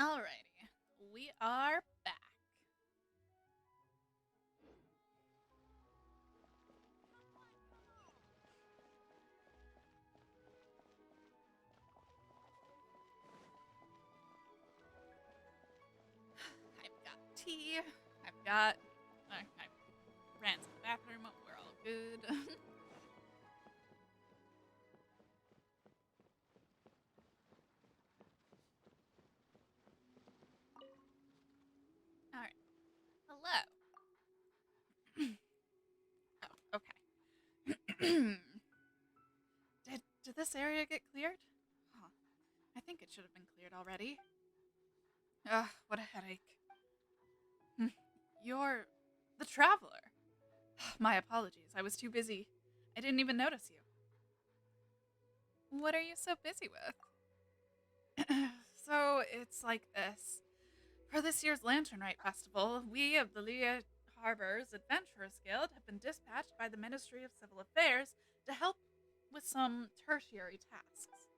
Alrighty. We are back. I've got tea. I've got... I ran to the bathroom. We're all good. Alright. Hello. Oh, okay. Did this area get cleared? Huh. I think it should have been cleared already. Ugh, what a headache. You're the traveler. My apologies. I was too busy. I didn't even notice you. What are you so busy with? So, it's like this. For this year's Lantern Rite Festival, we of the Lea Harbor's Adventurers Guild have been dispatched by the Ministry of Civil Affairs to help with some tertiary tasks.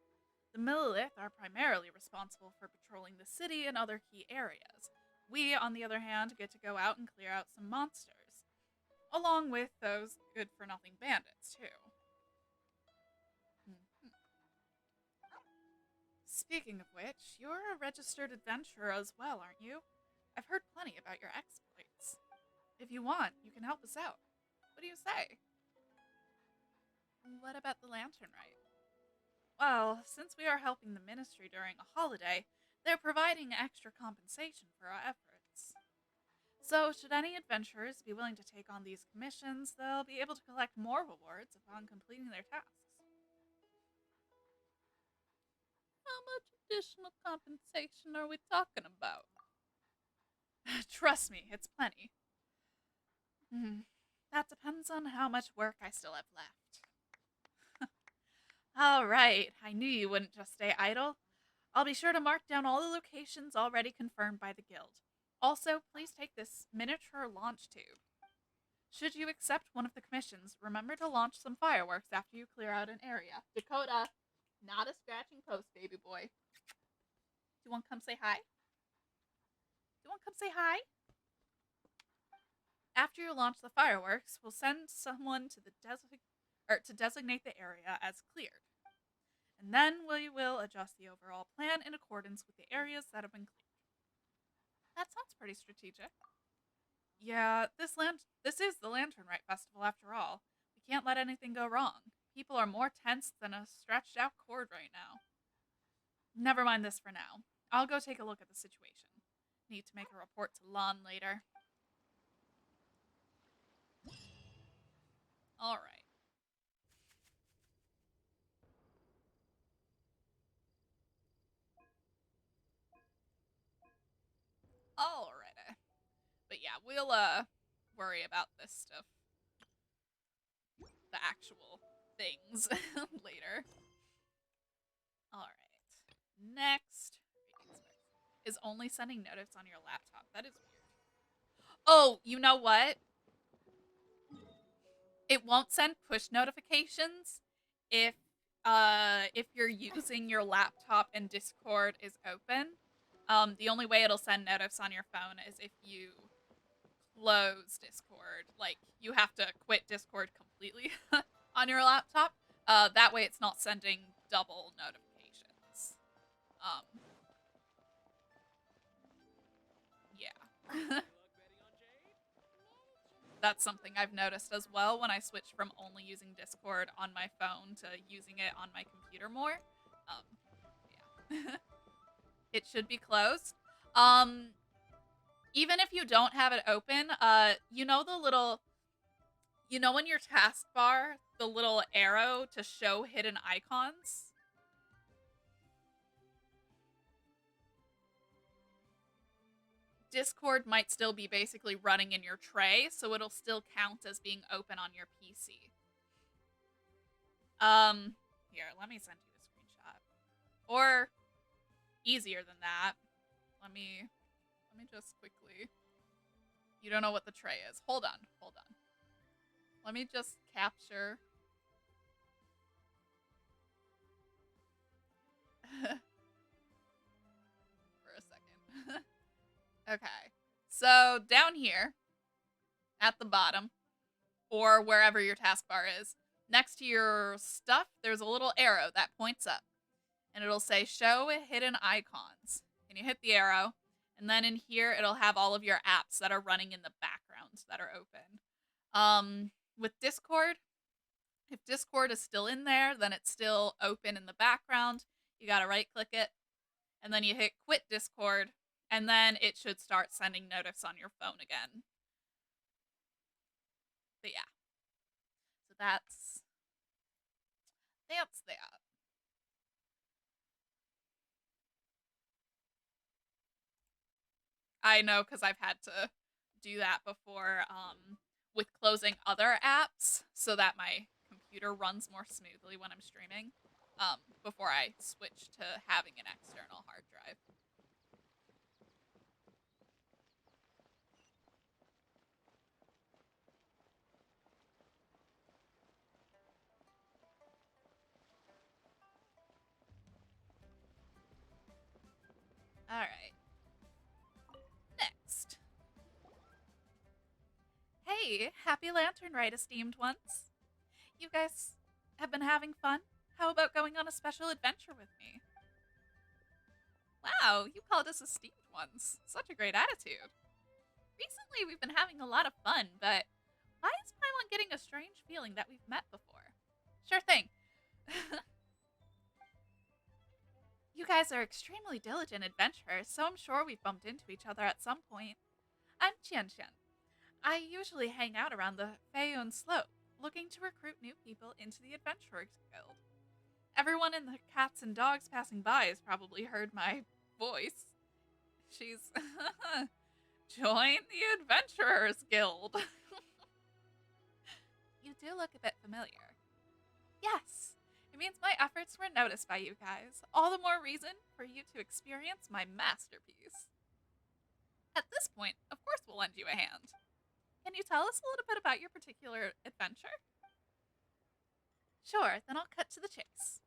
The Millilith are primarily responsible for patrolling the city and other key areas. We, on the other hand, get to go out and clear out some monsters, along with those good-for-nothing bandits, too. Speaking of which, you're a registered adventurer as well, aren't you? I've heard plenty about your exploits. If you want, you can help us out. What do you say? What about the Lantern Rite? Well, since we are helping the Ministry during a holiday, they're providing extra compensation for our efforts. So, should any adventurers be willing to take on these commissions, they'll be able to collect more rewards upon completing their tasks. How much additional compensation are we talking about? Trust me, it's plenty. That depends on how much work I still have left. Alright, I knew you wouldn't just stay idle. I'll be sure to mark down all the locations already confirmed by the guild. Also, please take this miniature launch tube. Should you accept one of the commissions, remember to launch some fireworks after you clear out an area. Dakota, not a scratching post, baby boy. Do you want to come say hi? After you launch the fireworks, we'll send someone to designate the area as cleared. And then we will adjust the overall plan in accordance with the areas that have been cleared. That sounds pretty strategic. Yeah, this is the Lantern Rite Festival after all. We can't let anything go wrong. People are more tense than a stretched out cord right now. Never mind this for now. I'll go take a look at the situation. Need to make a report to Lon later. Alright. Alrighty. But yeah, we'll worry about this stuff. The actual things later. Alright. Next is only sending notice on your laptop. That is weird. Oh, you know what? It won't send push notifications if you're using your laptop and Discord is open. The only way it'll send notice on your phone is if you close Discord. Like, you have to quit Discord completely on your laptop. That way it's not sending double notifications. Yeah. That's something I've noticed as well when I switch from only using Discord on my phone to using it on my computer more. Yeah. It should be closed. Even if you don't have it open, you know the little... You know in your taskbar, the little arrow to show hidden icons? Discord might still be basically running in your tray, so it'll still count as being open on your PC. Here, let me send you a screenshot. Or, easier than that, let me just quickly... You don't know what the tray is. Hold on. Let me just capture... for a second. Okay. So down here at the bottom, or wherever your taskbar is, next to your stuff, there's a little arrow that points up. And it'll say show hidden icons. And you hit the arrow, and then in here it'll have all of your apps that are running in the background that are open. With Discord, if Discord is still in there, then it's still open in the background. You gotta right click it, and then you hit quit Discord, and then it should start sending notice on your phone again. But yeah. So that's that. I know, because I've had to do that before with closing other apps so that my computer runs more smoothly when I'm streaming before I switch to having an external hard drive. All right. Next. Hey, happy Lantern Rite, esteemed ones. You guys have been having fun? How about going on a special adventure with me? Wow, you called us esteemed ones. Such a great attitude. Recently, we've been having a lot of fun, but why is Paimon getting a strange feeling that we've met before? Sure thing. You guys are extremely diligent adventurers, so I'm sure we've bumped into each other at some point. I'm Qian Qian. I usually hang out around the Feiyun Slope, looking to recruit new people into the Adventurers Guild. Everyone in the cats and dogs passing by has probably heard my voice. She's join the Adventurers Guild. You do look a bit familiar. Yes, it means my efforts were noticed by you guys. All the more reason for you to experience my masterpiece. At this point, of course we'll lend you a hand. Can you tell us a little bit about your particular adventure? Sure, then I'll cut to the chase.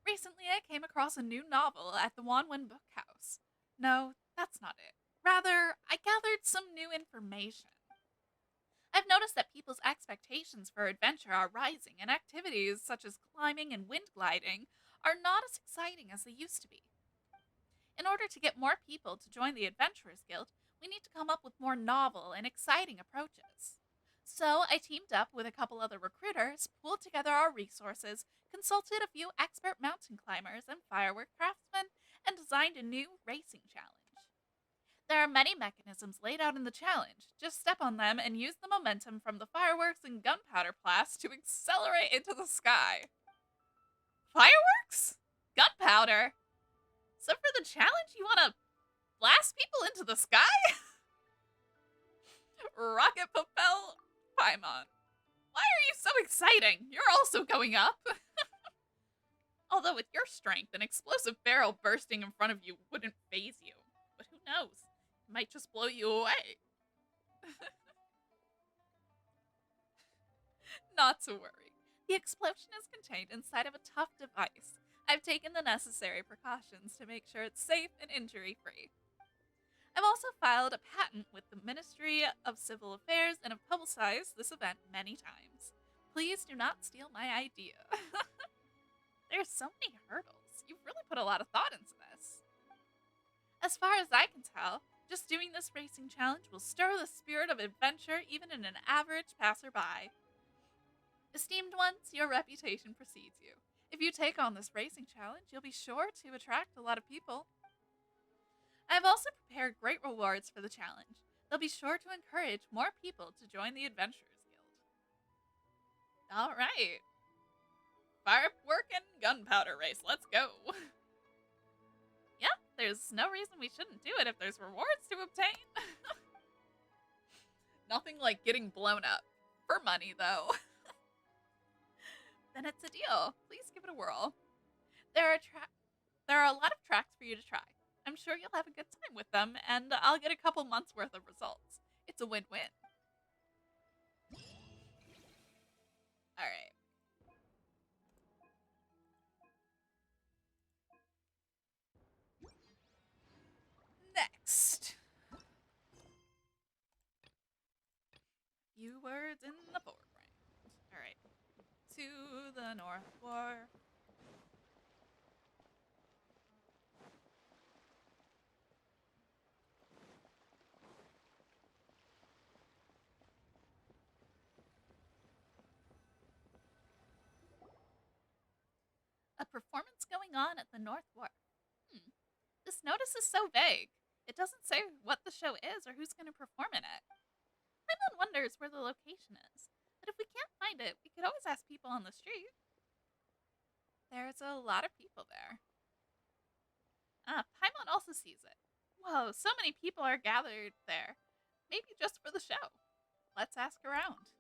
Recently I came across a new novel at the Wanwen Book House. No, that's not it. Rather, I gathered some new information. I've noticed that people's expectations for adventure are rising, and activities such as climbing and wind gliding are not as exciting as they used to be. In order to get more people to join the Adventurers Guild, we need to come up with more novel and exciting approaches. So I teamed up with a couple other recruiters, pooled together our resources, consulted a few expert mountain climbers and firework craftsmen, and designed a new racing challenge. There are many mechanisms laid out in the challenge. Just step on them and use the momentum from the fireworks and gunpowder blasts to accelerate into the sky. Fireworks? Gunpowder? So for the challenge, you want to blast people into the sky? Rocket propel Paimon. Why are you so exciting? You're also going up. Although with your strength, an explosive barrel bursting in front of you wouldn't faze you. But who knows? It might just blow you away. Not to worry. The explosion is contained inside of a tough device. I've taken the necessary precautions to make sure it's safe and injury-free. I've also filed a patent with the Ministry of Civil Affairs and have publicized this event many times. Please do not steal my idea. There's so many hurdles. You've really put a lot of thought into this. As far as I can tell, just doing this racing challenge will stir the spirit of adventure even in an average passerby. Esteemed ones, your reputation precedes you. If you take on this racing challenge, you'll be sure to attract a lot of people. I have also prepared great rewards for the challenge. They'll be sure to encourage more people to join the Adventurers Guild. Alright. Firework and gunpowder race, let's go. Yeah, there's no reason we shouldn't do it if there's rewards to obtain. Nothing like getting blown up. For money, though. Then it's a deal. Please give it a whirl. There are a lot of tracks for you to try. I'm sure you'll have a good time with them, and I'll get a couple months worth of results. It's a win-win. Alright. Next. few words in the foreground. Alright. To the North War. A performance going on at the North War. This notice is so vague. It doesn't say what the show is or who's going to perform in it. Paimon wonders where the location is, but if we can't find it, we could always ask people on the street. There's a lot of people there. Paimon also sees it. Whoa, so many people are gathered there. Maybe just for the show. Let's ask around.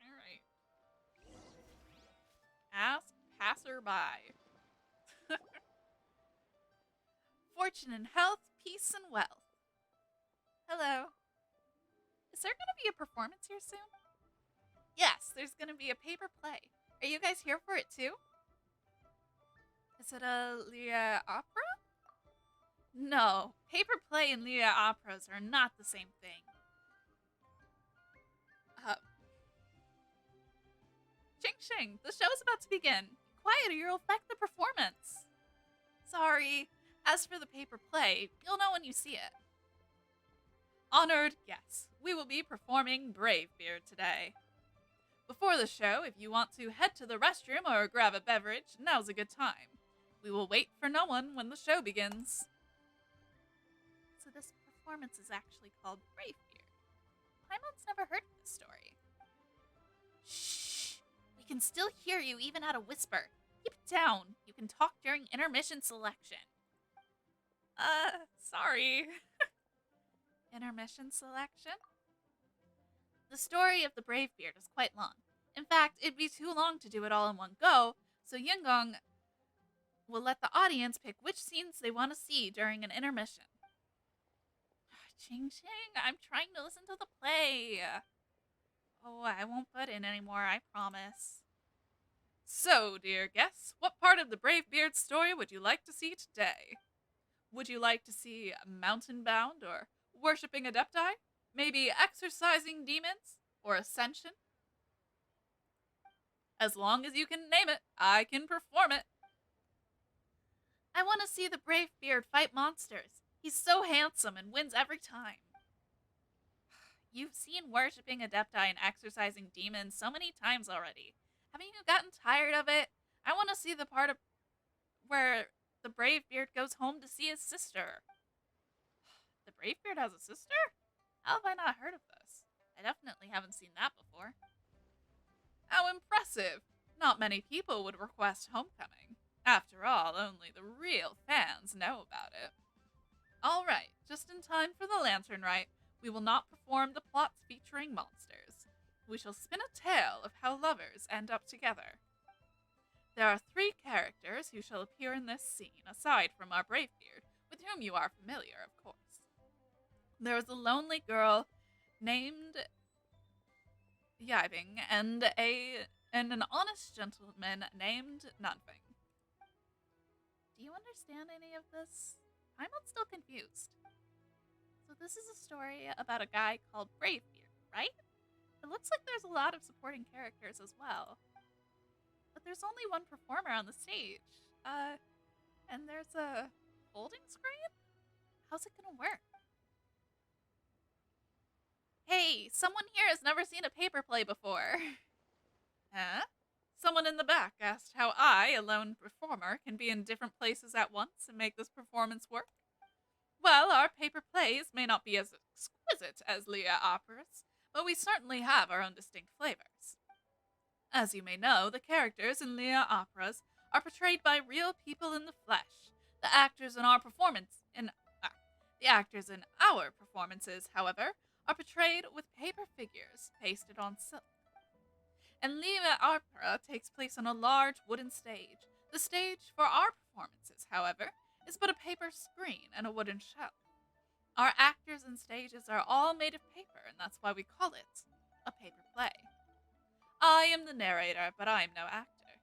Alright. Ask passerby. Fortune and health, peace and wealth. Hello. Is there going to be a performance here soon? Yes, there's going to be a paper play. Are you guys here for it too? Is it a Leah opera? No, paper play and Leah operas are not the same thing. Ching Ching, the show is about to begin. Quiet or you'll affect the performance. Sorry. As for the paper play, you'll know when you see it. Honored guests, we will be performing Bravebeard today. Before the show, if you want to head to the restroom or grab a beverage, now's a good time. We will wait for no one when the show begins. So this performance is actually called Bravebeard. Paimon's never heard of this story. Shh! We can still hear you even at a whisper. Keep it down. You can talk during intermission selection. Sorry. Intermission selection? The story of the Bravebeard is quite long. In fact, it'd be too long to do it all in one go, so Yingong will let the audience pick which scenes they want to see during an intermission. Ching Ching, I'm trying to listen to the play. Oh, I won't butt in anymore, I promise. So, dear guests, what part of the Bravebeard story would you like to see today? Would you like to see mountain bound or worshipping adepti? Maybe exorcising demons or ascension? As long as you can name it, I can perform it. I want to see the Bravebeard fight monsters. He's so handsome and wins every time. You've seen worshipping adepti and exorcising demons so many times already. Haven't you gotten tired of it? I want to see the part of where the Bravebeard goes home to see his sister. The Bravebeard has a sister? How have I not heard of this? I definitely haven't seen that before. How impressive! Not many people would request homecoming. After all, only the real fans know about it. Alright, just in time for the Lantern Rite, we will not perform the plots featuring monsters. We shall spin a tale of how lovers end up together. There are 3 characters who shall appear in this scene, aside from our Bravebeard, with whom you are familiar, of course. There is a lonely girl named Yibing and an honest gentleman named Nunfing. Do you understand any of this? I'm still confused. So this is a story about a guy called Bravebeard, right? It looks like there's a lot of supporting characters as well. But there's only one performer on the stage. And there's a folding screen? How's it gonna work? Hey, someone here has never seen a paper play before. Huh? Someone in the back asked how I, a lone performer, can be in different places at once and make this performance work. Well, our paper plays may not be as exquisite as Leah operas, but we certainly have our own distinct flavors. As you may know, the characters in Leah operas are portrayed by real people in the flesh. The actors in our performances, however, are portrayed with paper figures pasted on silk. And Leah opera takes place on a large wooden stage. The stage for our performances, however, is but a paper screen and a wooden shell. Our actors and stages are all made of paper, and that's why we call it a paper play. I am the narrator, but I am no actor.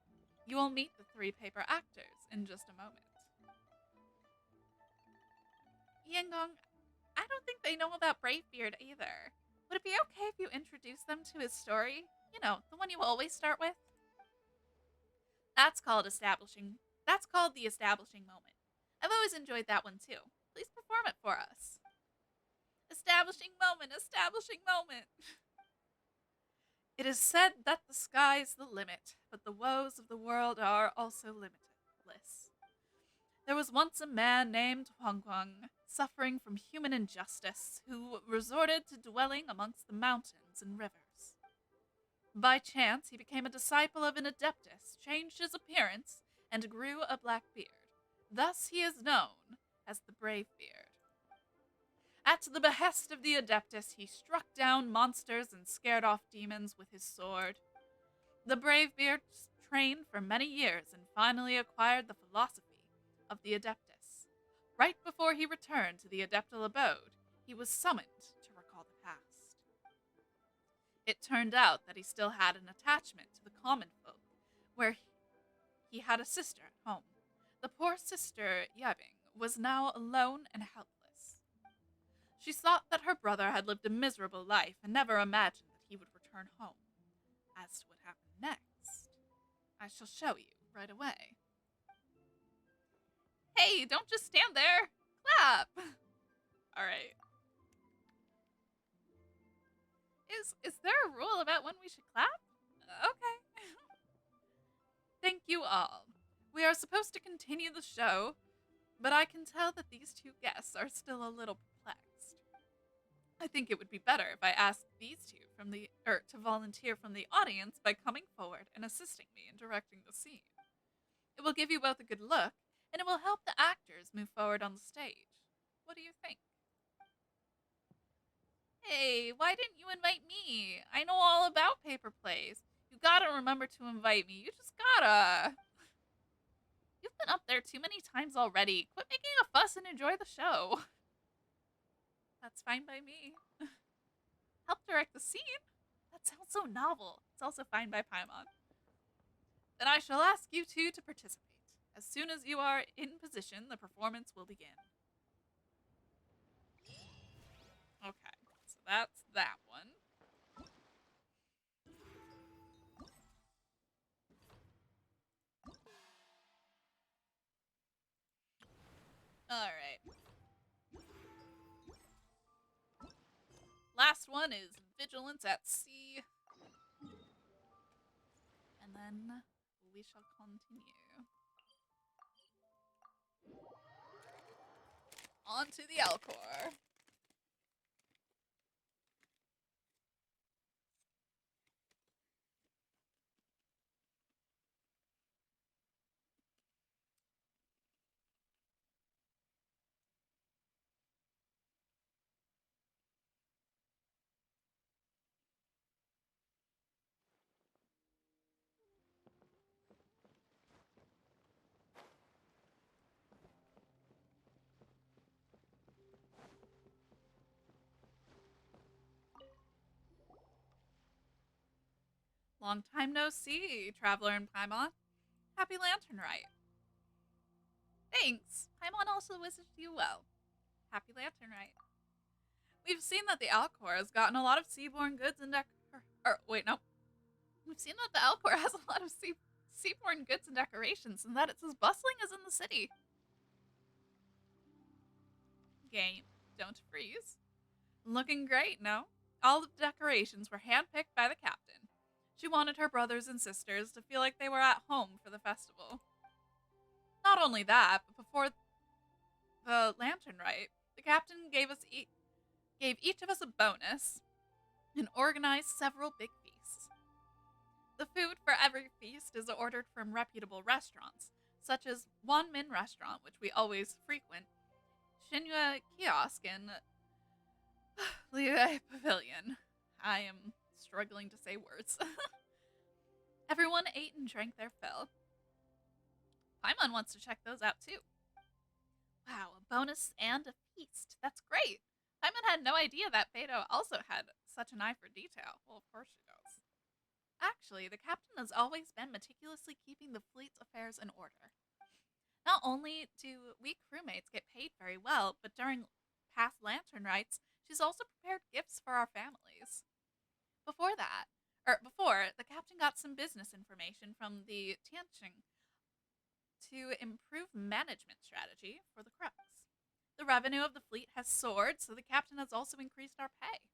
You will meet the 3 paper actors in just a moment. Yingong, I don't think they know about Bravebeard either. Would it be okay if you introduce them to his story? You know, the one you always start with? That's called establishing. That's called the establishing moment. I've always enjoyed that one too. Please perform it for us. Establishing moment, establishing moment. It is said that the sky's the limit, but the woes of the world are also limitless. There was once a man named Huang Guang, suffering from human injustice, who resorted to dwelling amongst the mountains and rivers. By chance, he became a disciple of an adeptus, changed his appearance, and grew a black beard. Thus he is known as the Brave Beard. At the behest of the adeptus, he struck down monsters and scared off demons with his sword. The Brave Beard trained for many years and finally acquired the philosophy of the adeptus. Right before he returned to the adeptal abode, he was summoned to recall the past. It turned out that he still had an attachment to the common folk, where he had a sister at home. The poor sister, Yabing, was now alone and helpless. She thought that her brother had lived a miserable life and never imagined that he would return home. As to what happened next, I shall show you right away. Hey, don't just stand there! Clap! Alright. Is there a rule about when we should clap? Okay. Thank you all. We are supposed to continue the show, but I can tell that these two guests are still a little perplexed. I think it would be better if I asked these two to volunteer from the audience by coming forward and assisting me in directing the scene. It will give you both a good look, and it will help the actors move forward on the stage. What do you think? Hey, why didn't you invite me? I know all about paper plays. You gotta remember to invite me. You just gotta. You've been up there too many times already. Quit making a fuss and enjoy the show. That's fine by me. Help direct the scene? That sounds so novel. It's also fine by Paimon. Then I shall ask you two to participate. As soon as you are in position, the performance will begin. Okay, so that's that one. Alright. Last one is Vigilance at Sea. And then we shall continue. On to the Alcor. Long time no see, Traveler and Paimon. Happy Lantern Rite. Thanks. Paimon also wishes you well. Happy Lantern Rite. We've seen that the Alcor has gotten a lot of seaborne goods and We've seen that the Alcor has a lot of seaborne goods and decorations, and that it's as bustling as in the city. Game, don't freeze. Looking great, no? All the decorations were handpicked by the captain. She wanted her brothers and sisters to feel like they were at home for the festival. Not only that, but before the Lantern Rite, the captain gave each of us a bonus and organized several big feasts. The food for every feast is ordered from reputable restaurants, such as Wan Min Restaurant, which we always frequent, Shinua Kiosk, and Liu Pavilion. I am struggling to say words. Everyone ate and drank their fill. Paimon wants to check those out too. Wow, a bonus and a feast. That's great. Paimon had no idea that Beto also had such an eye for detail. Well, of course she does. Actually, the captain has always been meticulously keeping the fleet's affairs in order. Not only do we crewmates get paid very well, but during past Lantern Rites, She's also prepared gifts for our families. Before that, before, the captain got some business information from the Tianqing to improve management strategy for the Crux. The revenue of the fleet has soared, so the captain has also increased our pay.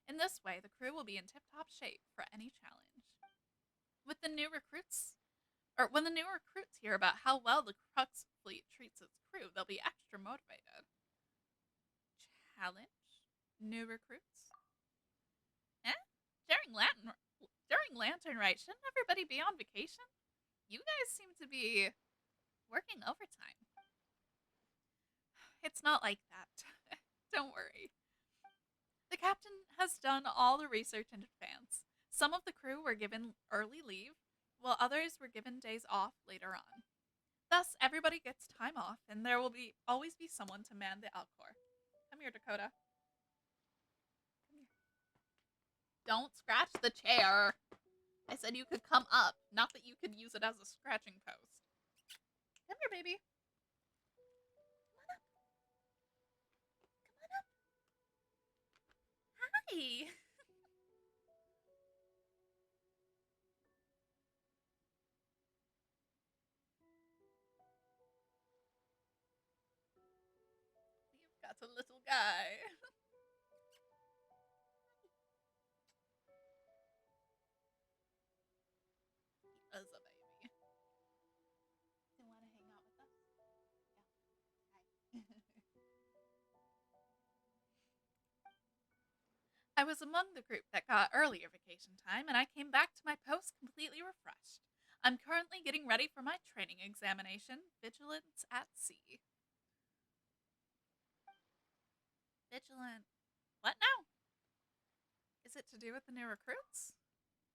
In this way, the crew will be in tip-top shape for any challenge. With the new recruits, or when the new recruits hear about how well the Crux fleet treats its crew, they'll be extra motivated. Challenge? New recruits? Eh? During Lantern Rite, shouldn't everybody be on vacation? You guys seem to be working overtime. It's not like that. Don't worry. The captain has done all the research in advance. Some of the crew were given early leave, while others were given days off later on. Thus, everybody gets time off, and there will always be someone to man the Alcor. Come here, Dakota. Come here. Don't scratch the chair. I said you could come up, not that you could use it as a scratching post. Come here, baby. Come on up. Come on up. Hi. You've got a little guy. He is a baby. You want to hang out with us? Yeah. Hi. I was among the group that got earlier vacation time, and I came back to my post completely refreshed. I'm currently getting ready for my training examination, Vigilance at Sea. Vigilant. What now? Is it to do with the new recruits?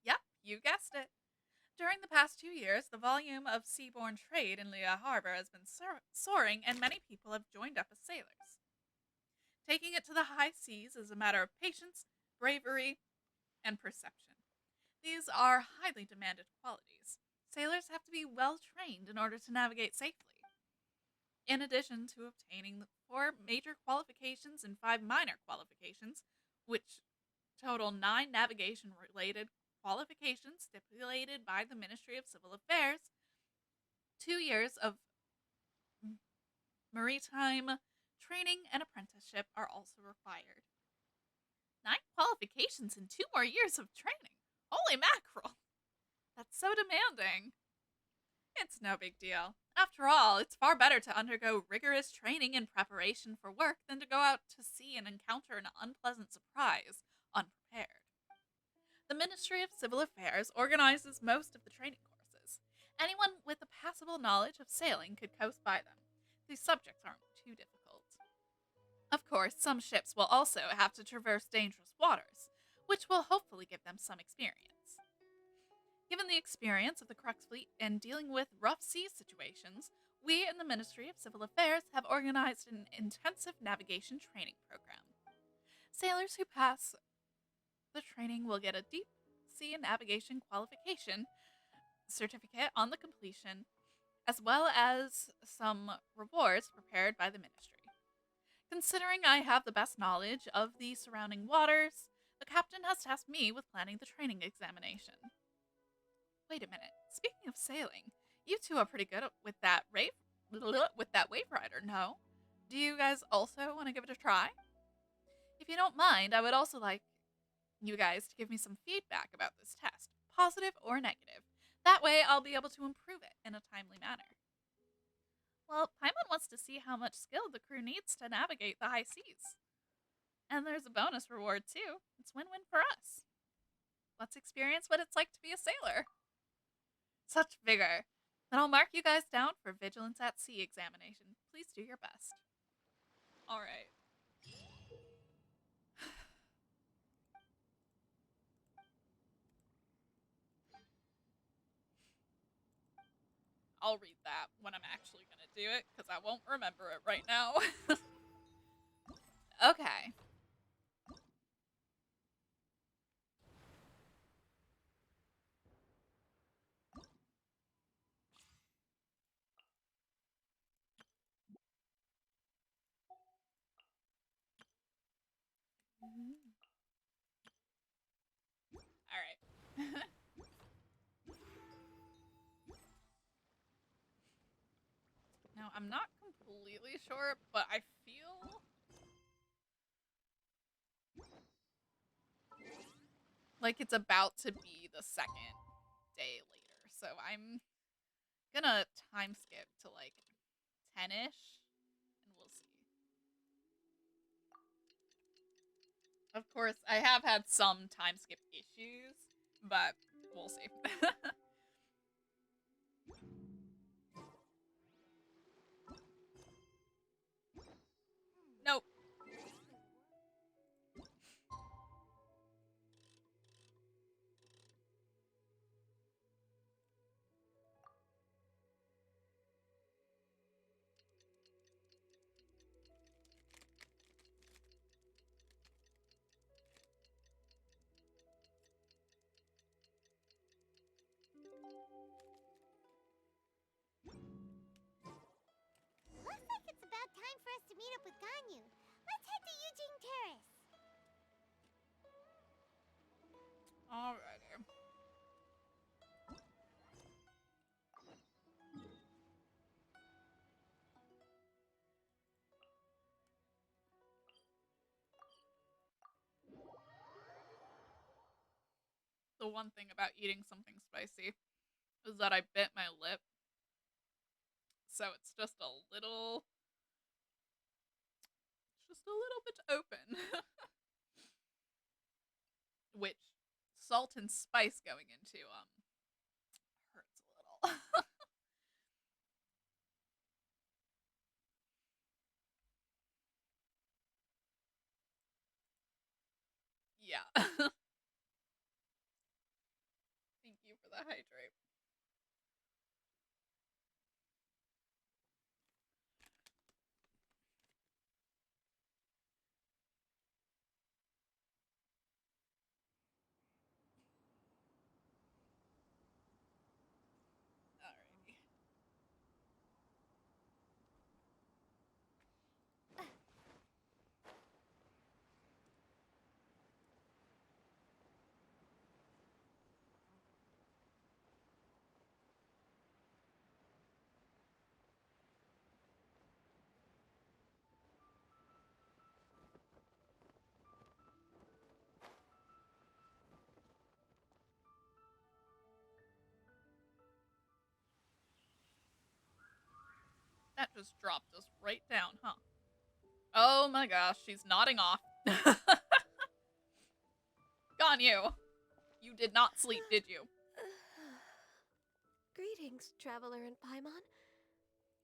Yep, you guessed it. During the past 2 years, the volume of seaborne trade in Lea Harbor has been soaring, and many people have joined up as sailors. Taking it to the high seas is a matter of patience, bravery, and perception. These are highly demanded qualities. Sailors have to be well trained in order to navigate safely. In addition to obtaining the 4 major qualifications and 5 minor qualifications, which total 9 navigation related qualifications stipulated by the Ministry of Civil Affairs, 2 years of maritime training and apprenticeship are also required. 9 qualifications and 2 more years of training. Holy mackerel! That's so demanding. It's no big deal. After all, it's far better to undergo rigorous training in preparation for work than to go out to sea and encounter an unpleasant surprise unprepared. The Ministry of Civil Affairs organizes most of the training courses. Anyone with a passable knowledge of sailing could coast by them. These subjects aren't too difficult. Of course, some ships will also have to traverse dangerous waters, which will hopefully give them some experience. Given the experience of the Crux fleet in dealing with rough sea situations, we in the Ministry of Civil Affairs have organized an intensive navigation training program. Sailors who pass the training will get a deep sea navigation qualification certificate on the completion, as well as some rewards prepared by the ministry. Considering I have the best knowledge of the surrounding waters, the captain has tasked me with planning the training examination. Wait a minute. Speaking of sailing, you two are pretty good with that wave rider, no? Do you guys also want to give it a try? If you don't mind, I would also like you guys to give me some feedback about this test, positive or negative. That way I'll be able to improve it in a timely manner. Well, Paimon wants to see how much skill the crew needs to navigate the high seas. And there's a bonus reward too. It's win-win for us. Let's experience what it's like to be a sailor. Such vigor. Then I'll mark you guys down for Vigilance at Sea examination. Please do your best. Alright. I'll read that when I'm actually gonna do it, because I won't remember it right now. Okay. All right. Now, I'm not completely sure, but I feel like it's about to be the second day later. So I'm gonna time skip to like 10-ish, and we'll see. Of course, I have had some time skip issues, but we'll see. Nope. Looks like it's about time for us to meet up with Ganyu. Let's head to Eugene Terrace. Alrighty. The one thing about eating something spicy is that I bit my lip, so it's just a little bit open. Which salt and spice going into hurts a little. Yeah. Thank you for the hydrate. Alrighty. That just dropped us right down, huh? Oh my gosh, she's nodding off. Ganyu, you did not sleep, did you? Greetings, traveler in Paimon.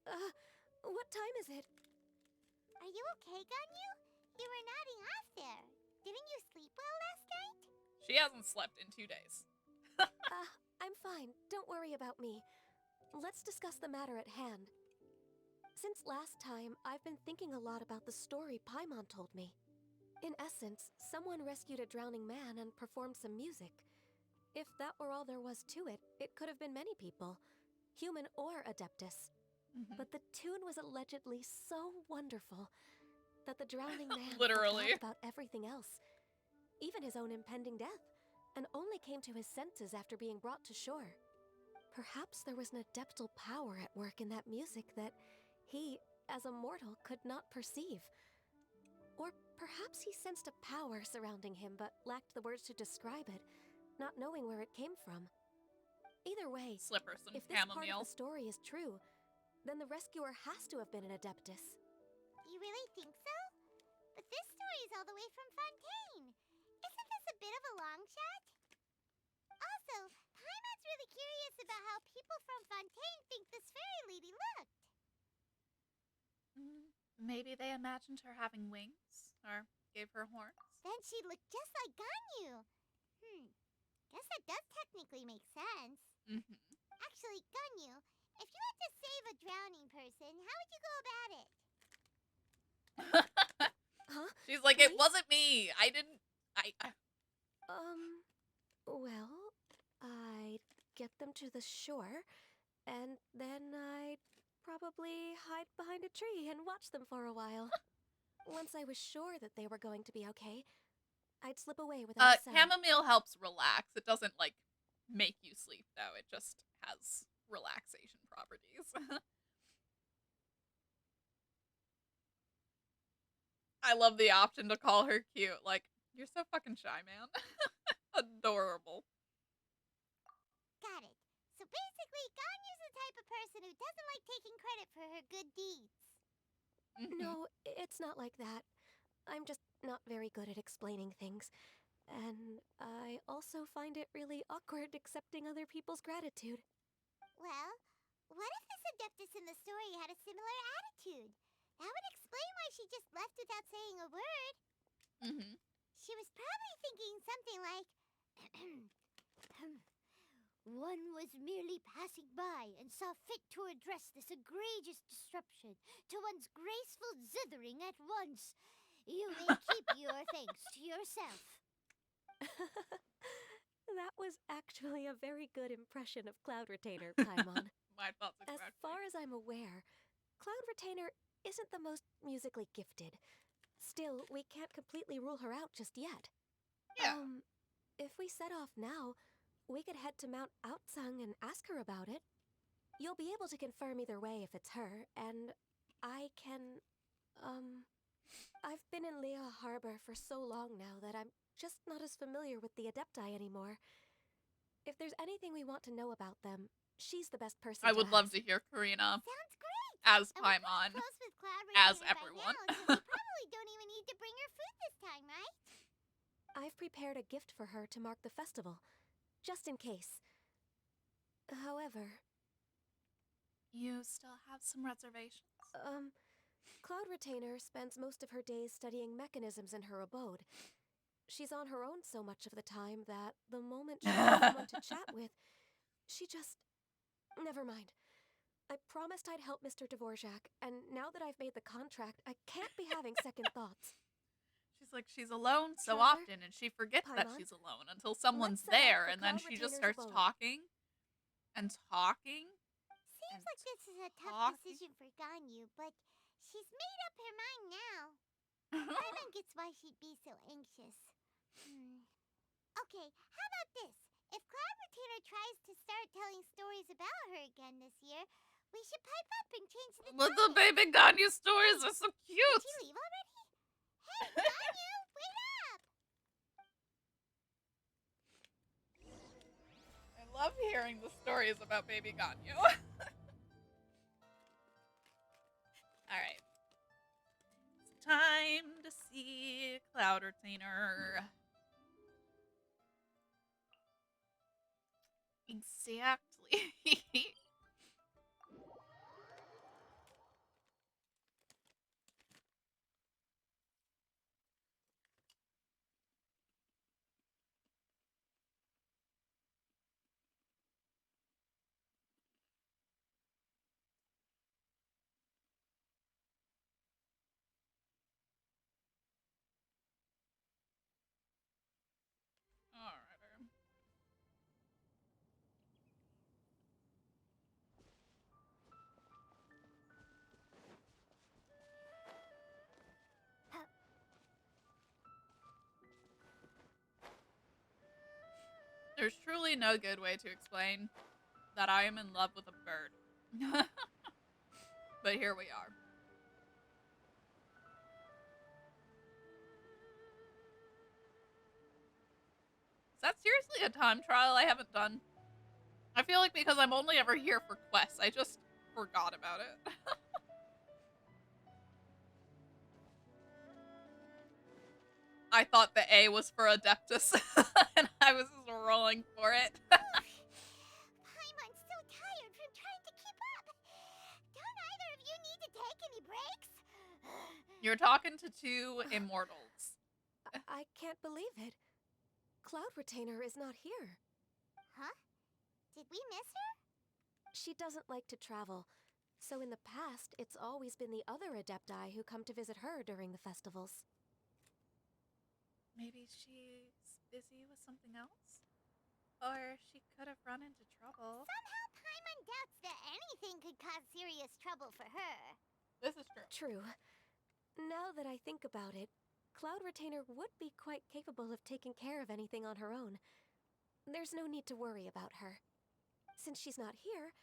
What time is it? Are you okay, Ganyu? You were nodding off there. Didn't you sleep well last night? She hasn't slept in 2 days. I'm fine. Don't worry about me. Let's discuss the matter at hand. Since last time, I've been thinking a lot about the story Paimon told me. In essence, someone rescued a drowning man and performed some music. If that were all there was to it, it could have been many people, human or Adeptus. But the tune was allegedly so wonderful that the drowning man Literally forgot about everything else, even his own impending death, and only came to his senses after being brought to shore. Perhaps there was an adeptal power at work in that music that he, as a mortal, could not perceive. Or perhaps he sensed a power surrounding him but lacked the words to describe it, not knowing where it came from. Either way, slip her some if this part of chamomile. the story is true, then the rescuer has to have been an Adeptus. You really think so? But this story is all the way from Fontaine. Isn't this a bit of a long shot? Also, Paimon's really curious about how people from Fontaine think this fairy lady looked. Maybe they imagined her having wings, or gave her horns. Then she'd look just like Ganyu. Guess that does technically make sense. Actually, Ganyu, if you had to save a drowning person, how would you go about it? Huh? She's like, it wasn't me. I didn't. Well, I'd get them to the shore, and then I'd probably hide behind a tree and watch them for a while. Once I was sure that they were going to be okay, I'd slip away without a sound. Chamomile helps relax. It doesn't, like, make you sleep, though. It just has relaxation properties. I love the option to call her cute. Like, you're so fucking shy, man. Adorable. Got it. So basically, Ganyu's the type of person who doesn't like taking credit for her good deeds. No, it's not like that. I'm just not very good at explaining things. And I also find it really awkward accepting other people's gratitude. Well, what if this adeptus in the story had a similar attitude? That would explain why she just left without saying a word. She was probably thinking something like, one was merely passing by and saw fit to address this egregious disruption to one's graceful zithering at once. You may keep your thanks to yourself. That was actually a very good impression of Cloud Retainer, Paimon. My thoughts exactly. As far as I'm aware, Cloud Retainer isn't the most musically gifted. Still, we can't completely rule her out just yet. Yeah. If we set off now, we could head to Mount Outsung and ask her about it. You'll be able to confirm either way if it's her, and I can, I've been in Lea Harbor for so long now that I'm just not as familiar with the Adepti anymore. If there's anything we want to know about them, she's the best person I would to love ask. to hear Karina Sounds great! as And we're pretty Paimon, close with Cloud as Retainer everyone. by now, so we probably don't even need to bring her food this time, right? I've prepared a gift for her to mark the festival, just in case. However... You still have some reservations? Cloud Retainer spends most of her days studying mechanisms in her abode. She's on her own so much of the time that the moment she has someone to chat with, she just... Never mind. I promised I'd help Mr. Dvorak, and now that I've made the contract, I can't be having second thoughts. She's like, she's alone so Trevor, often, and she forgets that Paimon, she's alone until someone's let's set out there, for and then Cloud she just Retainer's starts abode. talking and talking. Seems like this is a tough decision for Ganyu, but she's made up her mind now. Paimon gets why she'd be so anxious. Okay, how about this? If Cloud Retainer tries to start telling stories about her again this year, we should pipe up and change the But the baby Ganyu stories are so cute! Did you leave already? Hey, Ganyu, wait up! I love hearing the stories about baby Ganyu. Alright. It's time to see Cloud Retainer. Exactly. Alright. There's truly no good way to explain that I am in love with a bird. But here we are. Is that seriously a time trial I haven't done? I feel like because I'm only ever here for quests, I just forgot about it. I thought the A was for Adeptus, and I was just rolling for it. Paimon's so tired from trying to keep up. Don't either of you need to take any breaks? You're talking to two immortals. I can't believe it. Cloud Retainer is not here. Huh? Did we miss her? She doesn't like to travel, so in the past, it's always been the other Adepti who come to visit her during the festivals. Maybe she's busy with something else? Or she could have run into trouble. Somehow Paimon doubts that anything could cause serious trouble for her. This is true. True. Now that I think about it, Cloud Retainer would be quite capable of taking care of anything on her own. There's no need to worry about her. Since she's not here,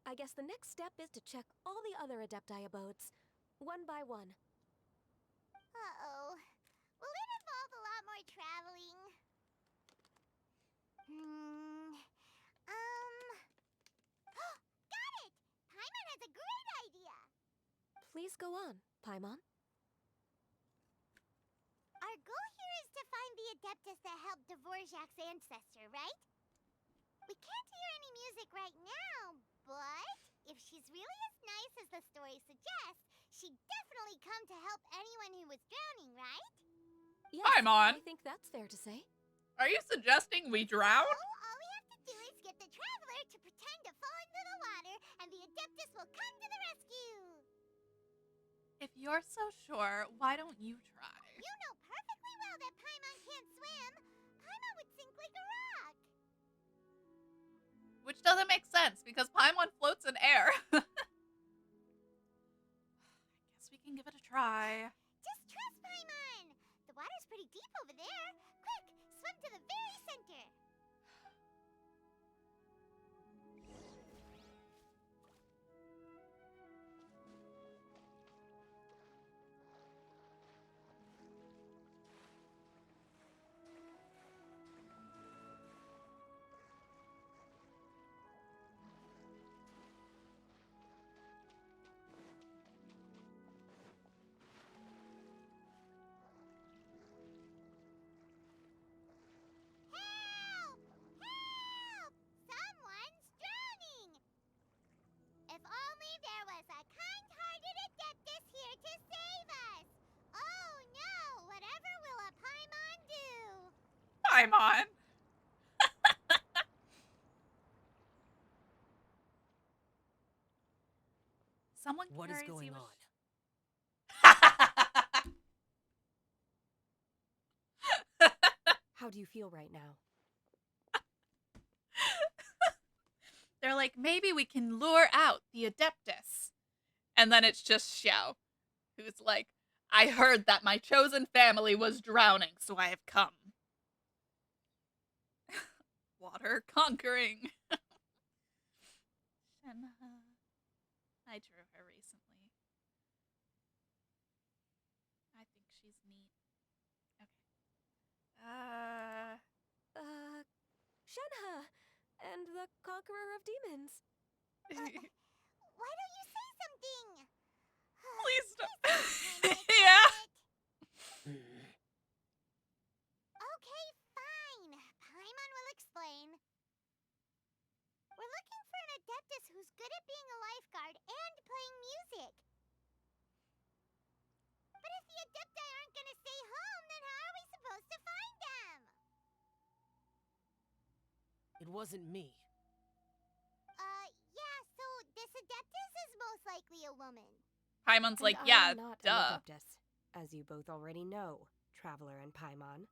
I guess the next step is to check all the other Adepti abodes, one by one. Uh-oh. Will it involve a lot more traveling? Got it! Paimon has a great idea! Please go on, Paimon. Our goal here is to find the Adeptus that helped Dvorak's ancestor, right? We can't hear any music right now, but if she's really as nice as the story suggests, she'd definitely come to help anyone who was drowning, right? Yes, Paimon, I think that's fair to say. are you suggesting we drown? So all we have to do is get the Traveler to pretend to fall into the water, and the Adeptus will come to the rescue! If you're so sure, why don't you try? You know perfectly well that Paimon can't swim! Paimon would sink like a rock! Which doesn't make sense, because Paimon floats in air. I guess we can give it a try. Just trust Paimon! The water's pretty deep over there. Quick, swim to the very center! Help! Help! Someone's drowning! If only there was a kind-hearted Adeptus here to save us! Oh no! Whatever will a Paimon do? Paimon! Someone What is carries going you a on? How do you feel right now? They're like, maybe we can lure out the Adeptus. And then it's just Xiao, who's like, I heard that my chosen family was drowning, so I have come. Water conquering. Shenhe. I drew her recently. I think she's neat. Okay. Shenhe, and the Conqueror of Demons. Why don't you say something? Please don't. Paimon, Yeah. Okay, fine. Paimon will explain. We're looking for an Adeptus who's good at being a lifeguard and playing music. But if the Adepti aren't gonna stay home, then how are we supposed to find them? It wasn't me. Yeah, so this Adeptus is most likely a woman. Paimon's like, And yeah, I'm not duh. an Adeptus, as you both already know, Traveler and Paimon.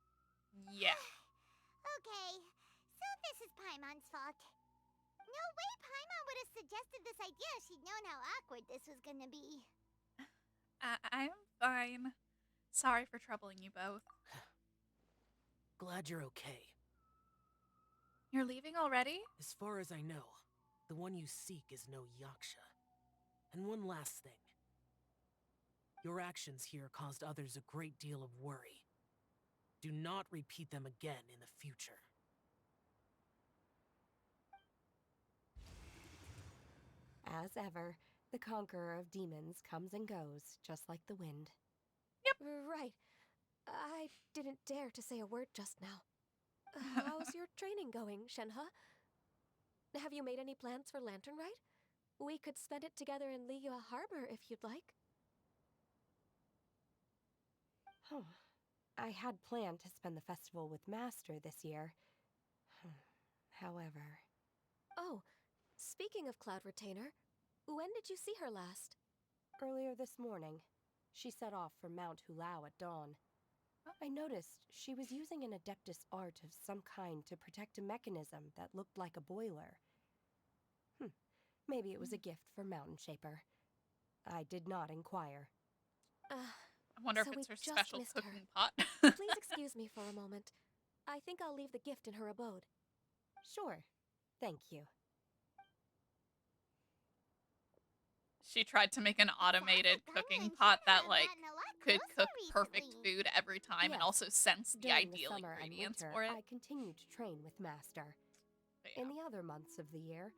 Yeah. Okay, so this is Paimon's fault. No way Paimon would have suggested this idea if she'd known how awkward this was gonna be. I'm fine. Sorry for troubling you both. Glad you're okay. You're leaving already? As far as I know, the one you seek is no Yaksha. And one last thing. Your actions here caused others a great deal of worry. Do not repeat them again in the future. As ever, the Conqueror of Demons comes and goes, just like the wind. Yep. Right. I didn't dare to say a word just now. How's your training going, Shenhe? Have you made any plans for Lantern Rite? We could spend it together in Liyue Harbor if you'd like. I had planned to spend the festival with Master this year. However... Oh, speaking of Cloud Retainer, when did you see her last? Earlier this morning. She set off for Mount Hulao at dawn. I noticed she was using an Adeptus art of some kind to protect a mechanism that looked like a boiler. Maybe it was a gift for Mountain Shaper. I did not inquire. wonder So if it's we her just special missed her. cooking pot. Please excuse me for a moment. I think I'll leave the gift in her abode. Sure. Thank you. She tried to make an automated cooking pot that, like, could cook perfect food every time and Yes. also sense the During ideal the summer and ingredients winter, for it. I continue to train with Master. In the other months of the year,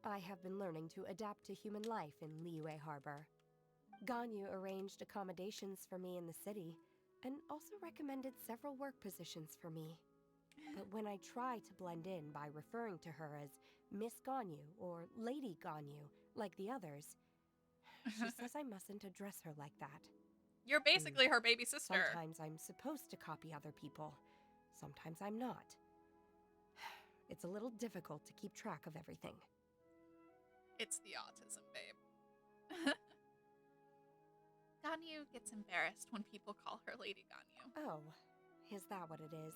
I have been learning to adapt to human life in Liyue Harbor. Ganyu arranged accommodations for me in the city, and also recommended several work positions for me. But when I try to blend in by referring to her as Miss Ganyu or Lady Ganyu, like the others, she says I mustn't address her like that. You're basically her baby sister. Sometimes I'm supposed to copy other people. Sometimes I'm not. It's a little difficult to keep track of everything. It's the autism, babe. Ganyu gets embarrassed when people call her Lady Ganyu. Oh, is that what it is?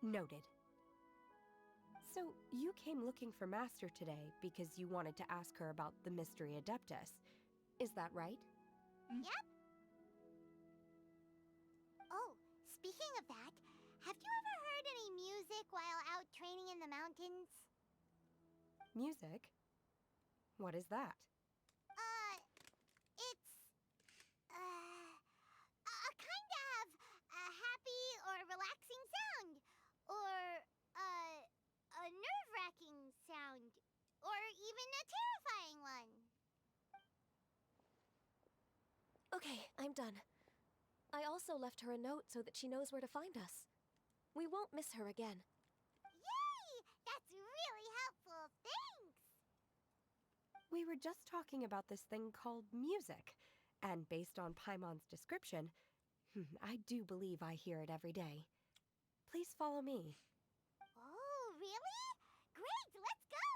Noted. So, you came looking for Master today because you wanted to ask her about the Mystery Adeptus. Is that right? Yep. Oh, speaking of that, have you ever heard any music while out training in the mountains? Music? What is that? It's a kind of a happy or relaxing sound, or a nerve-wracking sound, or even a terrifying one. Okay, I'm done. I also left her a note so that she knows where to find us. We won't miss her again. Yay! That's really helpful. Thanks! We were just talking about this thing called music, and based on Paimon's description, I do believe I hear it every day. Please follow me. Oh, really? Great, let's go!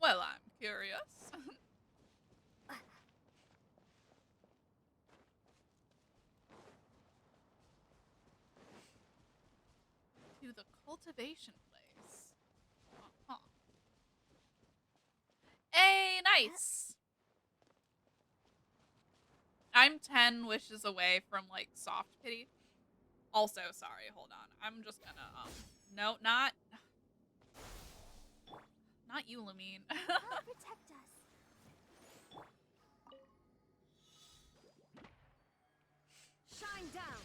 Well, I'm curious. To the cultivation place. Uh-huh. Hey, nice! I'm 10 wishes away from, like, soft pity. Also, sorry, hold on. I'm just gonna, no, not you, Lamine. Help protect us. Shine down.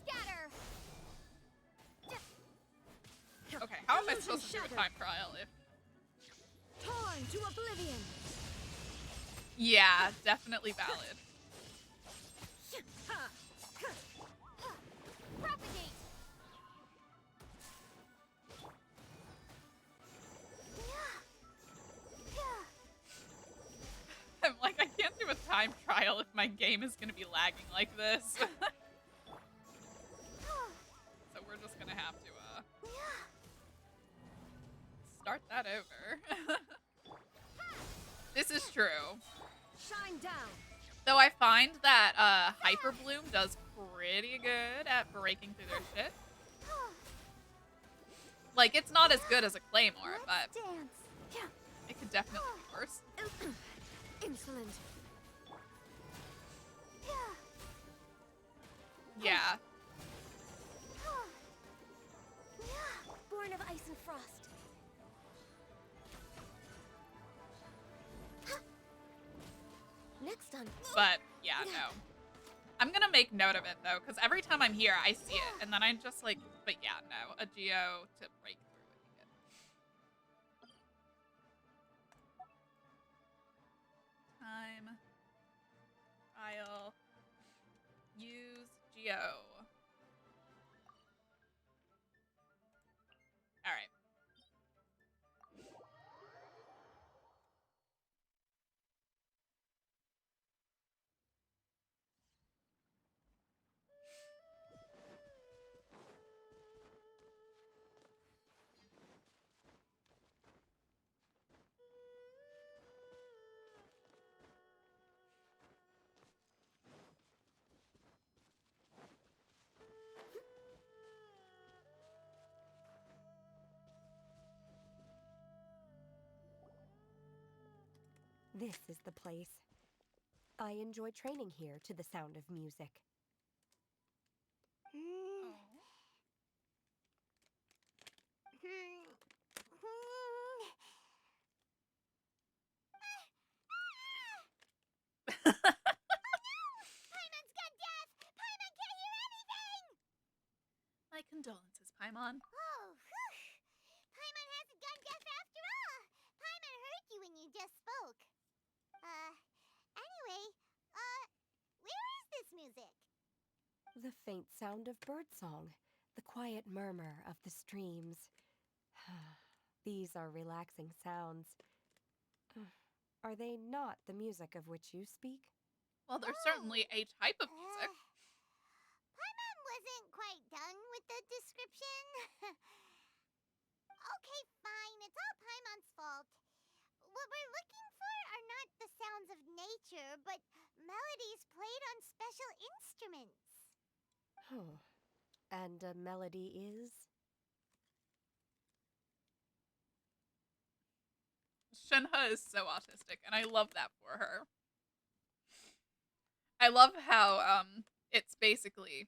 Scatter! Okay, how am I supposed to do a time trial if... Torn to oblivion. Yeah, definitely valid. Propagate! I'm like, I can't do a time trial if my game is gonna be lagging like this. So we're just gonna have to, start that over. This is true. Shine down. Though I find that, Hyper Bloom does pretty good at breaking through their shit. Like, it's not as good as a Claymore, but it could definitely be worse. Insolent. Yeah. Born of ice and frost. Next on. But, yeah, no. I'm gonna make note of it, though, because every time I'm here, I see it, and then I'm just like, but yeah, no, a Geo to break through would be good. Time. I'll use Geo. Alright. This is the place. I enjoy training here to the sound of music. Paimon's gone deaf! Paimon can't hear anything! My condolences, Paimon. Oh, whew. Paimon hasn't gone deaf after all. Paimon heard you when you just spoke. Anyway, where is this music? The faint sound of birdsong, the quiet murmur of the streams. These are relaxing sounds. Are they not the music of which you speak? Well, they're certainly a type of music. Paimon wasn't quite done with the description. Okay, fine. It's all Paimon's fault. What we're looking for are not the sounds of nature, but melodies played on special instruments. Oh. And a melody is? Shenhe is so autistic, and I love that for her. I love how, it's basically,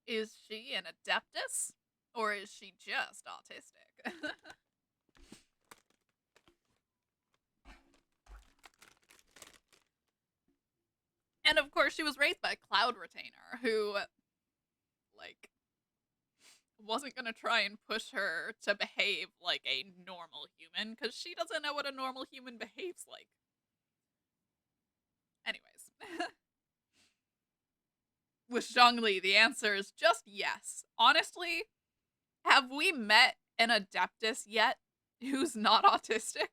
is she an adeptus, or is she just autistic? And of course, she was raised by a cloud retainer who, like, wasn't gonna try and push her to behave like a normal human, because she doesn't know what a normal human behaves like. Anyways. With Zhongli, the answer is just yes. Honestly, have we met an adeptus yet who's not autistic?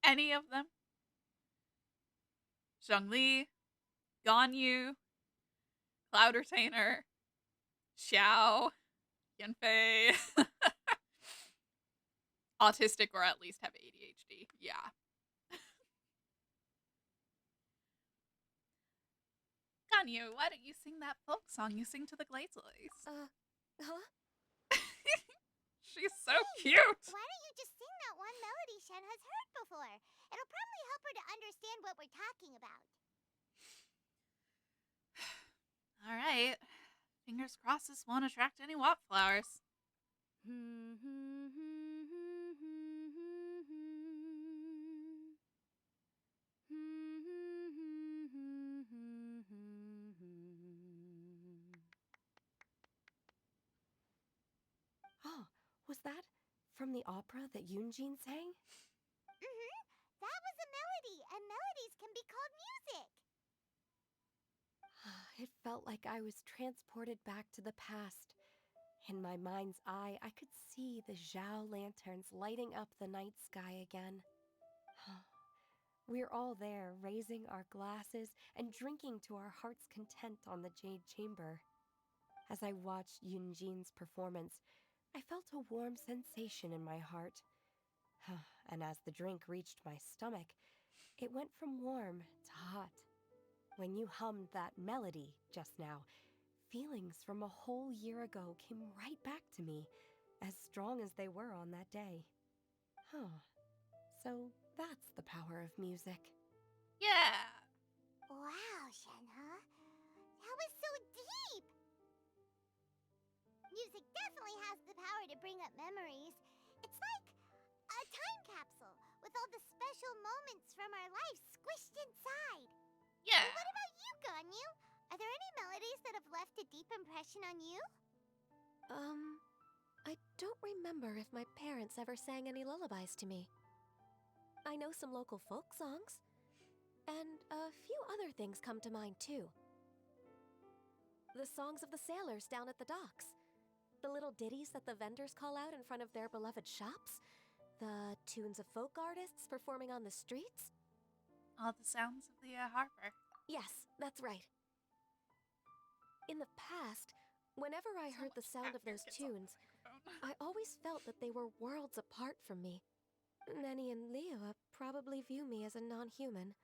Any of them? Zhongli, Ganyu, Cloud Retainer, Xiao, Yanfei. Autistic or at least have ADHD. Yeah. Ganyu, why don't you sing that folk song you sing to the Glazelies? Huh? She's so cute! Why don't you just sing that one melody Shen has heard before? It'll probably help her to understand what we're talking about. Alright. Fingers crossed this won't attract any wildflowers. Oh, was that from the opera that Yunjin sang? That was a melody, and melodies can be called music. It felt like I was transported back to the past. In my mind's eye, I could see the Zhao lanterns lighting up the night sky again. We're all there, raising our glasses and drinking to our heart's content on the Jade Chamber. As I watched Yunjin's performance, I felt a warm sensation in my heart. And as the drink reached my stomach, it went from warm to hot. When you hummed that melody just now, feelings from a whole year ago came right back to me, as strong as they were on that day. So that's the power of music. Yeah! Wow, Shenhe. That was so deep! Music definitely has the power to bring up memories. It's like a time capsule with all the special moments from our lives squished inside. Yeah. What about you, Ganyu? Are there any melodies that have left a deep impression on you? I don't remember if my parents ever sang any lullabies to me. I know some local folk songs, and a few other things come to mind too. The songs of the sailors down at the docks, the little ditties that the vendors call out in front of their beloved shops, the tunes of folk artists performing on the streets. All the sounds of the harbor. Yes, that's right. In the past, whenever I heard the sound of those tunes, I always felt that they were worlds apart from me. Nenny and Liyue probably view me as a non-human.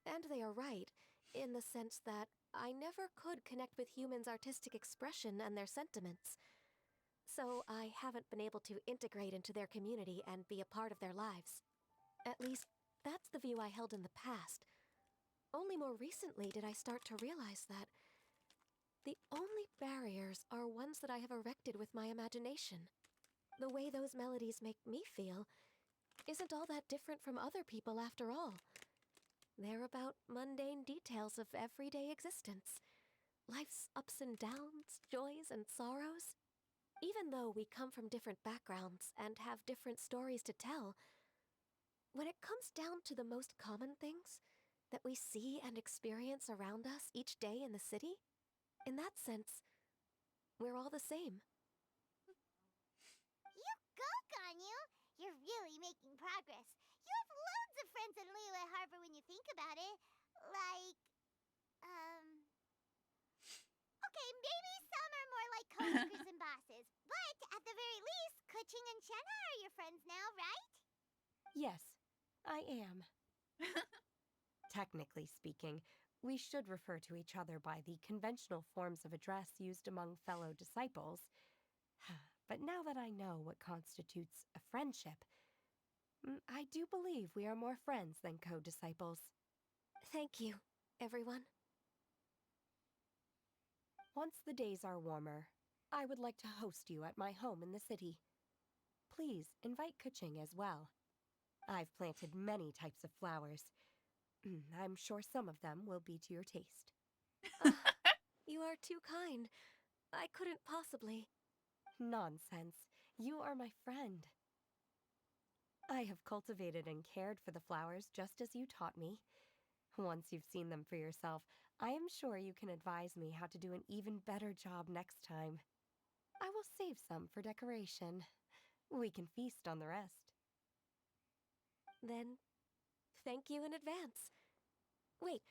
And they are right, in the sense that I never could connect with humans' artistic expression and their sentiments. so I haven't been able to integrate into their community and be a part of their lives. At least, that's the view I held in the past. Only more recently did I start to realize that the only barriers are ones that I have erected with my imagination. The way those melodies make me feel isn't all that different from other people after all. They're about mundane details of everyday existence. Life's ups and downs, joys and sorrows. Even though we come from different backgrounds and have different stories to tell, when it comes down to the most common things that we see and experience around us each day in the city, in that sense, we're all the same. You go, Ganyu! You're really making progress. You have loads of friends in Liyue Harbor when you think about it. Like, okay, maybe some are more like coworkers and bosses, but at the very least, Kuching and Shenna are your friends now, right? Yes, I am. Technically speaking, we should refer to each other by the conventional forms of address used among fellow disciples. But now that I know what constitutes a friendship, I do believe we are more friends than co-disciples. Thank you, everyone. Once the days are warmer, I would like to host you at my home in the city. Please invite Kuching as well. I've planted many types of flowers. I'm sure some of them will be to your taste. You are too kind. I couldn't possibly. Nonsense. You are my friend. I have cultivated and cared for the flowers just as you taught me. Once you've seen them for yourself, I am sure you can advise me how to do an even better job next time. I will save some for decoration. We can feast on the rest. Then, thank you in advance. Wait,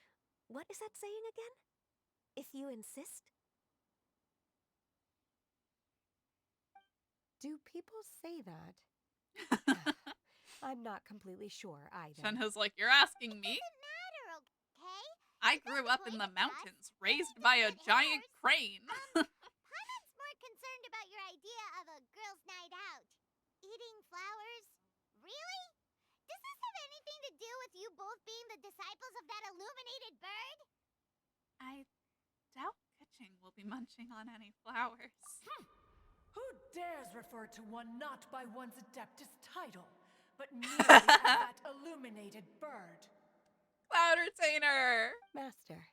what is that saying again? If you insist? Do people say that? I'm not completely sure either. Shenna's like, you're asking me? Doesn't matter, okay? I grew up in the mountains, raised by a giant crane. Paimon's more concerned about your idea of a girls' night out. Eating flowers? Really? Does this have anything to do with you both being the disciples of that illuminated bird? I doubt Kuching will be munching on any flowers. Who dares refer to one not by one's Adeptus title, but merely as that illuminated bird? Cloud Retainer! Master.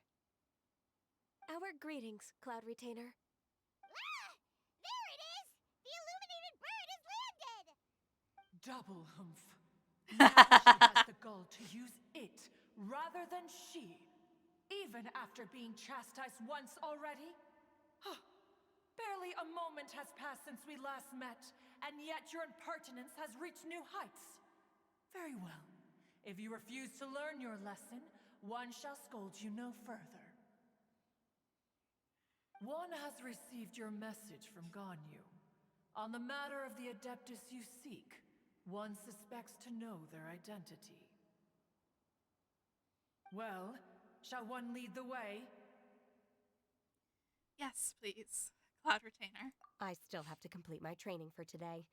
Our greetings, Cloud Retainer. Ah! There it is! The illuminated bird has landed! Double humph. Now she has the gall to use it rather than she, even after being chastised once already? Barely a moment has passed since we last met, and yet your impertinence has reached new heights. Very well. If you refuse to learn your lesson, one shall scold you no further. One has received your message from Ganyu. On the matter of the Adeptus you seek, one suspects to know their identity. Well, shall one lead the way? Yes, please. Cloud Retainer. I still have to complete my training for today,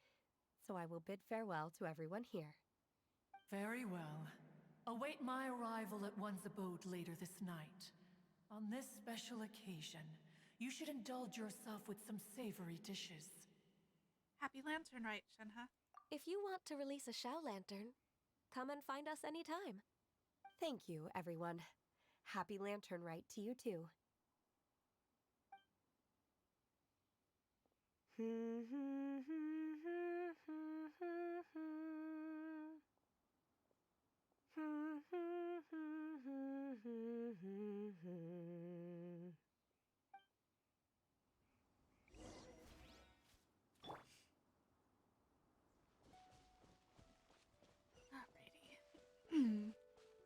so I will bid farewell to everyone here. Very well. Await my arrival at one's abode later this night. On this special occasion, you should indulge yourself with some savory dishes. Happy Lantern Rite, Shenhe. If you want to release a Shao Lantern, come and find us anytime. Thank you, everyone. Happy Lantern Rite to you too. Alrighty.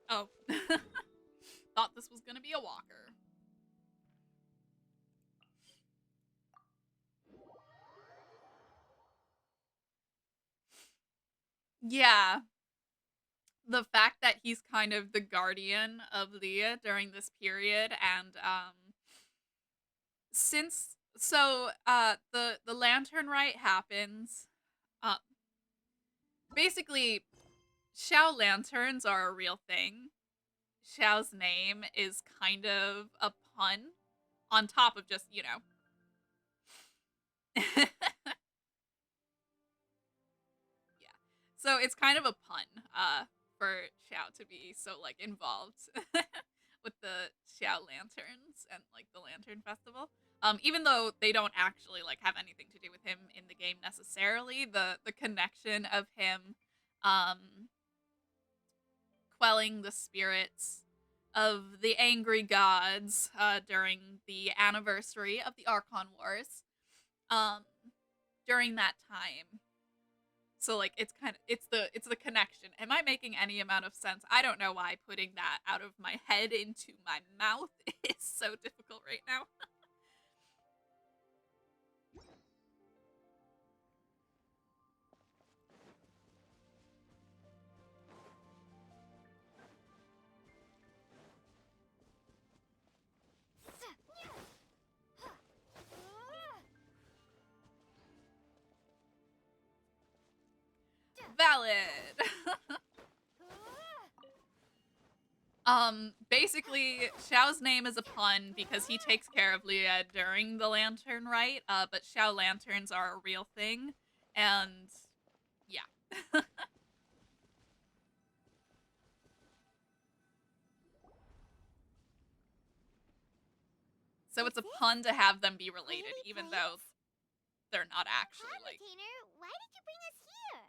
Oh. Thought this was gonna be a walker. Yeah. The fact that he's kind of the guardian of Leah during this period, and since So the lantern rite happens. Uh, basically, Xiao lanterns are a real thing. Xiao's name is kind of a pun on top of just, you know. Yeah. So it's kind of a pun for Xiao to be so like involved with the Xiao lanterns and like the Lantern Festival. Even though they don't actually like have anything to do with him in the game necessarily, the connection of him um quelling the spirits of the angry gods during the anniversary of the Archon Wars. Um, during that time, so like it's the connection. Am I making any amount of sense? I don't know why putting that out of my head into my mouth is so difficult right now. Valid. Basically, Xiao's name is a pun because he takes care of Leah during the lantern rite, but Xiao lanterns are a real thing, and yeah. So it's a pun to have them be related, even though they're not actually like. Retainer, why did you bring us here?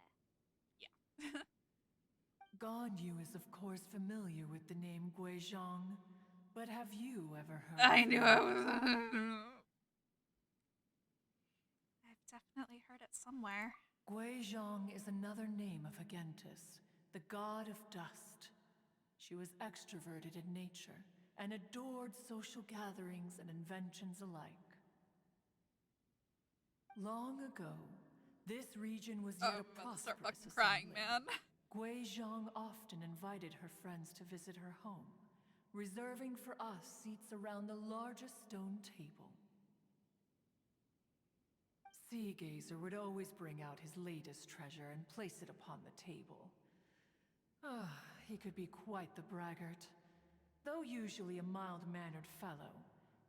Yeah. Ganyu is of course familiar with the name Guizhong, but have you ever heard I of knew him? I was. I've definitely heard it somewhere. Guizhong is another name of Agentis, the god of dust. She was extroverted in nature and adored social gatherings and inventions alike. Long ago, this region was yet I'm a about to start prosperous fucking crying, assembly. man. Guizhong often invited her friends to visit her home, reserving for us seats around the largest stone table. Sea Gazer would always bring out his latest treasure and place it upon the table. He could be quite the braggart. Though usually a mild-mannered fellow,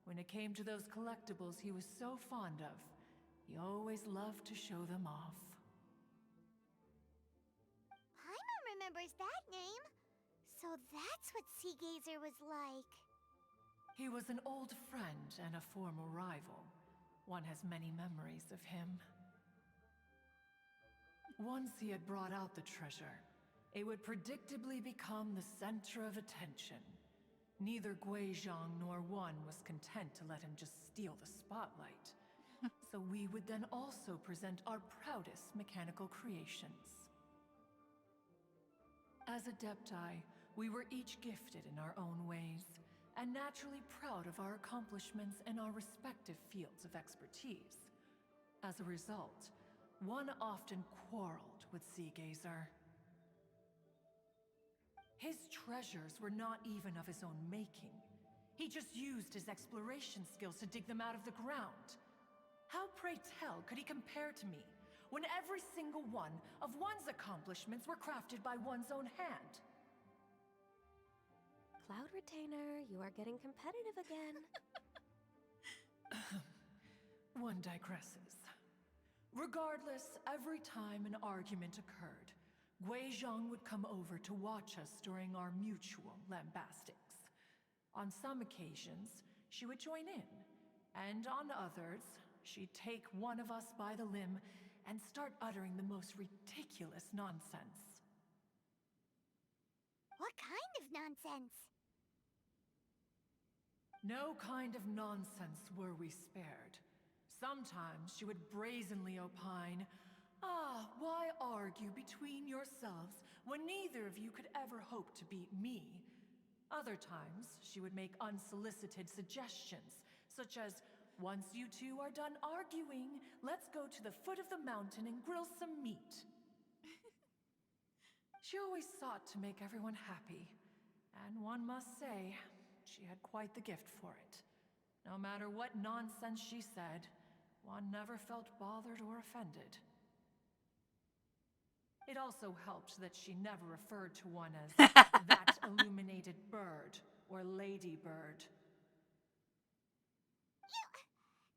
when it came to those collectibles he was so fond of, he always loved to show them off. Paimon remembers that name. So that's what Sea Gazer was like. He was an old friend and a former rival. One has many memories of him. Once he had brought out the treasure, it would predictably become the center of attention. Neither Guizhong nor one was content to let him just steal the spotlight. So we would then also present our proudest mechanical creations. As Adepti, we were each gifted in our own ways, and naturally proud of our accomplishments in our respective fields of expertise. As a result, one often quarreled with Sea Gazer. His treasures were not even of his own making. He just used his exploration skills to dig them out of the ground. How, pray tell, could he compare to me, when every single one of one's accomplishments were crafted by one's own hand? Cloud Retainer, you are getting competitive again. One digresses. Regardless, every time an argument occurred, Guizhong would come over to watch us during our mutual lambastics. On some occasions, she would join in, and on others, she'd take one of us by the limb and start uttering the most ridiculous nonsense. What kind of nonsense? No kind of nonsense were we spared. Sometimes she would brazenly opine, why argue between yourselves when neither of you could ever hope to beat me? Other times, she would make unsolicited suggestions, such as, once you two are done arguing, let's go to the foot of the mountain and grill some meat. She always sought to make everyone happy, and one must say, she had quite the gift for it. No matter what nonsense she said, one never felt bothered or offended. It also helped that she never referred to one as that illuminated bird or ladybird.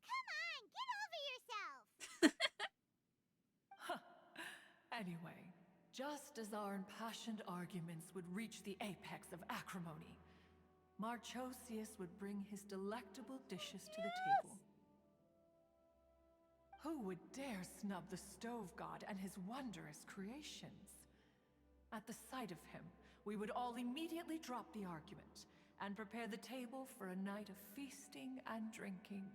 Come on, get over yourself! Anyway, just as our impassioned arguments would reach the apex of acrimony, Marchosius would bring his delectable dishes to the table. Who would dare snub the stove god and his wondrous creations? At the sight of him, we would all immediately drop the argument and prepare the table for a night of feasting and drinking.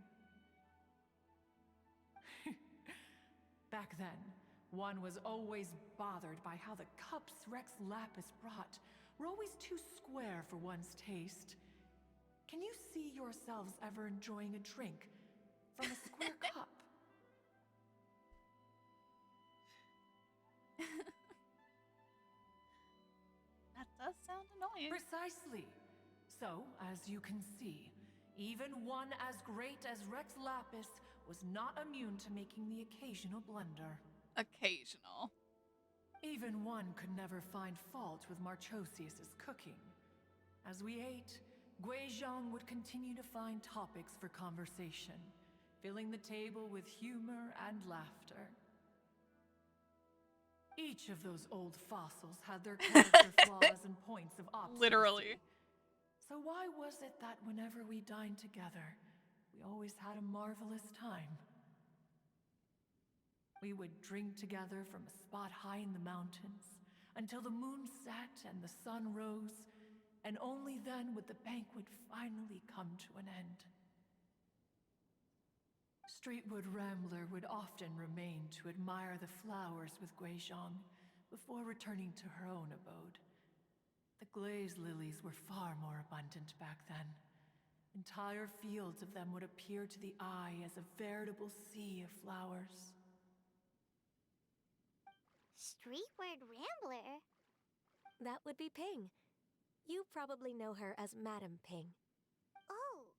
Back then, one was always bothered by how the cups Rex Lapis brought were always too square for one's taste. Can you see yourselves ever enjoying a drink from a square cup? That does sound annoying. Precisely. So, as you can see, even one as great as Rex Lapis was not immune to making the occasional blunder. Occasional. Even one could never find fault with Marchosius's cooking. As we ate, Guizhong would continue to find topics for conversation, filling the table with humor and laughter. Each of those old fossils had their character flaws and points of obstinacy. Literally. So why was it that whenever we dined together, we always had a marvelous time? We would drink together from a spot high in the mountains until the moon set and the sun rose, and only then would the banquet finally come to an end. Streetwood Rambler would often remain to admire the flowers with Guizhong before returning to her own abode. The glaze lilies were far more abundant back then. Entire fields of them would appear to the eye as a veritable sea of flowers. Streetward Rambler? That would be Ping. You probably know her as Madam Ping. Oh,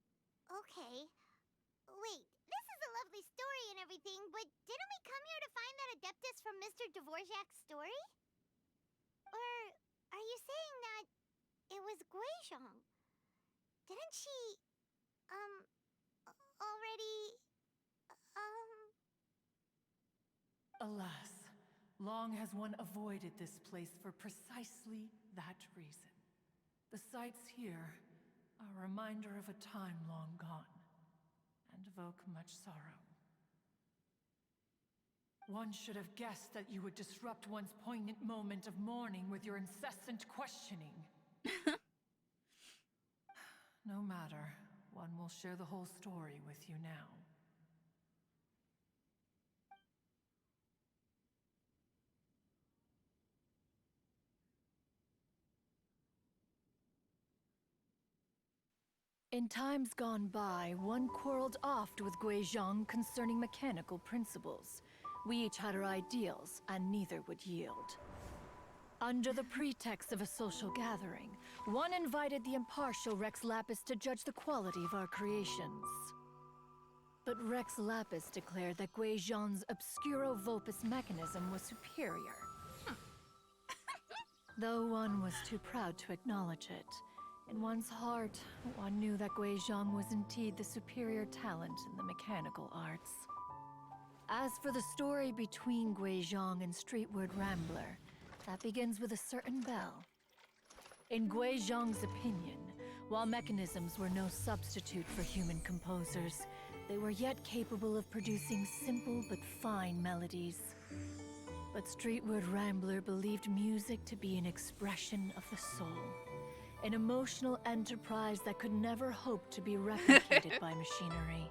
okay. Wait, this is a lovely story and everything, but didn't we come here to find that Adeptus from Mr. Dvorak's story? Or are you saying that it was Guizhong? Didn't she, already, Alas, long has one avoided this place for precisely that reason. The sights here are a reminder of a time long gone, and evoke much sorrow. One should have guessed that you would disrupt one's poignant moment of mourning with your incessant questioning. No matter, one will share the whole story with you now. In times gone by, one quarreled oft with Guizhong concerning mechanical principles. We each had our ideals, and neither would yield. Under the pretext of a social gathering, one invited the impartial Rex Lapis to judge the quality of our creations. But Rex Lapis declared that Guizhong's Obscuro Vulpus mechanism was superior. Though one was too proud to acknowledge it, in one's heart, one knew that Guizhong was indeed the superior talent in the mechanical arts. As for the story between Guizhong and Streetward Rambler, that begins with a certain bell. In Guizhong's opinion, while mechanisms were no substitute for human composers, they were yet capable of producing simple but fine melodies. But Streetward Rambler believed music to be an expression of the soul. An emotional enterprise that could never hope to be replicated by machinery.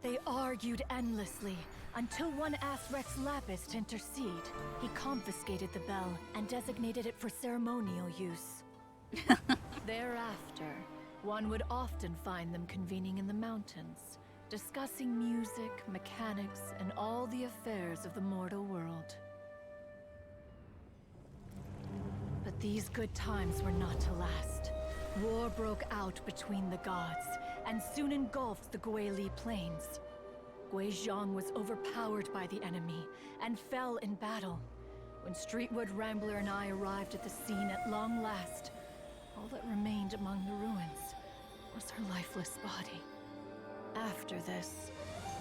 They argued endlessly, until one asked Rex Lapis to intercede. He confiscated the bell and designated it for ceremonial use. Thereafter, one would often find them convening in the mountains, discussing music, mechanics, and all the affairs of the mortal world. But these good times were not to last. War broke out between the gods, and soon engulfed the Guili Plains. Guizhong was overpowered by the enemy and fell in battle. When Streetwood Rambler and I arrived at the scene at long last, all that remained among the ruins was her lifeless body. After this,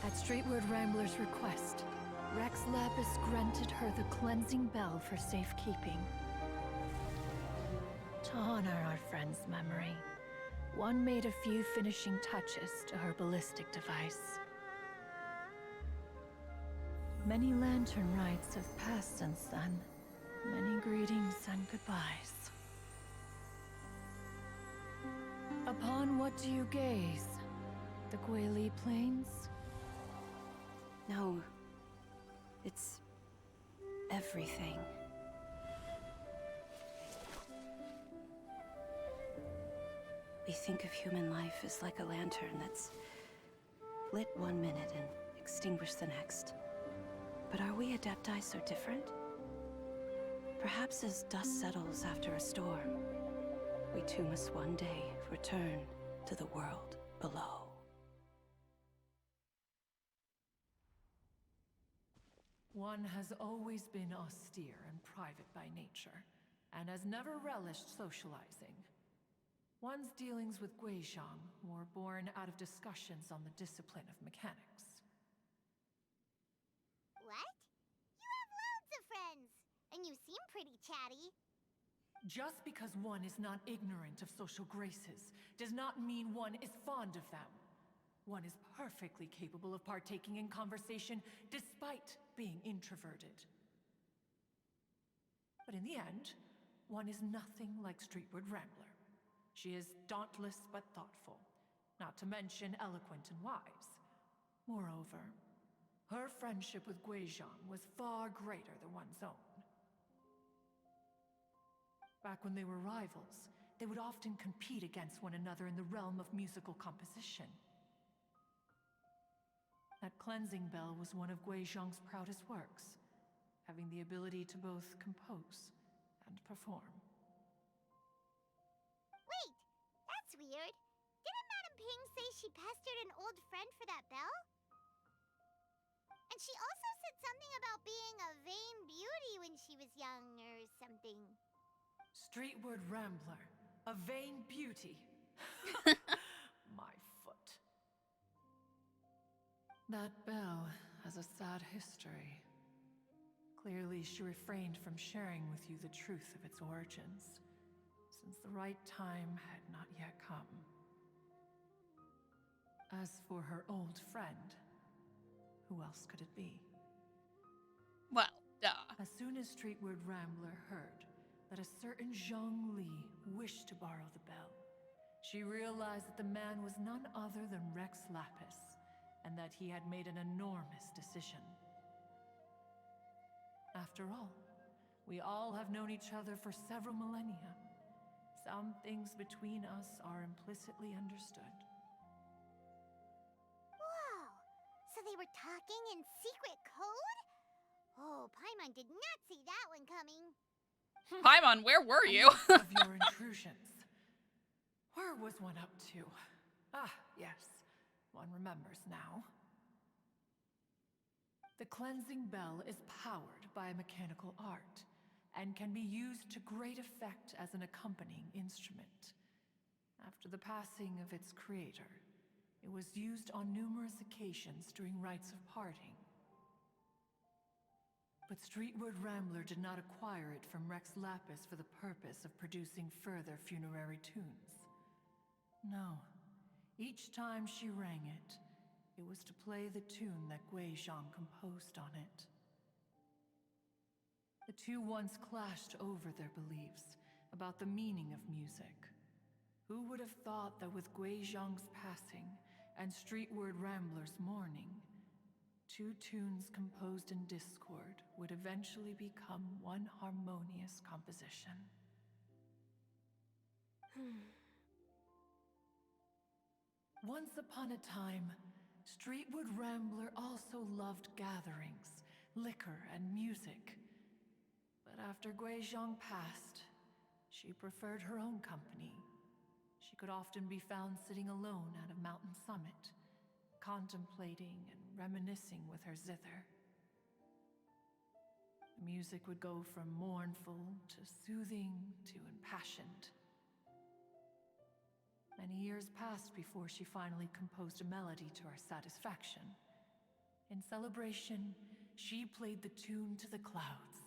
at Streetwood Rambler's request, Rex Lapis granted her the cleansing bell for safekeeping. To honor our friend's memory, one made a few finishing touches to her ballistic device. Many lantern rites have passed since then. Many greetings and goodbyes. Upon what do you gaze? The Guili Plains? No. It's everything. We think of human life as like a lantern that's lit one minute and extinguished the next. But are we Adepti so different? Perhaps as dust settles after a storm, we too must one day return to the world below. One has always been austere and private by nature, and has never relished socializing. One's dealings with Guizhong were born out of discussions on the discipline of mechanics. What? You have loads of friends, and you seem pretty chatty. Just because one is not ignorant of social graces does not mean one is fond of them. One is perfectly capable of partaking in conversation despite being introverted. But in the end, one is nothing like Streetwood Rambler. She is dauntless but thoughtful, not to mention eloquent and wise. Moreover, her friendship with Guizhong was far greater than one's own. Back when they were rivals, they would often compete against one another in the realm of musical composition. That cleansing bell was one of Guizhong's proudest works, having the ability to both compose and perform. Wait, that's weird. Didn't Madame Ping say she pestered an old friend for that bell? And she also said something about being a vain beauty when she was young or something. Streetwood Rambler, a vain beauty. My foot. That bell has a sad history. Clearly, she refrained from sharing with you the truth of its origins, since the right time had not yet come. As for her old friend, who else could it be? Well, duh. As soon as Streetwood Rambler heard that a certain Zhang Li wished to borrow the bell, she realized that the man was none other than Rex Lapis, and that he had made an enormous decision. After all, we all have known each other for several millennia. Some things between us are implicitly understood. Whoa! So they were talking in secret code? Oh, Paimon did not see that one coming. Paimon, where were you? Of your intrusions. Where was one up to? Ah, yes. One remembers now. The cleansing bell is powered by a mechanical art, and can be used to great effect as an accompanying instrument. After the passing of its creator, it was used on numerous occasions during rites of parting. But Streetwood Rambler did not acquire it from Rex Lapis for the purpose of producing further funerary tunes. No. Each time she rang it, it was to play the tune that Guizhong composed on it. The two once clashed over their beliefs about the meaning of music. Who would have thought that with Guizhong's passing and Streetwood Rambler's mourning, two tunes composed in discord would eventually become one harmonious composition? Once upon a time, Streetwood Rambler also loved gatherings, liquor, and music. But after Guizhong passed, she preferred her own company. She could often be found sitting alone at a mountain summit, contemplating and reminiscing with her zither. The music would go from mournful to soothing to impassioned. Many years passed before she finally composed a melody to our satisfaction. In celebration, she played the tune to the clouds.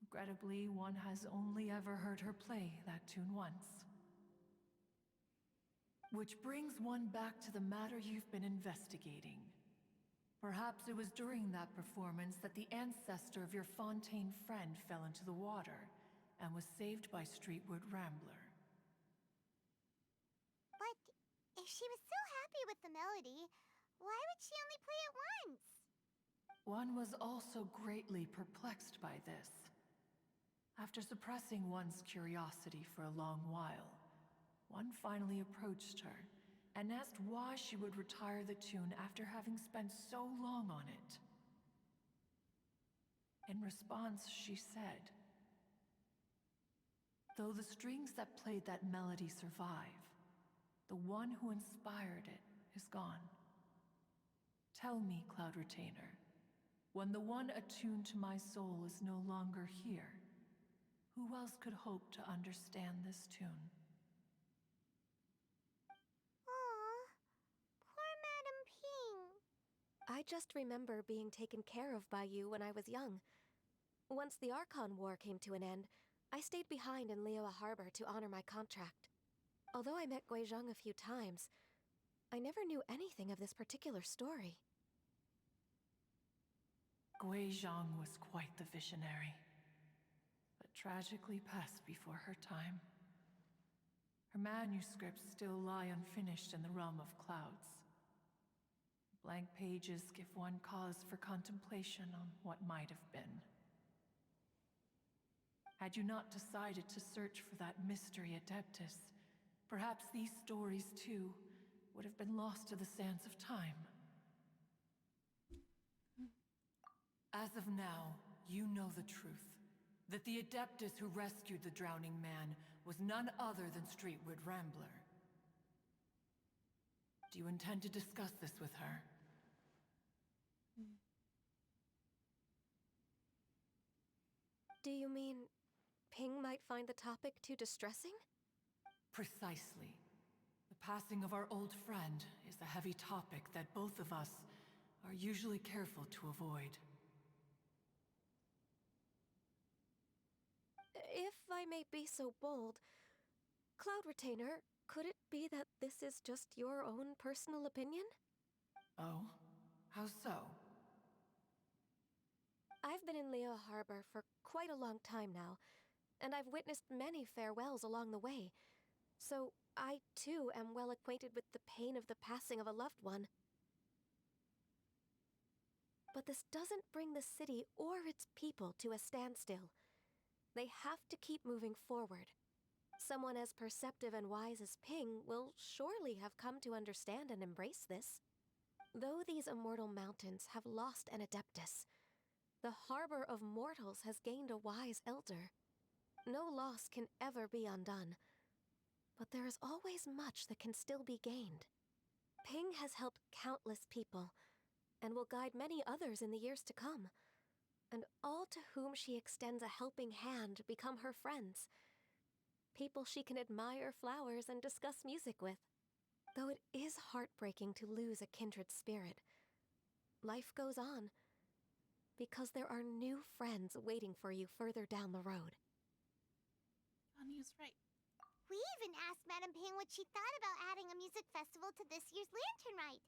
Regrettably, one has only ever heard her play that tune once. Which brings one back to the matter you've been investigating. Perhaps it was during that performance that the ancestor of your Fontaine friend fell into the water and was saved by Streetwood Rambler. But if she was so happy with the melody, why would she only play it once? One was also greatly perplexed by this. After suppressing one's curiosity for a long while, one finally approached her and asked why she would retire the tune after having spent so long on it. In response, she said, "Though the strings that played that melody survive, the one who inspired it is gone. Tell me, Cloud Retainer, when the one attuned to my soul is no longer here, who else could hope to understand this tune?" Aw, poor Madam Ping. I just remember being taken care of by you when I was young. Once the Archon War came to an end, I stayed behind in Liyue Harbor to honor my contract. Although I met Guizhong a few times, I never knew anything of this particular story. Guizhong was quite the visionary, but tragically passed before her time. Her manuscripts still lie unfinished in the realm of clouds. Blank pages give one cause for contemplation on what might have been. Had you not decided to search for that mystery Adeptus, perhaps these stories, too, would have been lost to the sands of time. As of now, you know the truth. That the Adeptus who rescued the drowning man was none other than Streetwood Rambler. Do you intend to discuss this with her? Do you mean Ping might find the topic too distressing? Precisely. The passing of our old friend is a heavy topic that both of us are usually careful to avoid. If I may be so bold, Cloud Retainer, could it be that this is just your own personal opinion? Oh? How so? I've been in Liyue Harbor for quite a long time now, and I've witnessed many farewells along the way, so I too am well acquainted with the pain of the passing of a loved one. But this doesn't bring the city or its people to a standstill. They have to keep moving forward. Someone as perceptive and wise as Ping will surely have come to understand and embrace this. Though these immortal mountains have lost an Adeptus, the harbor of mortals has gained a wise elder. No loss can ever be undone, but there is always much that can still be gained. Ping has helped countless people, and will guide many others in the years to come. And all to whom she extends a helping hand become her friends. People she can admire flowers and discuss music with. Though it is heartbreaking to lose a kindred spirit, life goes on, because there are new friends waiting for you further down the road. Bonnie's right. We even asked Madam Ping what she thought about adding a music festival to this year's Lantern Rite.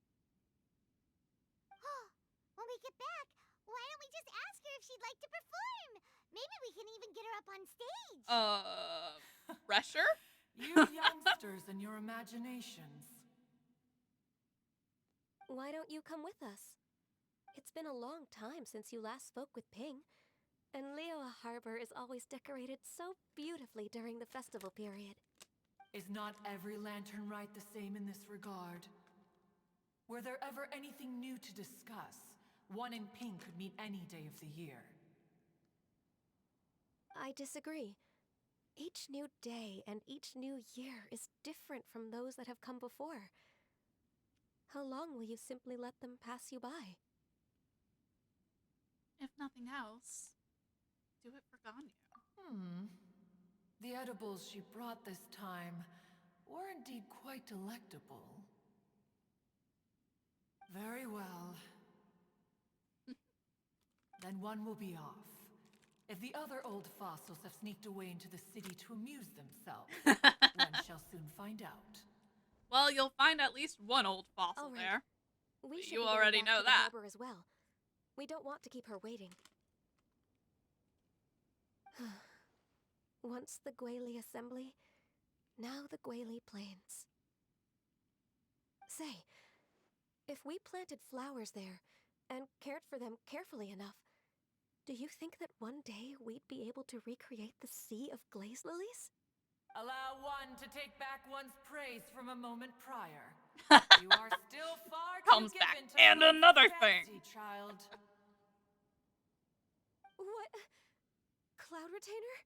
When we get back, why don't we just ask her if she'd like to perform? Maybe we can even get her up on stage. Pressure? You youngsters and your imaginations. Why don't you come with us? It's been a long time since you last spoke with Ping, and Liyue Harbor is always decorated so beautifully during the festival period. Is not every Lantern Rite the same in this regard? Were there ever anything new to discuss? One in Ping could meet any day of the year. I disagree. Each new day and each new year is different from those that have come before. How long will you simply let them pass you by? If nothing else, do it for Ganyu. The edibles she brought this time were indeed quite delectable. Very well. Then one will be off. If the other old fossils have sneaked away into the city to amuse themselves, one shall soon find out. Well, you'll find at least one old fossil All right. there. We should You be already getting back know to the that. harbor as well. We don't want to keep her waiting. Once the Guili assembly, now the Guili plains. Say, if we planted flowers there and cared for them carefully enough, do you think that one day we'd be able to recreate the sea of glaze lilies? Allow one to take back one's praise from a moment prior. You are still far too Comes back. given to And flights of another fancy, thing. child. What? Cloud Retainer?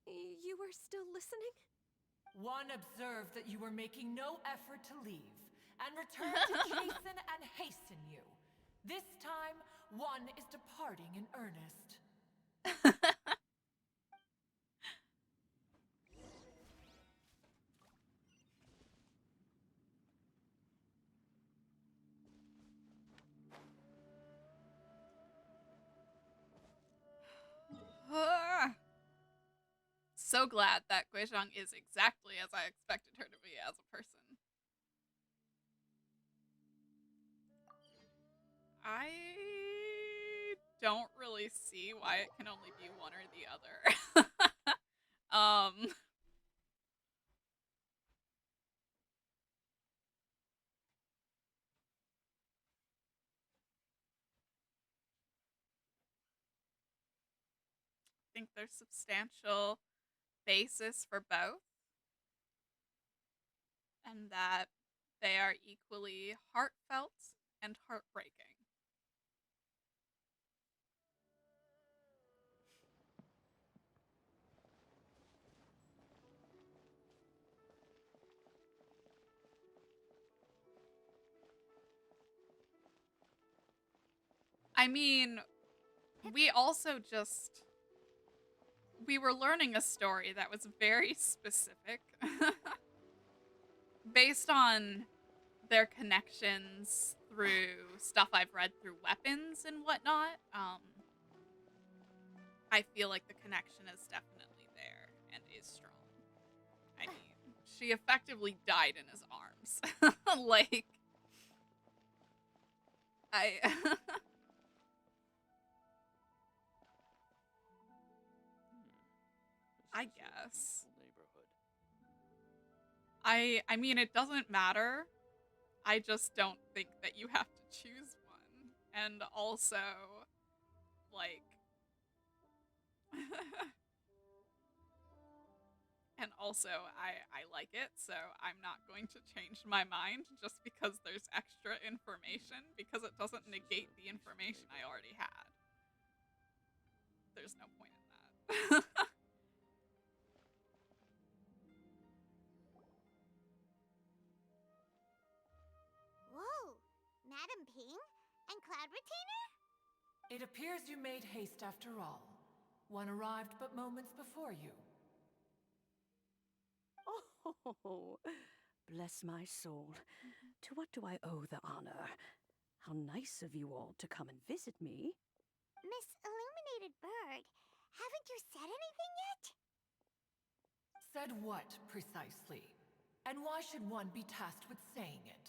You were still listening? One observed that you were making no effort to leave, and returned to chasten and hasten you. This time, one is departing in earnest. So glad that Guizhang is exactly as I expected her to be as a person. I don't really see why it can only be one or the other. I think there's substantial basis for both, and that they are equally heartfelt and heartbreaking. I mean, we also just... we were learning a story that was very specific. Based on their connections through stuff I've read through weapons and whatnot, I feel like the connection is definitely there and is strong. I mean, she effectively died in his arms. Like, I guess. I mean, it doesn't matter. I just don't think that you have to choose one. And also, like... and also, I like it, so I'm not going to change my mind just because there's extra information, because it doesn't negate the information I already had. There's no point in that. Whoa, Madam Ping and Cloud Retainer? It appears you made haste after all. One arrived but moments before you. Oh, bless my soul. To what do I owe the honor? How nice of you all to come and visit me. Miss Illuminated Bird, haven't you said anything yet? Said what, precisely? And why should one be tasked with saying it?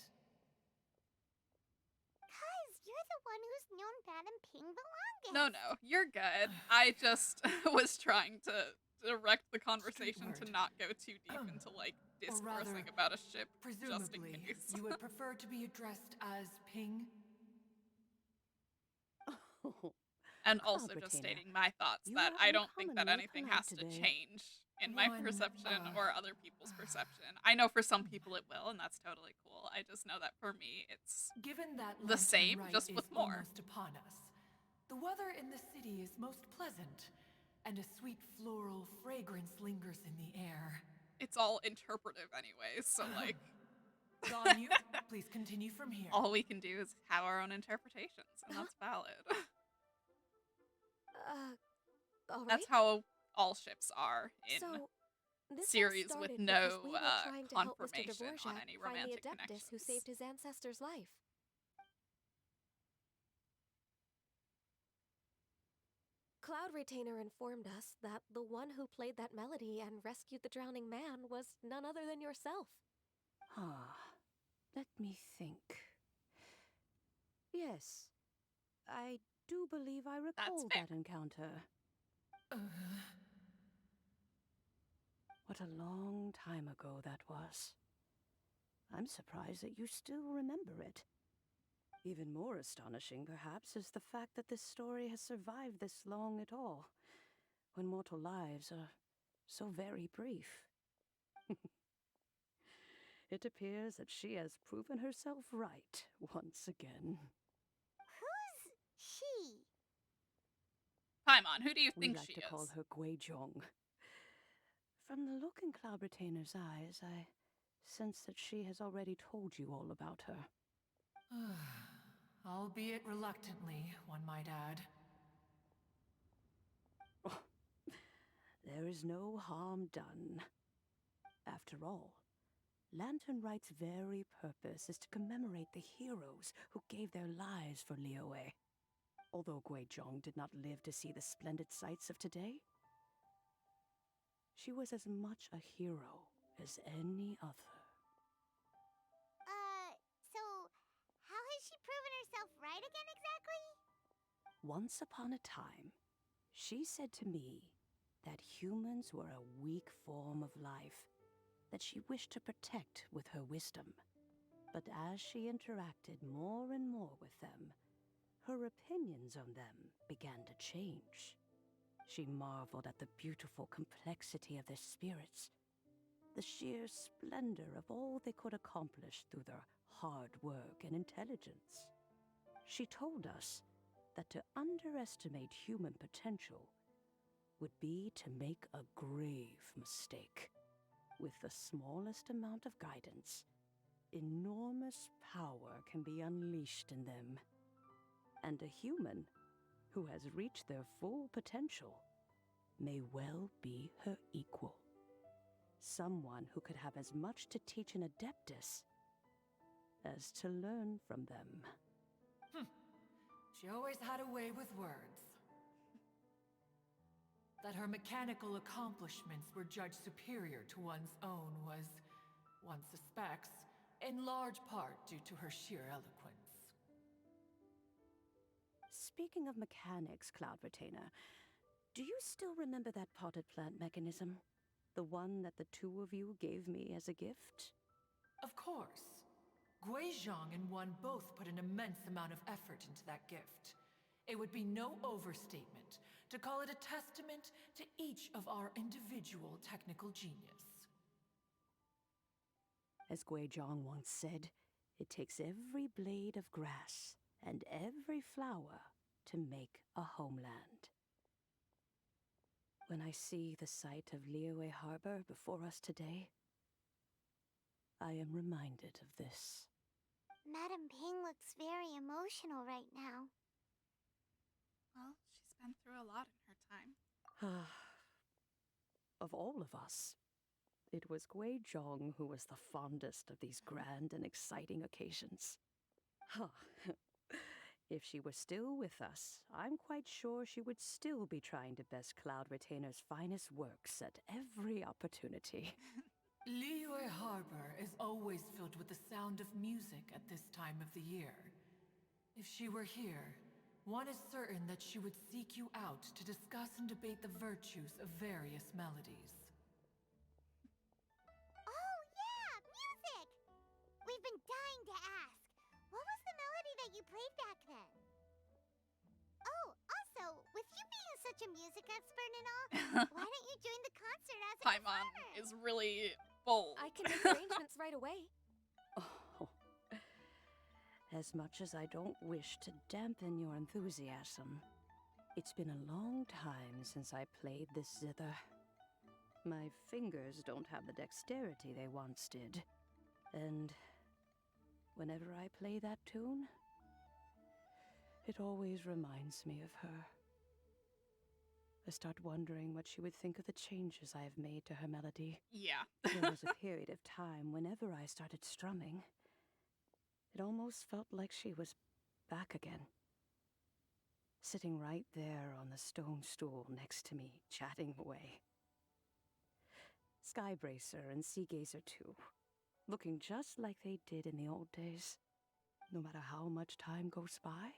'Cause you're the one who's known Madam Ping the longest. No, you're good. I just was trying to direct the conversation to not go too deep into, like, discoursing about a ship, just in Presumably, case. you would prefer to be addressed as Ping? And also just stating my thoughts that I don't think that anything has to change in my perception or other people's perception. I know for some people it will, and that's totally cool. I just know that for me, it's Given that the same, Lantern Rite just is with more. almost upon us, the weather in the city is most pleasant, and a sweet floral fragrance lingers in the air. It's all interpretive anyway, so like... Ganyu, please continue from here. All we can do is have our own interpretations, and that's valid. All right. That's how all ships are in So, this all series with started no because we were trying to help Mr. confirmation on Dvorak any find the romantic Adeptus connections. who saved his ancestor's life. Cloud Retainer informed us that the one who played that melody and rescued the drowning man was none other than yourself. Let me think. Yes, I do believe I recall that encounter. What a long time ago that was. I'm surprised that you still remember it. Even more astonishing, perhaps, is the fact that this story has survived this long at all, when mortal lives are so very brief. It appears that she has proven herself right once again. Who's she? Paimon, who do you think We like she to is? call her Guizhong. From the look in Cloud Retainer's eyes, I sense that she has already told you all about her. Albeit reluctantly, one might add. There is no harm done. After all, Lantern Rite's very purpose is to commemorate the heroes who gave their lives for Liyue. Although Guizhong did not live to see the splendid sights of today, she was as much a hero as any other. So, how has she proven herself right again exactly? Once upon a time, she said to me that humans were a weak form of life that she wished to protect with her wisdom. But as she interacted more and more with them, her opinions on them began to change. She marveled at the beautiful complexity of their spirits, the sheer splendor of all they could accomplish through their hard work and intelligence. She told us that to underestimate human potential would be to make a grave mistake. With the smallest amount of guidance, enormous power can be unleashed in them. And a human who has reached their full potential may well be her equal. Someone who could have as much to teach an Adeptus as to learn from them. She always had a way with words. That her mechanical accomplishments were judged superior to one's own was, one suspects, in large part due to her sheer eloquence. Speaking of mechanics, Cloud Retainer, do you still remember that potted plant mechanism? The one that the two of you gave me as a gift? Of course. Guizhong and one both put an immense amount of effort into that gift. It would be no overstatement to call it a testament to each of our individual technical genius. As Guizhong once said, it takes every blade of grass and every flower to make a homeland. When I see the sight of Liyue Harbor before us today, I am reminded of this. Madame Ping looks very emotional right now. Well, she's been through a lot in her time. Of all of us, it was Guizhong who was the fondest of these grand and exciting occasions. If she were still with us, I'm quite sure she would still be trying to best Cloud Retainer's finest works at every opportunity. Liyue Harbor is always filled with the sound of music at this time of the year. If she were here, one is certain that she would seek you out to discuss and debate the virtues of various melodies. Oh, yeah! Music! We've been dying to ask. What was the melody that you played back then? Oh, also, with you being such a music expert and all, why don't you join the concert as a Paimon performer? is really bold. I can make arrangements right away. Oh, as much as I don't wish to dampen your enthusiasm, It's been a long time since I played this zither. My fingers don't have the dexterity they once did. And whenever I play that tune, it always reminds me of her. I start wondering what she would think of the changes I have made to her melody. Yeah. There was a period of time whenever I started strumming, it almost felt like she was back again. Sitting right there on the stone stool next to me, chatting away. Skybracer and Seagazer too, looking just like they did in the old days. No matter how much time goes by,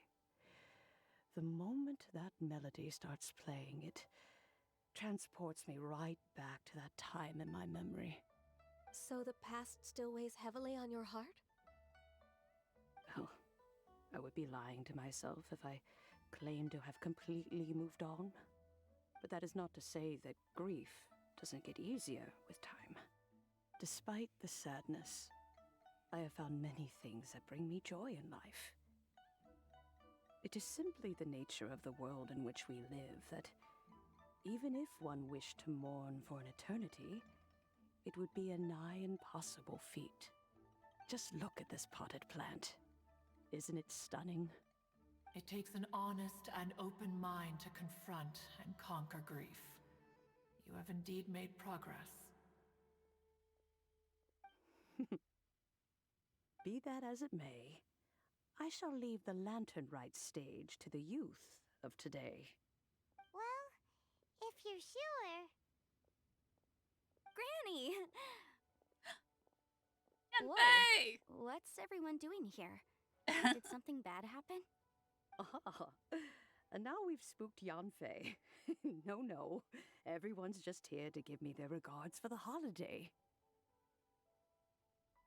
the moment that melody starts playing, it transports me right back to that time in my memory. So the past still weighs heavily on your heart? Well, I would be lying to myself if I claimed to have completely moved on. But that is not to say that grief doesn't get easier with time. Despite the sadness, I have found many things that bring me joy in life. It is simply the nature of the world in which we live that even if one wished to mourn for an eternity, it would be a nigh impossible feat. Just look at this potted plant. Isn't it stunning? It takes an honest and open mind to confront and conquer grief. You have indeed made progress. Be that as it may, I shall leave the Lantern Rite stage to the youth of today. Well, if you're sure. Granny! Yanfei! What's everyone doing here? Did something bad happen? Ah, and now we've spooked Yanfei. No, everyone's just here to give me their regards for the holiday.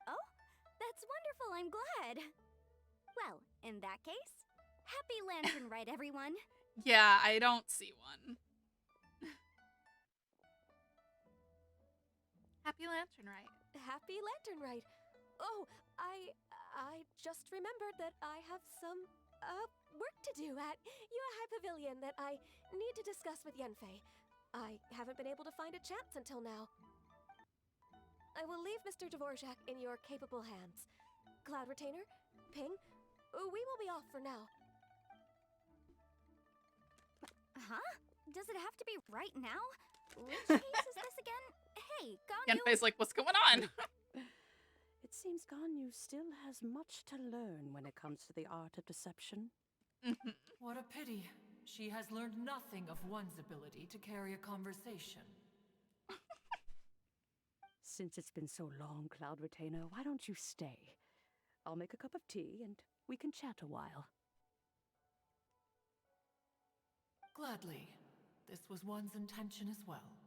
Oh, that's wonderful, I'm glad. Well, in that case, happy Lantern Rite, everyone. Yeah, I don't see one. Happy Lantern Rite. Happy Lantern Rite. Oh, I just remembered that I have some work to do at Yuehai Pavilion that I need to discuss with Yanfei. I haven't been able to find a chance until now. I will leave Mr. Dvorak in your capable hands. Cloud Retainer, Ping, we will be off for now. Huh? Does it have to be right now? Which case is this again? Hey, Ganyu! Yanfei's like, what's going on? It seems Ganyu still has much to learn when it comes to the art of deception. What a pity. She has learned nothing of one's ability to carry a conversation. Since it's been so long, Cloud Retainer, why don't you stay? I'll make a cup of tea and we can chat a while. Gladly. This was one's intention as well.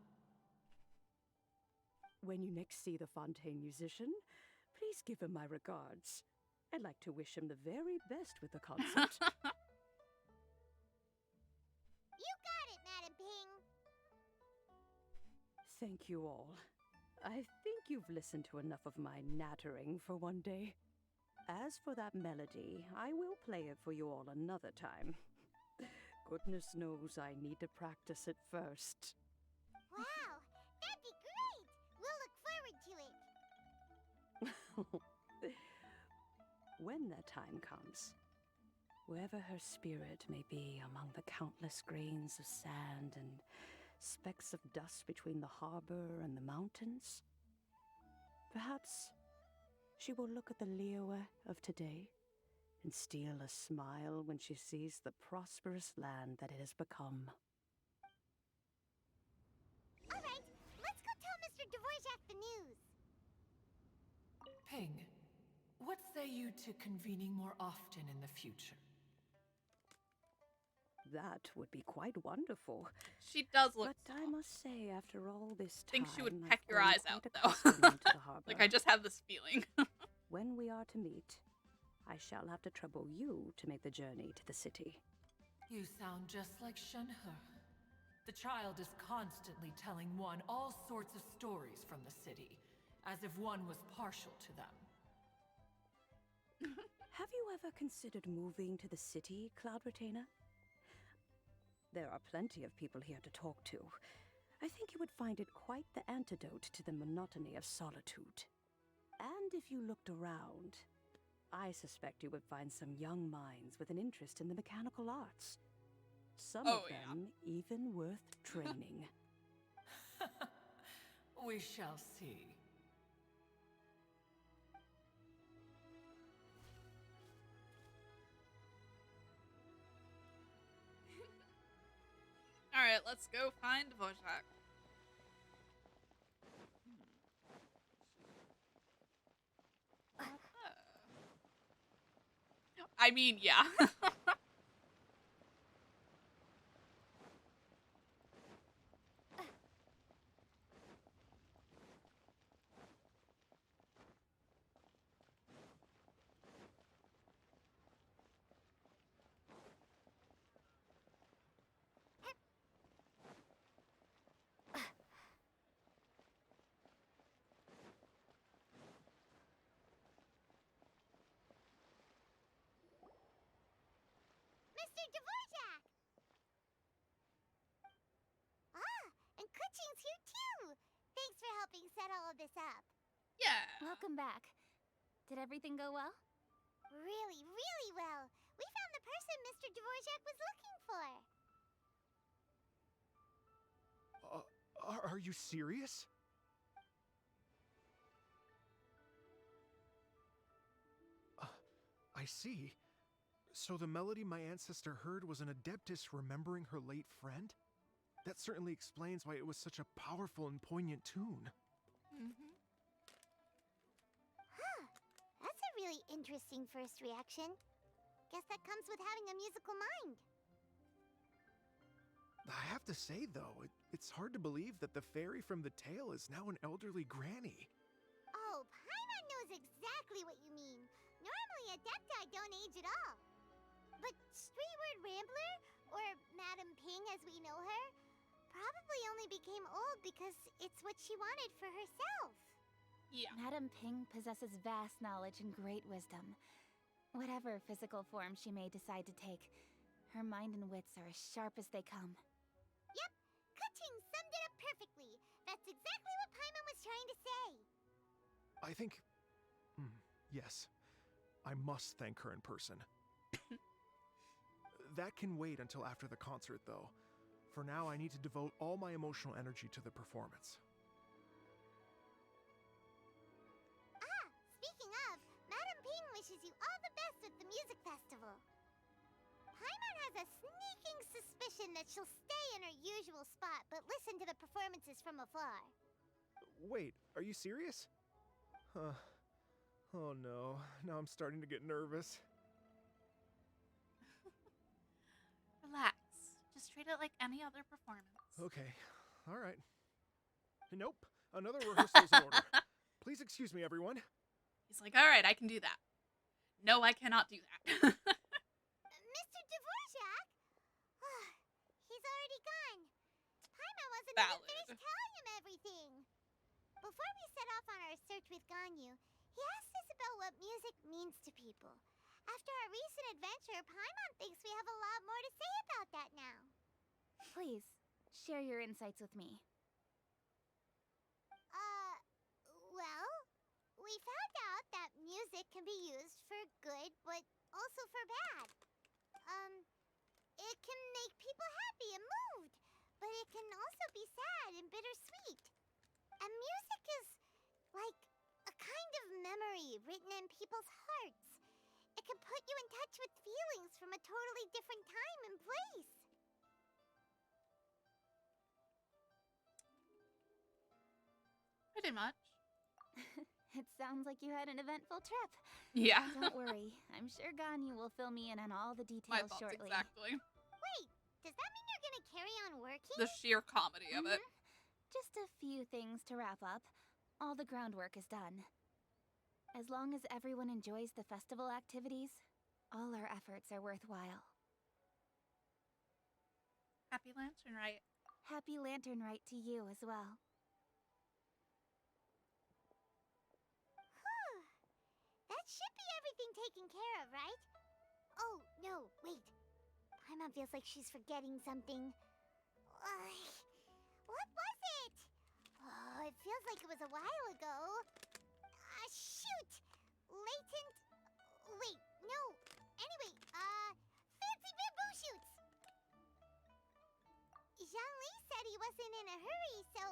When you next see the Fontaine musician, please give him my regards. I'd like to wish him the very best with the concert. You got it, Madam Ping. Thank you all. I think you've listened to enough of my nattering for one day. As for that melody, I will play it for you all another time. Goodness knows I need to practice it first. Wow, that'd be great. We'll look forward to it. When that time comes, wherever her spirit may be among the countless grains of sand and specks of dust between the harbor and the mountains, perhaps she will look at the Liyue of today and steal a smile when she sees the prosperous land that it has become. All right, let's go tell Mr. Dvorak the news. Ping, what say you to convening more often in the future? That would be quite wonderful. She does look But I must say, after all this I think time, she would I've peck your grown eyes quite out, though. accustomed to the harbor. Like, I just have this feeling. When we are to meet, I shall have to trouble you to make the journey to the city. You sound just like Shenhe. The child is constantly telling one all sorts of stories from the city, as if one was partial to them. Have you ever considered moving to the city, Cloud Retainer? There are plenty of people here to talk to. I think you would find it quite the antidote to the monotony of solitude. And if you looked around, I suspect you would find some young minds with an interest in the mechanical arts. Some of them even worth training. We shall see. Alright, let's go find Dvorak. I mean, yeah. Mr. Dvorak! Ah, and Kuchin's here too! Thanks for helping set all of this up. Yeah. Welcome back. Did everything go well? Really, really well. We found the person Mr. Dvorak was looking for. Are you serious? I see. So the melody my ancestor heard was an adeptus remembering her late friend? That certainly explains why it was such a powerful and poignant tune. Huh. That's a really interesting first reaction. Guess that comes with having a musical mind. I have to say, though, it's hard to believe that the fairy from the tale is now an elderly granny. Oh, Paimon knows exactly what you mean. Normally, Adepti don't age at all. But Streetward Rambler, or Madam Ping as we know her, probably only became old because it's what she wanted for herself. Yeah. Madam Ping possesses vast knowledge and great wisdom. Whatever physical form she may decide to take, her mind and wits are as sharp as they come. Yep, Kuching summed it up perfectly. That's exactly what Paimon was trying to say. I think... yes. I must thank her in person. That can wait until after the concert, though. For now, I need to devote all my emotional energy to the performance. Ah, speaking of, Madam Ping wishes you all the best with the music festival. Paimon has a sneaking suspicion that she'll stay in her usual spot, but listen to the performances from afar. Wait, are you serious? Oh no, now I'm starting to get nervous. Relax. Just treat it like any other performance. Okay, alright. Nope, another rehearsal's in order. Please excuse me, everyone. He's like, alright, I can do that. No, I cannot do that. Mr. Dvorak? He's already gone. Paimon wasn't even finished telling him everything. Before we set off on our search with Ganyu, he asked us about what music means to people. After our recent adventure, Paimon thinks we have a lot more to say about that now. Please, share your insights with me. Well, we found out that music can be used for good, but also for bad. It can make people happy and moved, but it can also be sad and bittersweet. And music is like a kind of memory written in people's hearts. It can put you in touch with feelings from a totally different time and place. Pretty much. It sounds like you had an eventful trip. Yeah. Don't worry. I'm sure Ganyu will fill me in on all the details My thoughts shortly. exactly. Wait, does that mean you're gonna carry on working? The sheer comedy of it. Just a few things to wrap up. All the groundwork is done. As long as everyone enjoys the festival activities, all our efforts are worthwhile. Happy Lantern Rite. Happy Lantern Rite to you as well. That should be everything taken care of, right? Oh, no, wait. Paimon feels like she's forgetting something. What was it? Oh, it feels like it was a while ago. Shoot! Latent... Wait, no. Anyway, fancy bamboo shoots! Zhongli said he wasn't in a hurry, so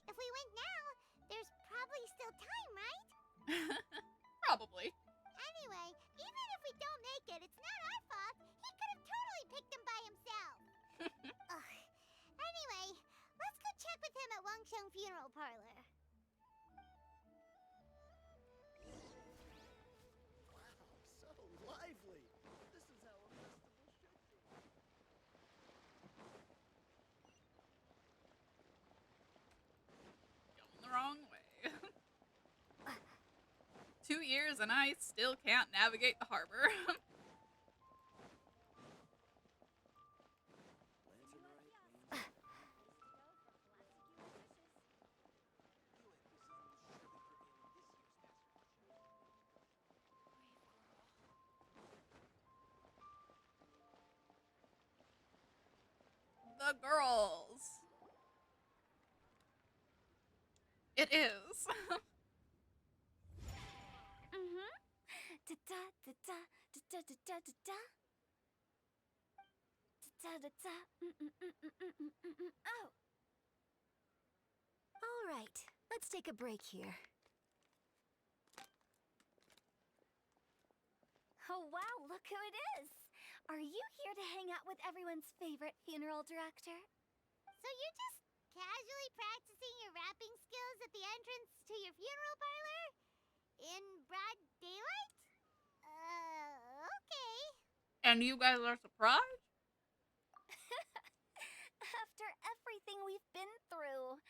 if we went now, there's probably still time, right? Probably. Anyway, even if we don't make it, it's not our fault. He could have totally picked them by himself. Ugh. Anyway, let's go check with him at Wangsheng Funeral Parlor. Wow, so lively. This is how a festival should be. Going the wrong way. 2 years and I still can't navigate the harbor. The girls. It is. Da da da da da da da da da. Da da da. Oh. All right, let's take a break here. Oh wow, look who it is! Are you here to hang out with everyone's favorite funeral director? So you're just casually practicing your rapping skills at the entrance to your funeral parlor? In broad daylight? Okay. And you guys are surprised? After everything we've been through.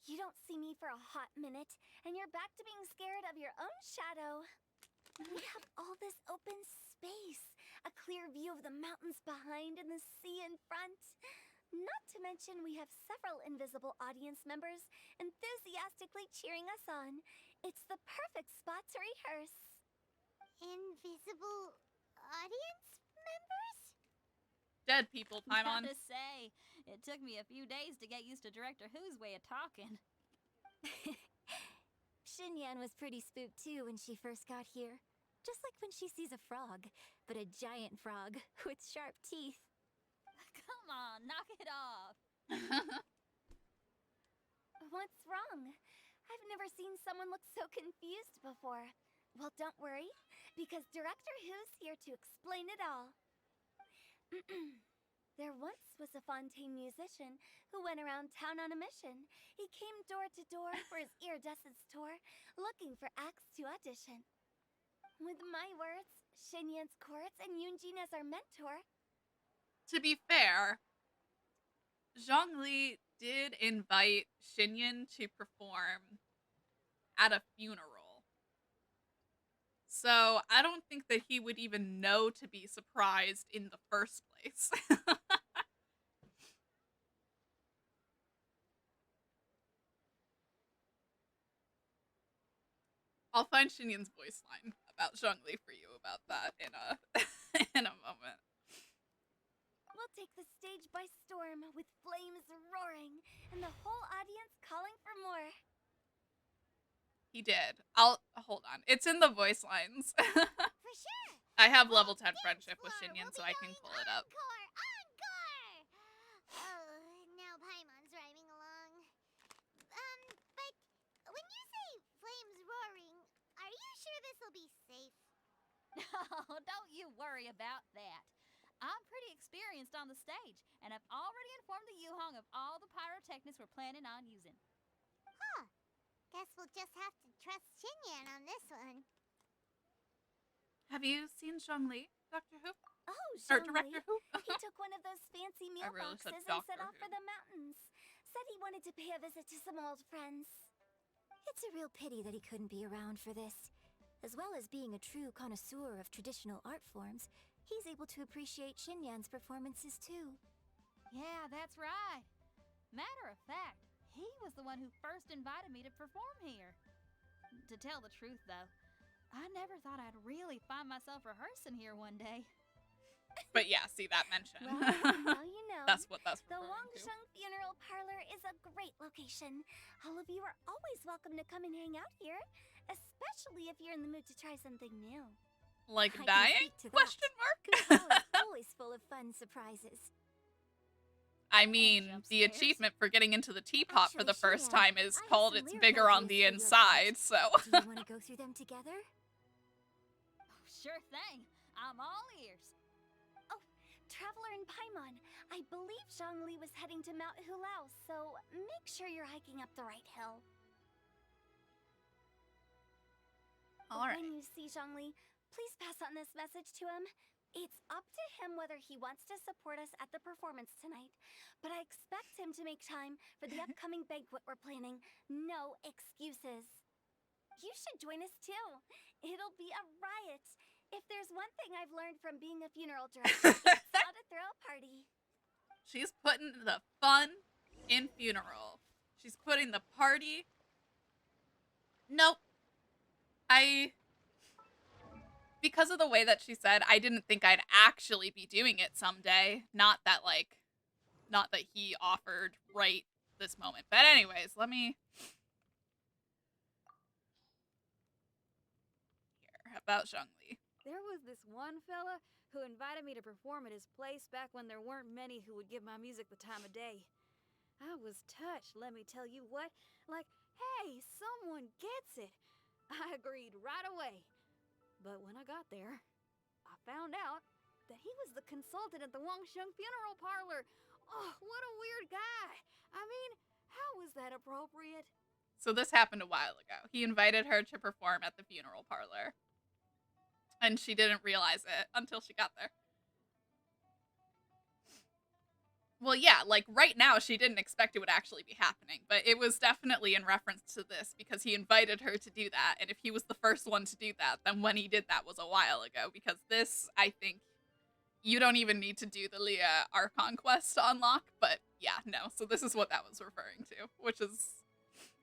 You don't see me for a hot minute, and you're back to being scared of your own shadow. We have all this open space, a clear view of the mountains behind and the sea in front. Not to mention we have several invisible audience members enthusiastically cheering us on. It's the perfect spot to rehearse. Invisible audience members? Dead people, Paimon. Gotta say, it took me a few days to get used to Director Who's way of talking. Xinyan was pretty spooked too when she first got here. Just like when she sees a frog, but a giant frog with sharp teeth. Come on, knock it off. What's wrong? I've never seen someone look so confused before. Well, don't worry, because Director Who's here to explain it all. There once was a Fontaine musician who went around town on a mission. He came door to door for his iridescence tour, looking for acts to audition. With my words, Xinyan's chorus, and Yunjin as our mentor. To be fair, Zhongli did invite Xinyan to perform at a funeral. So I don't think that he would even know to be surprised in the first place. I'll find Xinyan's voice line about Zhongli for you about that in a in a moment. We'll take the stage by storm with flames roaring and the whole audience calling for more. He did. I'll hold on. It's in the voice lines. For sure. I have level 10 friendship with Xinyan, so I can pull it up. Encore! Oh, now Paimon's rhyming along. But when you say flames roaring, are you sure this'll be safe? No, don't you worry about that. I'm pretty experienced on the stage, and I've already informed the Yuhong of all the pyrotechnics we're planning on using. Huh. Guess we'll just have to trust Xinyan on this one. Have you seen Zhongli, Doctor Who? Oh, Or Zhongli. Director Who? He took one of those fancy meal really said boxes and set Doctor off for the mountains. Said he wanted to pay a visit to some old friends. It's a real pity that he couldn't be around for this. As well as being a true connoisseur of traditional art forms, he's able to appreciate Xinyan's performances too. Yeah, that's right. Matter of fact, he was the one who first invited me to perform here. To tell the truth, though, I never thought I'd really find myself rehearsing here one day. But yeah, see that mention. Well, you know. That's what that's The referring to. Wangsheng Funeral Parlor is a great location. All of you are always welcome to come and hang out here, especially if you're in the mood to try something new. Like I can dying? speak to that. Question mark? Hotel is always full of fun surprises. I mean, the achievement for getting into the teapot for the first time is called It's Bigger on the Inside, so. Do you want to go through them together? Oh, sure thing. I'm all ears. Oh, Traveler and Paimon, I believe Zhongli was heading to Mount Hulao, so make sure you're hiking up the right hill. All right. When you see Zhongli, please pass on this message to him. It's up to him whether he wants to support us at the performance tonight, but I expect him to make time for the upcoming banquet we're planning. No excuses. You should join us too. It'll be a riot. If there's one thing I've learned from being a funeral director, it's how to throw a party. She's putting the fun in funeral. She's putting the party. Nope. Because of the way that she said, I didn't think I'd actually be doing it someday. Not that he offered right this moment. But anyways, let me... Here, about Zhongli. There was this one fella who invited me to perform at his place back when there weren't many who would give my music the time of day. I was touched, let me tell you what. Like, hey, someone gets it. I agreed right away. But when I got there, I found out that he was the consultant at the Wangsheng Funeral Parlor. Oh, what a weird guy. I mean, how is that appropriate? So this happened a while ago. He invited her to perform at the funeral parlor. And she didn't realize it until she got there. Well, yeah, like right now she didn't expect it would actually be happening, but it was definitely in reference to this because he invited her to do that, and if he was the first one to do that, then when he did that was a while ago, because this, I think, you don't even need to do the Leah Archon quest to unlock, but yeah, no, so this is what that was referring to, which is,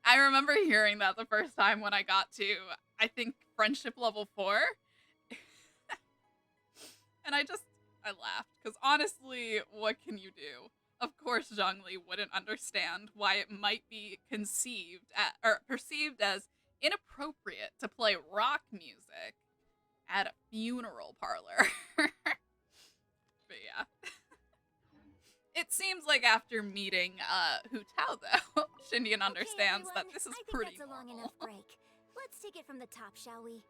I remember hearing that the first time when I got to, I think, friendship level 4, and I laughed, because honestly, what can you do? Of course Zhongli wouldn't understand why it might be perceived as inappropriate to play rock music at a funeral parlor. But yeah. It seems like after meeting Hu Tao, though, Xindian understands that this is pretty that's a long enough break. Let's take it from the top, shall we?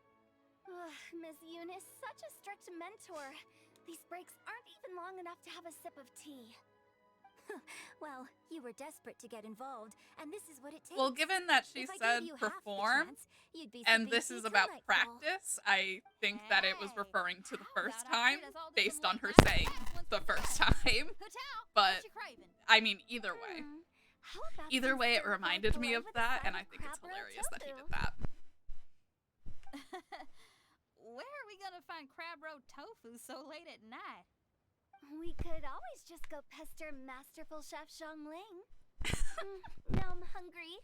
Ms. Eunice, such a strict mentor. These breaks aren't even long enough to have a sip of tea. Well, you were desperate to get involved, and this is what it takes. Well, given that she said perform, and this is about practice, I think that it was referring to the first time, based on her saying the first time. But, I mean, either way. Either way, it reminded me of that, and I think it's hilarious that he did that. Where are we gonna find crab roe tofu so late at night? We could always just go pester Masterful Chef Zhongling. Now I'm hungry.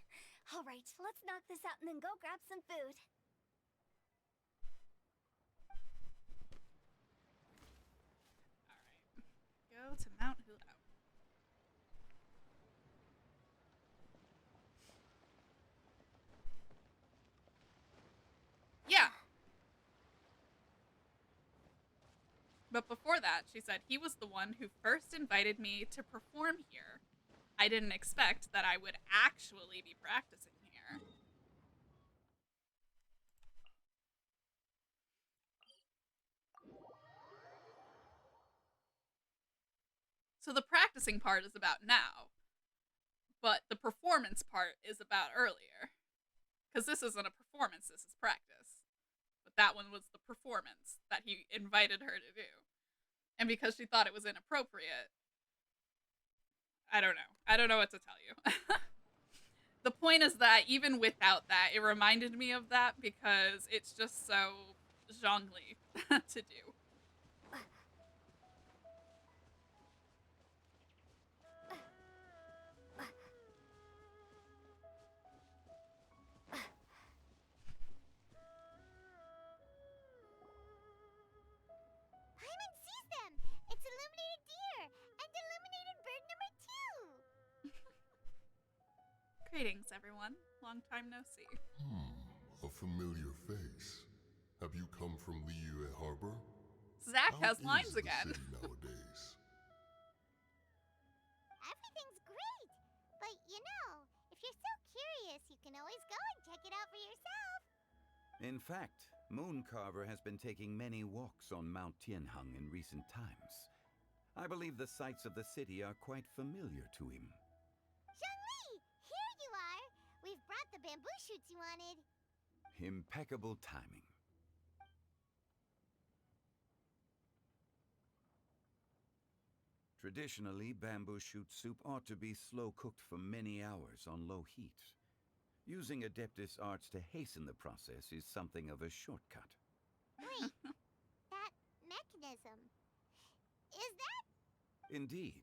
All right, let's knock this out and then go grab some food. All right. Go to Mount Hulao. Yeah. But before that, she said he was the one who first invited me to perform here. I didn't expect that I would actually be practicing here. So the practicing part is about now, but the performance part is about earlier. Because this isn't a performance, this is practice. But that one was the performance that he invited her to do. And because she thought it was inappropriate, I don't know. I don't know what to tell you. The point is that even without that, it reminded me of that because it's just so Zhongli to do. Paimon sees them! Greetings, everyone. Long time no see. A familiar face. Have you come from Liyue Harbor? Zach How has lines is the again. city nowadays? Everything's great. But you know, if you're so curious, you can always go and check it out for yourself. In fact, Mooncarver has been taking many walks on Mount Tianheng in recent times. I believe the sights of the city are quite familiar to him. Zhongli, here you are. We've brought the bamboo shoots you wanted. Impeccable timing. Traditionally, bamboo shoot soup ought to be slow cooked for many hours on low heat. Using Adeptus arts to hasten the process is something of a shortcut. Wait, that mechanism. Is that? Indeed.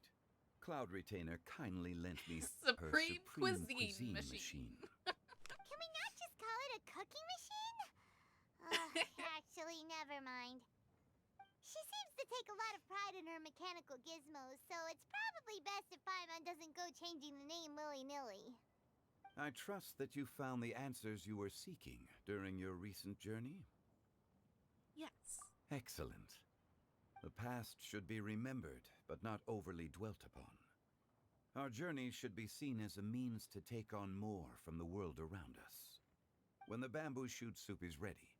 Cloud Retainer kindly lent me her Supreme Supreme Cuisine Cuisine Machine. Can we not just call it a cooking machine? Actually, never mind. She seems to take a lot of pride in her mechanical gizmos, so it's probably best if Paimon doesn't go changing the name willy-nilly. I trust that you found the answers you were seeking during your recent journey? Yes. Excellent. The past should be remembered, but not overly dwelt upon. Our journey should be seen as a means to take on more from the world around us. When the bamboo shoot soup is ready,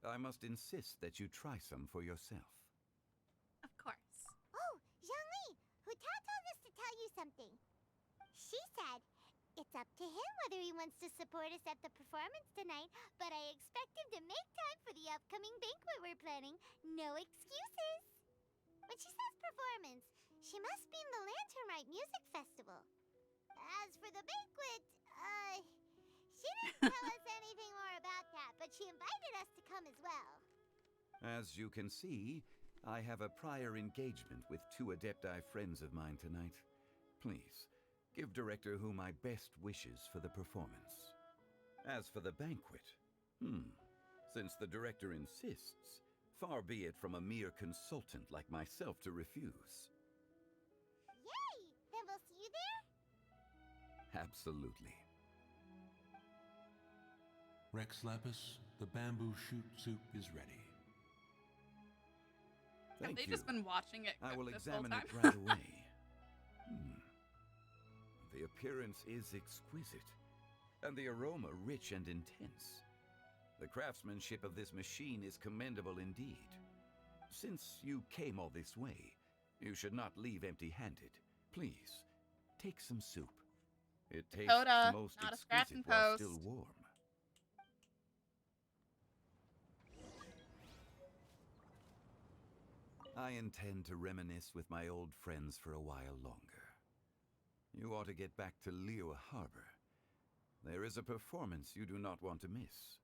I must insist that you try some for yourself. Of course. Oh, Zhongli, Huta told us to tell you something. She said, it's up to him whether he wants to support us at the performance tonight, but I expect him to make time for the upcoming banquet we're planning. No excuses. When she says performance, she must mean the Lantern Rite Music Festival. As for the banquet, she didn't tell us anything more about that, but she invited us to come as well. As you can see, I have a prior engagement with 2 Adepti friends of mine tonight. Please, give Director Hu my best wishes for the performance. As for the banquet, since the Director insists, far be it from a mere consultant like myself to refuse. Yay! Then we'll see you there? Absolutely. Rex Lapis, the bamboo shoot soup is ready. Have Thank they you. just been watching it I cook will this whole examine time? it right away. The appearance is exquisite, and the aroma rich and intense. The craftsmanship of this machine is commendable indeed. Since you came all this way, you should not leave empty-handed. Please, take some soup. It tastes Dakota, most not a scratch exquisite and while post. still warm. I intend to reminisce with my old friends for a while longer. You ought to get back to Liyue Harbor. There is a performance you do not want to miss.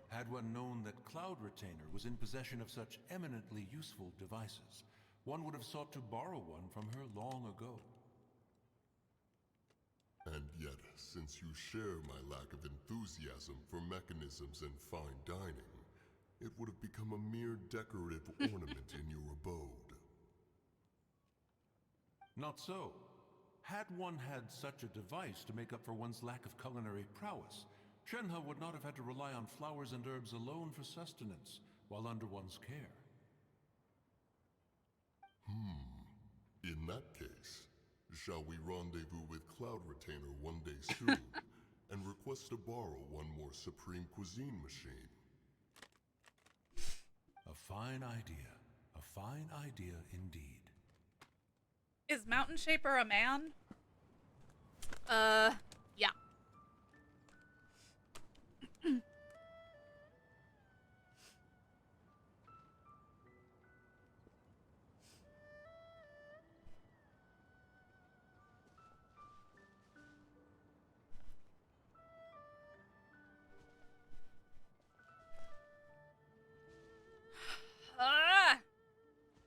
Had one known that Cloud Retainer was in possession of such eminently useful devices, one would have sought to borrow one from her long ago. And yet, since you share my lack of enthusiasm for mechanisms and fine dining, it would have become a mere decorative ornament in your abode. Not so. Had one had such a device to make up for one's lack of culinary prowess, Shenhe would not have had to rely on flowers and herbs alone for sustenance, while under one's care. In that case, shall we rendezvous with Cloud Retainer one day soon, and request to borrow one more Supreme Cuisine machine? A fine idea. A fine idea indeed. Is Mountain Shaper a man? Yeah.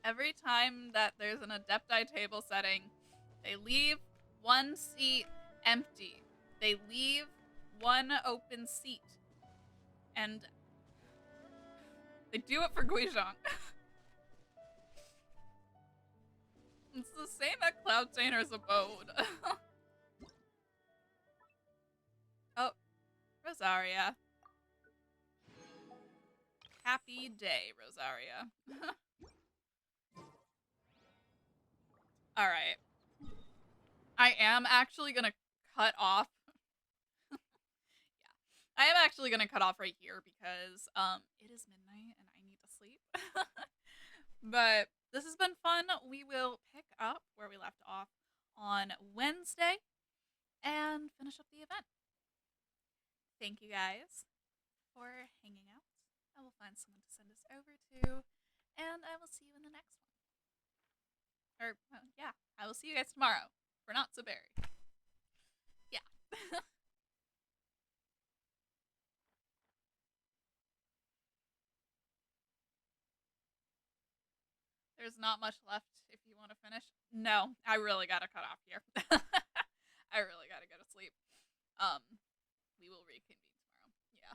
Every time that there's an Adepti table setting, they leave one seat empty. They leave one open seat. And they do it for Guizhong. It's the same at Cloudtainer's abode. Oh, Rosaria. Happy day, Rosaria. Alright. I am actually gonna cut off. Yeah. I am actually gonna cut off right here because it is midnight and I need to sleep. But this has been fun. We will pick up where we left off on Wednesday and finish up the event. Thank you guys for hanging out. I will find someone to send this over to, and I will see you in the next one. Or, yeah, I will see you guys tomorrow for Not So Berry. Yeah. There's not much left if you want to finish. No, I really gotta cut off here. I really gotta go to sleep. We will reconvene tomorrow. Yeah.